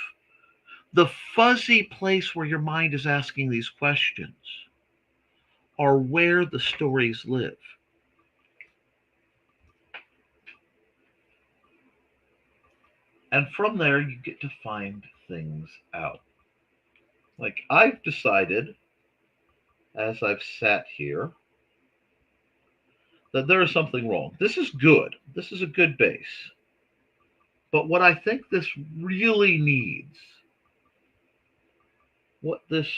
The fuzzy place where your mind is asking these questions are where the stories live. And from there, you get to find things out. Like I've decided, as I've sat here, that there is something wrong. This is good. This is a good base. But what I think this really needs, what this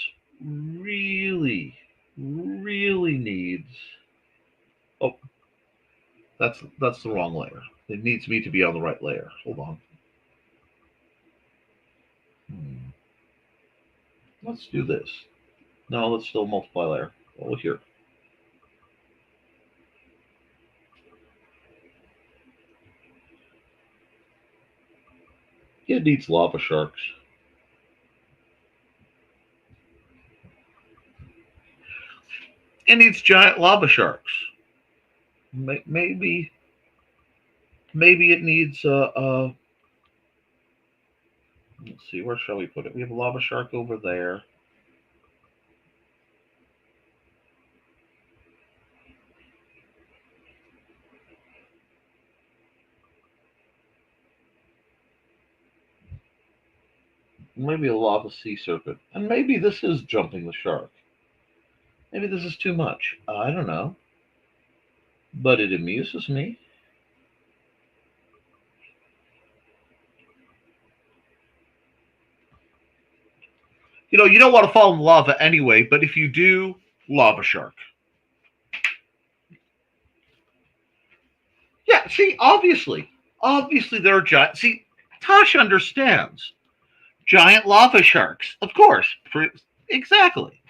really needs, oh, that's the wrong layer. It needs me to be on the right layer. Hold on. Hmm. Let's do this. No, let's still multiply layer. Oh, here. It needs lava sharks. It needs giant lava sharks. Maybe it needs let's see, where shall we put it? We have a lava shark over there. Maybe a lava sea serpent. And maybe this is jumping the shark. Maybe this is too much. I don't know. But it amuses me. You know, you don't want to fall in lava anyway, but if you do, lava shark. Yeah, see, obviously there are giant. See, Tosh understands. Giant lava sharks, of course. Exactly.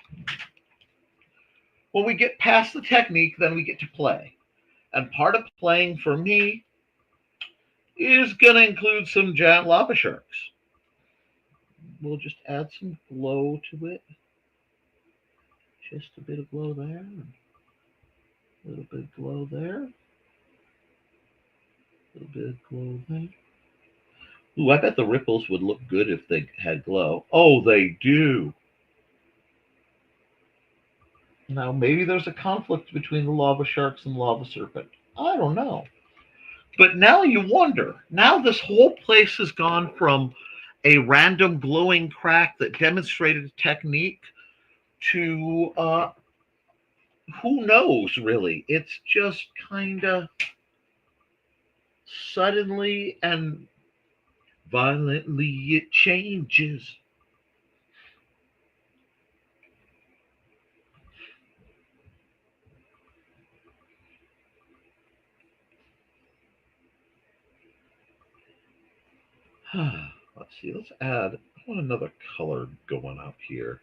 When we get past the technique, then we get to play. And part of playing for me is going to include some giant lava sharks. We'll just add some glow to it. Just a bit of glow there. A little bit of glow there. A little bit of glow there. Ooh, I bet the ripples would look good if they had glow. Oh, they do. Now, maybe there's a conflict between the lava sharks and lava serpent. I don't know. But now you wonder. Now this whole place has gone from a random glowing crack that demonstrated a technique to who knows, really. It's just kind of Suddenly and violently it changes. Let's see, let's add, I want another color going up here.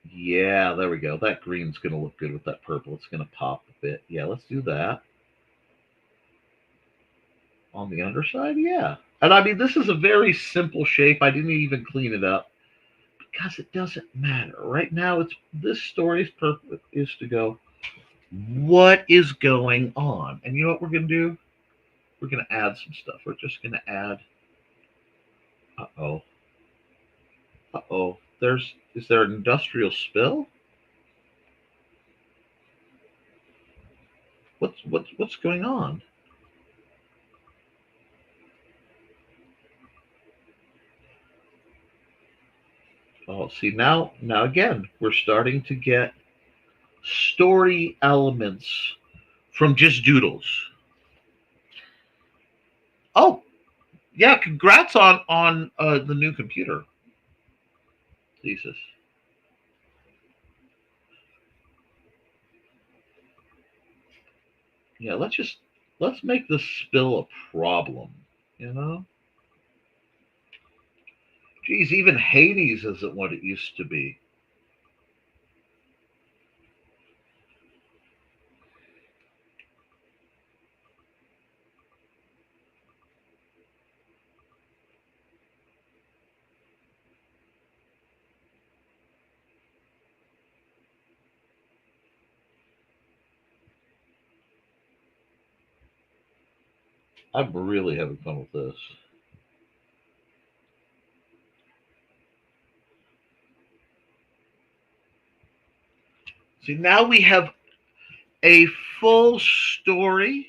Yeah, there we go. That green's going to look good with that purple. It's going to pop a bit. Yeah, let's do that. On the underside, yeah. And I mean, this is a very simple shape. I didn't even clean it up because it doesn't matter. Right now, it's this story's purpose is to go, what is going on? And you know what we're going to do? We're going to add some stuff. We're just going to add, uh-oh, uh-oh. Is there an industrial spill? What's going on? Oh, see now again, we're starting to get story elements from just doodles. Oh, yeah, congrats on the new computer thesis. Yeah, let's make this spill a problem, you know? Geez, even Hades isn't what it used to be. I'm really having fun with this. See, now we have a full story.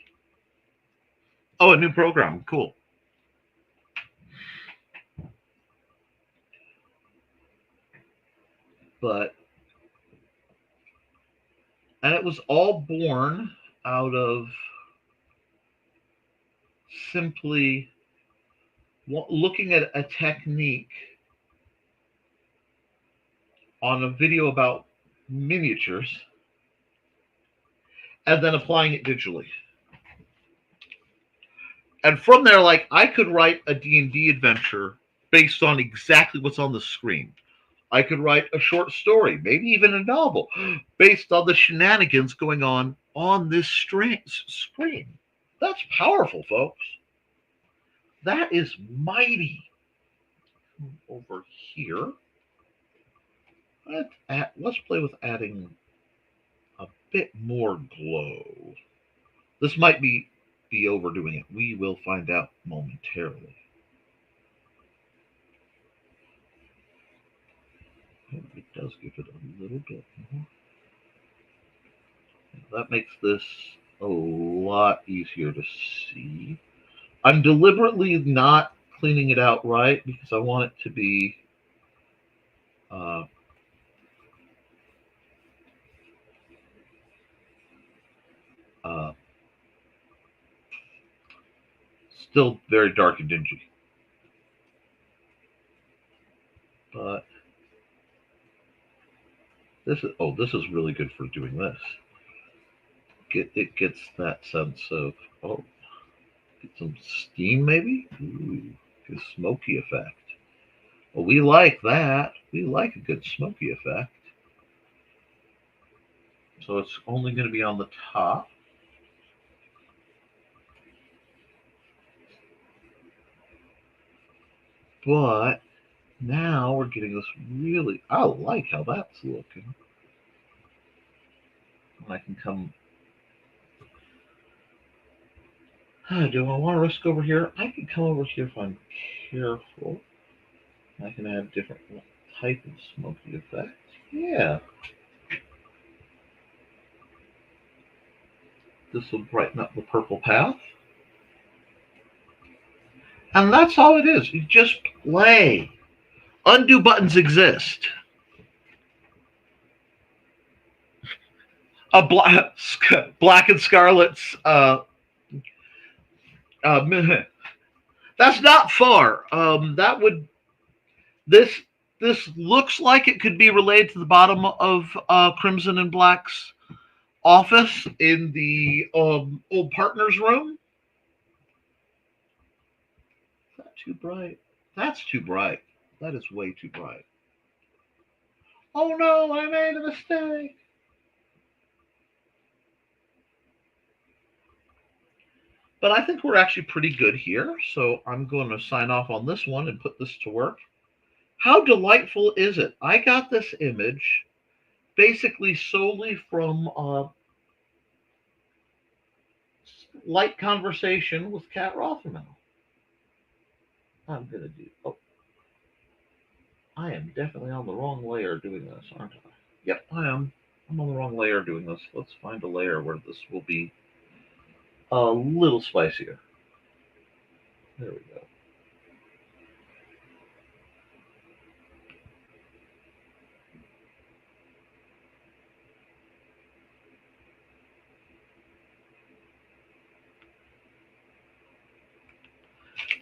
Oh, a new program. Cool. But, and it was all born out of simply looking at a technique on a video about miniatures and then applying it digitally. And from there, like, I could write a D&D adventure based on exactly what's on the screen. I could write a short story, maybe even a novel, based on the shenanigans going on this screen. That's powerful, folks. That is mighty. Over here, let's play with adding a bit more glow. This might be overdoing it. We will find out momentarily. It does give it a little bit more. That makes this a lot easier to see. I'm deliberately not cleaning it out right because I want it to be uh, uh, still very dark and dingy. But this is really good for doing this. It gets that sense of, get some steam maybe. Ooh, a smoky effect. Well, we like that. We like a good smoky effect. So it's only going to be on the top. But now we're getting this really, I like how that's looking. I can come, do I want to risk over here? I can come over here if I'm careful. I can add different type of smoky effect. Yeah. This will brighten up the purple path. And that's all it is. You just play. Undo buttons exist. a black and scarlet's. That's not far. That would this this looks like it could be related to the bottom of Crimson and Black's office in the old partner's room. Is that too bright? That's too bright. That is way too bright. Oh no, I made a mistake. But I think we're actually pretty good here. So I'm going to sign off on this one and put this to work. How delightful is it? I got this image basically solely from light conversation with Kat Rothermel. I'm going to do. Oh, I am definitely on the wrong layer doing this, aren't I? Yep, I am. I'm on the wrong layer doing this. Let's find a layer where this will be a little spicier. There we go.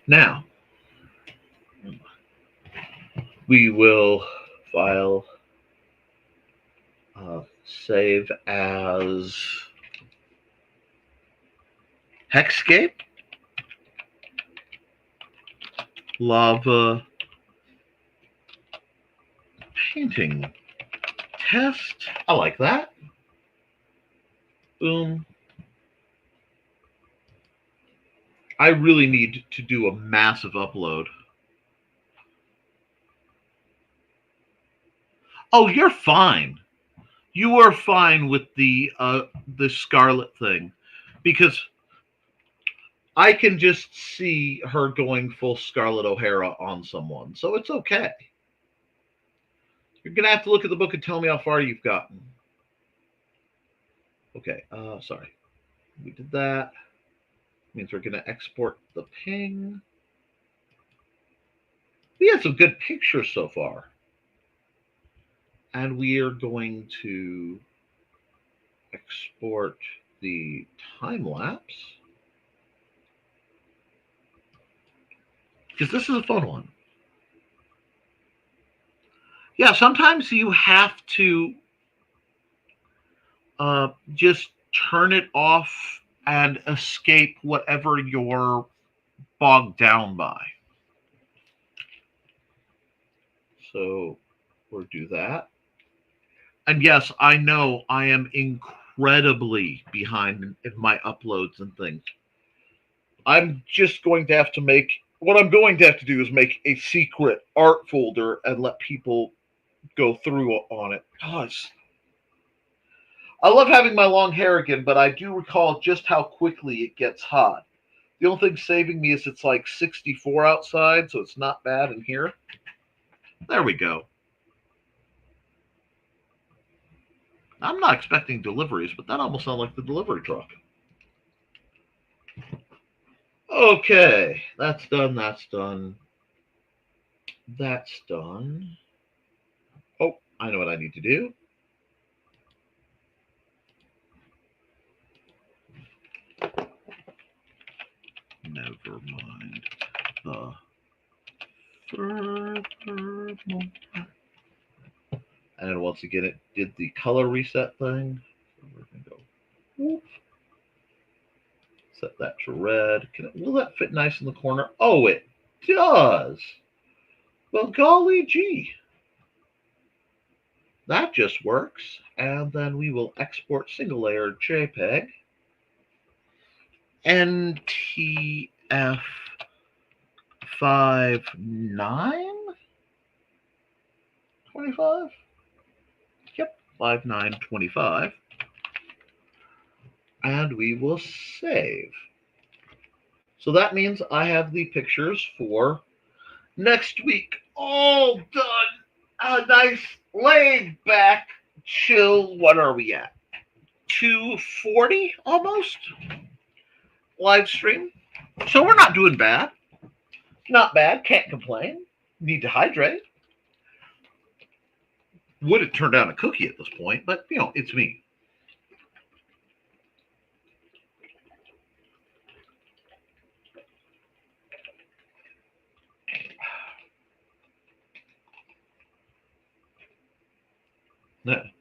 Now, we will file save as Hexscape, lava painting test. I like that. Boom. I really need to do a massive upload. Oh, you're fine. You are fine with the Scarlet thing, because I can just see her going full Scarlett O'Hara on someone, so it's okay. You're gonna have to look at the book and tell me how far you've gotten. Okay, sorry. We did that. Means we're gonna export the ping. We had some good pictures so far. And we are going to export the time lapse, because this is a fun one. Yeah, sometimes you have to just turn it off and escape whatever you're bogged down by. So we'll do that. And yes, I know I am incredibly behind in my uploads and things. I'm just going to have to make, what I'm going to have to do is make a secret art folder and let people go through on it. Gosh. I love having my long hair again, but I do recall just how quickly it gets hot. The only thing saving me is it's like 64 outside, so it's not bad in here. There we go. I'm not expecting deliveries, but that almost sounds like the delivery truck. Okay, that's done, that's done. That's done. Oh, I know what I need to do. Nevermind the Furthermore. And once again, it did the color reset thing. So we're going to go whoop. Set that to red. Will that fit nice in the corner? Oh, it does. Well, golly gee. That just works. And then we will export single layer JPEG. NTF5925? Yep, 5925. And we will save. So that means I have the pictures for next week all done. A nice laid back, chill. What are we at? 240 almost live stream. So we're not doing bad. Not bad. Can't complain. Need to hydrate. Would have turned down a cookie at this point, but you know, it's me.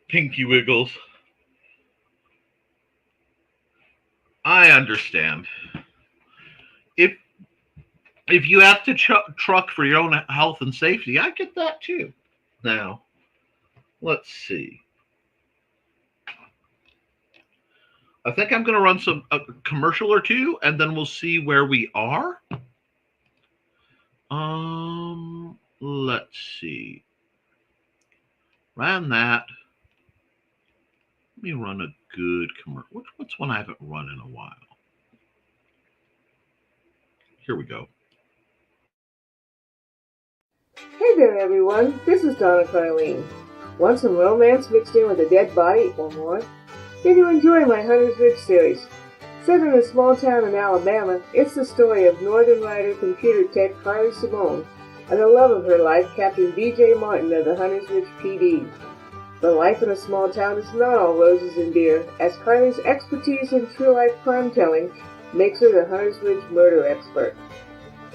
Pinky wiggles. I understand. If if you have to truck for your own health and safety, I get that too. Now, let's see. I think I'm going to run a commercial or two, and then we'll see where we are. Let's see. Ran that. Let me run a good commercial. What's one I haven't run in a while? Here we go. Hey there, everyone. This is Donna Carlene. Want some romance mixed in with a dead body or more? Did you enjoy my Hunter's Ridge series? Set in a small town in Alabama, it's the story of Northern Rider computer tech Carly Simone and the love of her life, Captain B.J. Martin of the Hunter's Ridge PD. But life in a small town is not all roses and beer, as Carly's expertise in true-life crime telling makes her the Hunter's Ridge murder expert.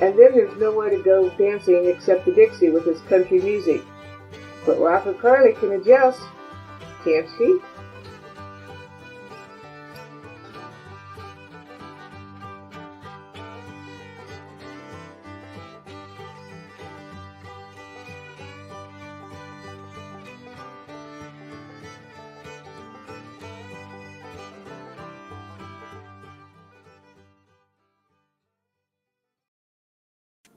And then there's nowhere to go dancing except the Dixie with its country music. But Rocker Carly can adjust, can't she?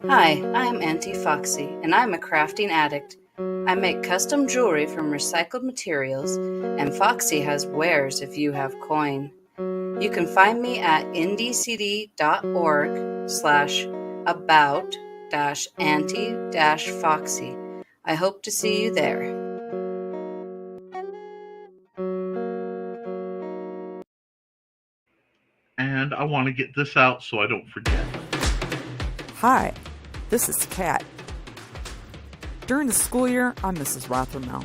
Hi, I'm Auntie Foxy, and I'm a crafting addict. I make custom jewelry from recycled materials, and Foxy has wares if you have coin. You can find me at indcd.org/about-auntie-foxy. I hope to see you there. And I want to get this out so I don't forget. Hi, this is Kat. During the school year, I'm Mrs. Rothermel,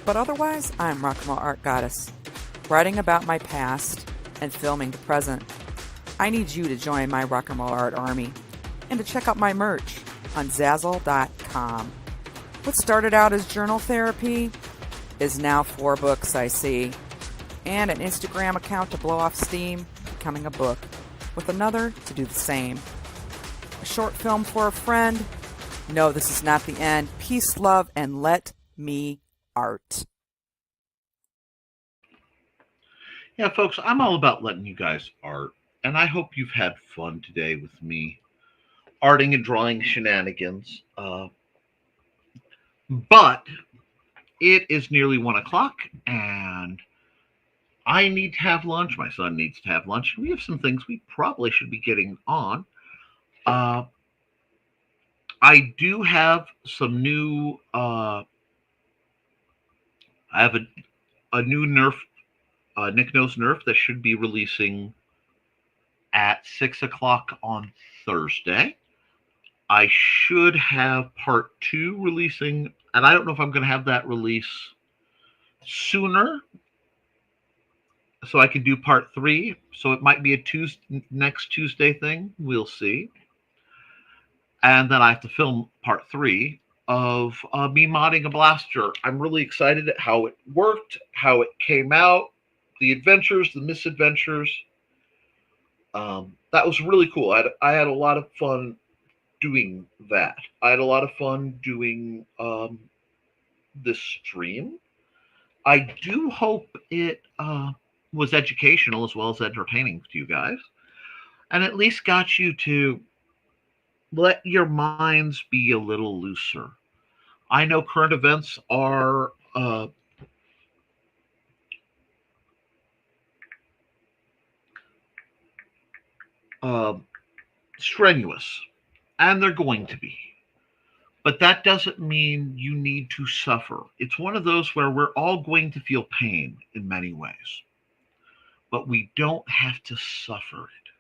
but otherwise, I'm Rock and Roll Art Goddess, writing about my past and filming the present. I need you to join my Rock and Roll Art army and to check out my merch on Zazzle.com. What started out as journal therapy is now 4 books, I see, and an Instagram account to blow off steam, becoming a book, with another to do the same. A short film for a friend. No, this is not the end. Peace, love, and let me art. Yeah, folks, I'm all about letting you guys art, and I hope you've had fun today with me arting and drawing shenanigans. But it is nearly 1 o'clock, and I need to have lunch. My son needs to have lunch. We have some things we probably should be getting on. I do have some new. I have a new Nerf, Nick Knows Nerf that should be releasing at 6 o'clock on Thursday. I should have part 2 releasing, and I don't know if I'm going to have that release sooner, so I can do part 3. So it might be a next Tuesday thing. We'll see. And then I have to film part 3 of me modding a blaster. I'm really excited at how it worked, how it came out, the adventures, the misadventures. That was really cool. I had a lot of fun doing that. I had a lot of fun doing this stream. I do hope it was educational as well as entertaining to you guys, and at least got you to let your minds be a little looser. I know current events are strenuous, and they're going to be. But that doesn't mean you need to suffer. It's one of those where we're all going to feel pain in many ways, but we don't have to suffer it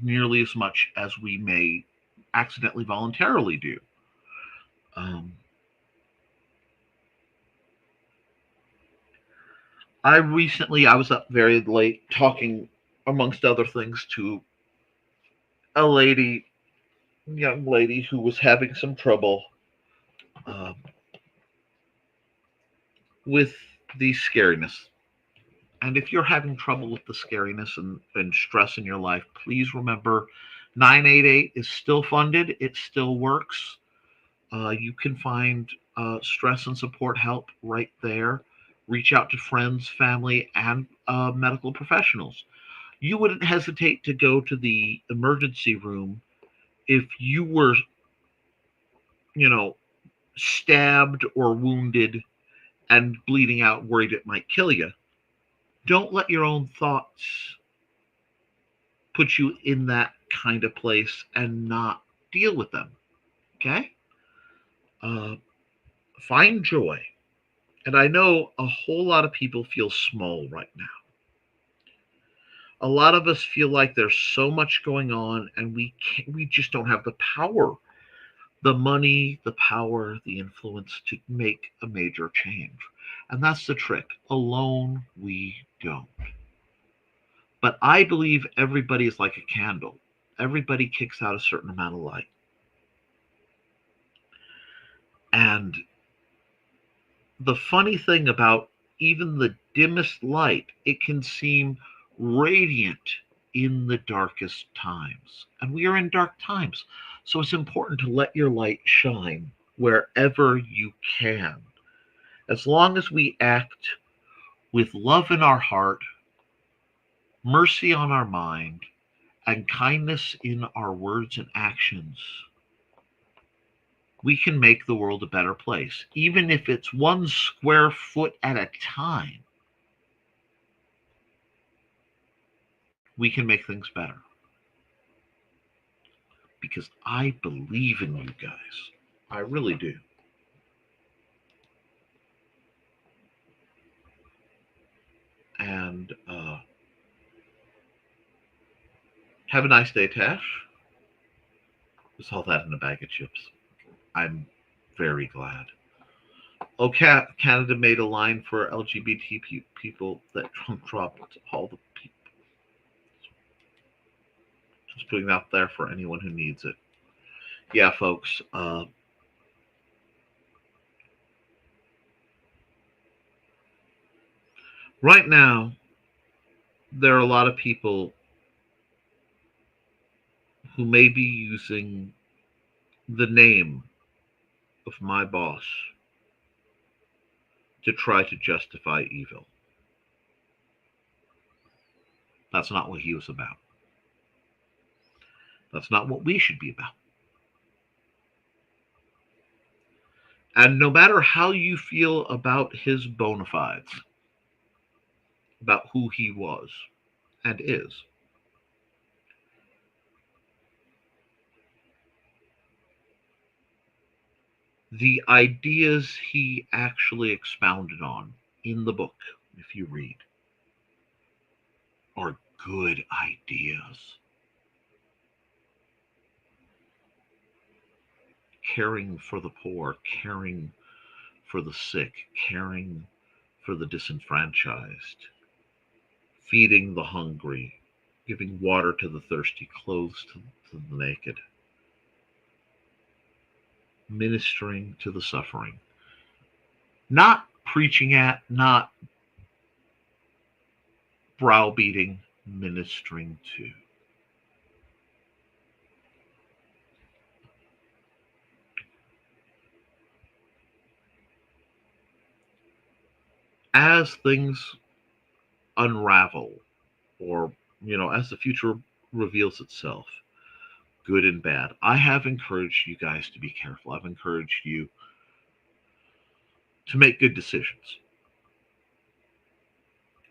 nearly as much as we may accidentally voluntarily do. I was up very late talking, amongst other things, to a young lady who was having some trouble with the scariness. And if you're having trouble with the scariness and stress in your life, please remember 988 is still funded. It still works. You can find stress and support help right there. Reach out to friends, family, and medical professionals. You wouldn't hesitate to go to the emergency room if you were, you know, stabbed or wounded and bleeding out, worried it might kill you. Don't let your own thoughts put you in that kind of place and not deal with them. Okay? Uh, find joy. And I know a whole lot of people feel small right now. A lot of us feel like there's so much going on, and we just don't have the power, the money, the power, the influence to make a major change. And that's the trick. Alone, we don't. But I believe everybody is like a candle. Everybody kicks out a certain amount of light. And the funny thing about even the dimmest light, it can seem radiant in the darkest times. And we are in dark times. So it's important to let your light shine wherever you can. As long as we act with love in our heart, mercy on our mind, and kindness in our words and actions, we can make the world a better place, even if it's 1 square foot at a time. We can make things better. Because I believe in you guys. I really do. And have a nice day, Tash. Just all that in a bag of chips. I'm very glad. Oh, Canada made a line for LGBT people that Trump dropped all the people. Just putting that out there for anyone who needs it. Yeah, folks. Right now, there are a lot of people who may be using the name of my boss to try to justify evil. That's not what he was about. That's not what we should be about. And no matter how you feel about his bona fides, about who he was and is, the ideas he actually expounded on in the book, if you read, are good ideas. Caring for the poor, caring for the sick, caring for the disenfranchised, feeding the hungry, giving water to the thirsty, clothes to the naked, ministering to the suffering. Not preaching at, not browbeating, ministering to. As things unravel, or, as the future reveals itself, good and bad, I have encouraged you guys to be careful. I've encouraged you to make good decisions.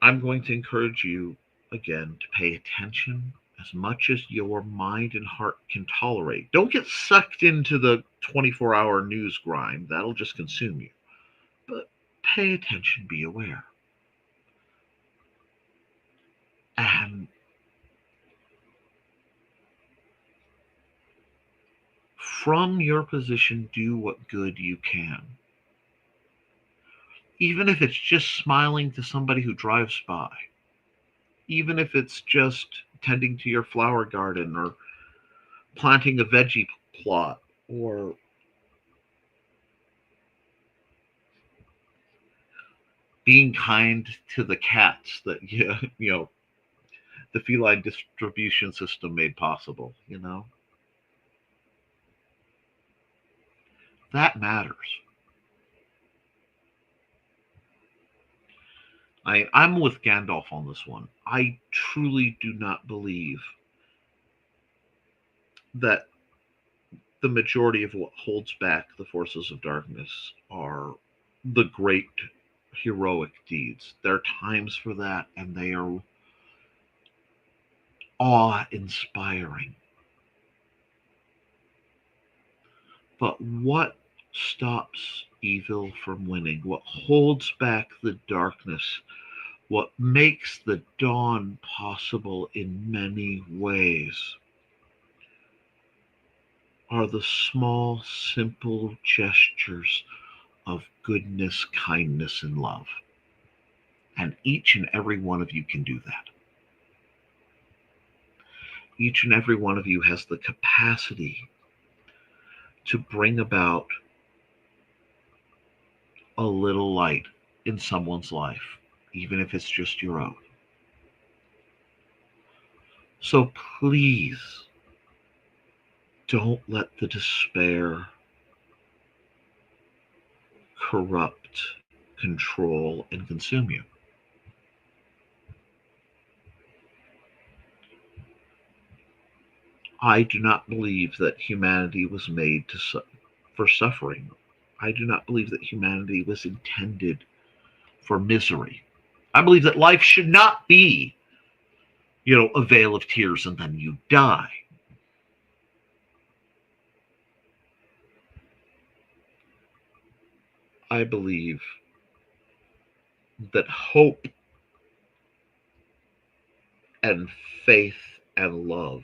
I'm going to encourage you, again, to pay attention as much as your mind and heart can tolerate. Don't get sucked into the 24-hour news grind. That'll just consume you. But pay attention, be aware. And from your position, do what good you can. Even if it's just smiling to somebody who drives by. Even if it's just tending to your flower garden or planting a veggie plot or being kind to the cats that the feline distribution system made possible, that matters. I'm with Gandalf on this one. I truly do not believe that the majority of what holds back the forces of darkness are the great heroic deeds. There are times for that, and they are awe-inspiring. But what stops evil from winning? What holds back the darkness? What makes the dawn possible in many ways are the small, simple gestures of goodness, kindness, and love. And each and every one of you can do that. Each and every one of you has the capacity to bring about a little light in someone's life, even if it's just your own. So please don't let the despair corrupt, control, and consume you. I do not believe that humanity was made for suffering. I do not believe that humanity was intended for misery. I believe that life should not be, a veil of tears and then you die. I believe that hope and faith and love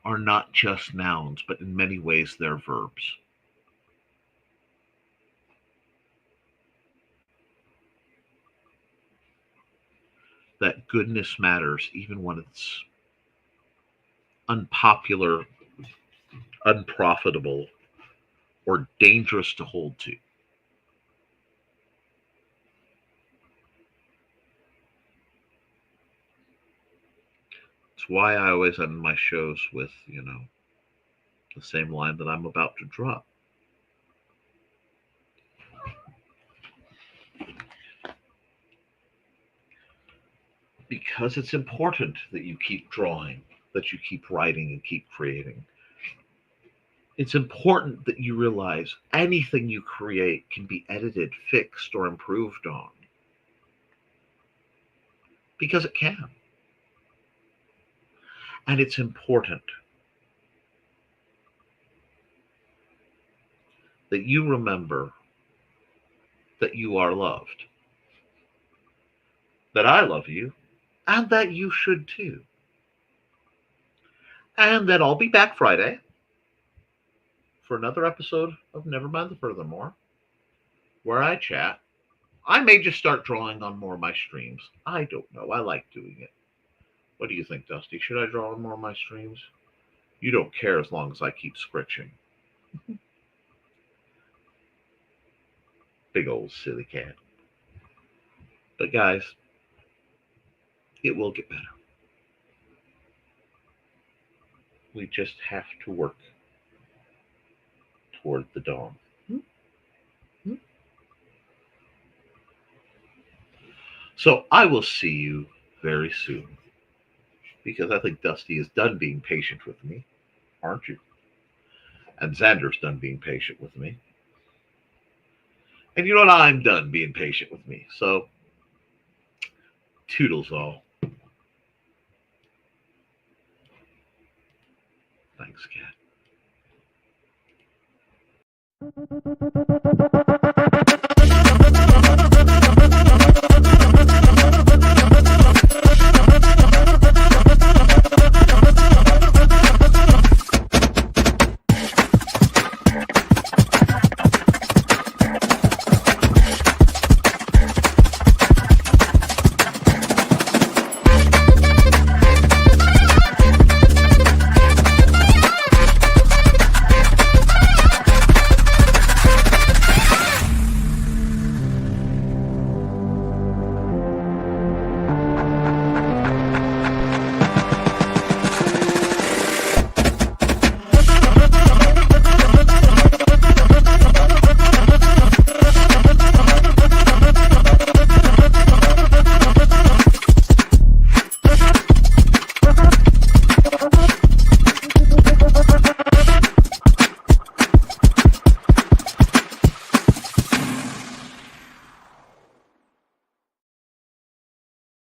are not just nouns, but in many ways they're verbs. That goodness matters even when it's unpopular, unprofitable, or dangerous to hold to. It's why I always end my shows with, the same line that I'm about to drop. Because it's important that you keep drawing, that you keep writing and keep creating. It's important that you realize anything you create can be edited, fixed, or improved on. Because it can. And it's important that you remember that you are loved, that I love you, and that you should too. And that I'll be back Friday for another episode of Nevermind the Furthermore, where I chat. I may just start drawing on more of my streams. I don't know. I like doing it. What do you think, Dusty? Should I draw on more of my streams? You don't care as long as I keep scritching. Big old silly cat. But guys, it will get better. We just have to work toward the dawn. So I will see you very soon. Because I think Dusty is done being patient with me. Aren't you? And Xander's done being patient with me. And you know what? I'm done being patient with me. So, toodles all. Thanks, Cat.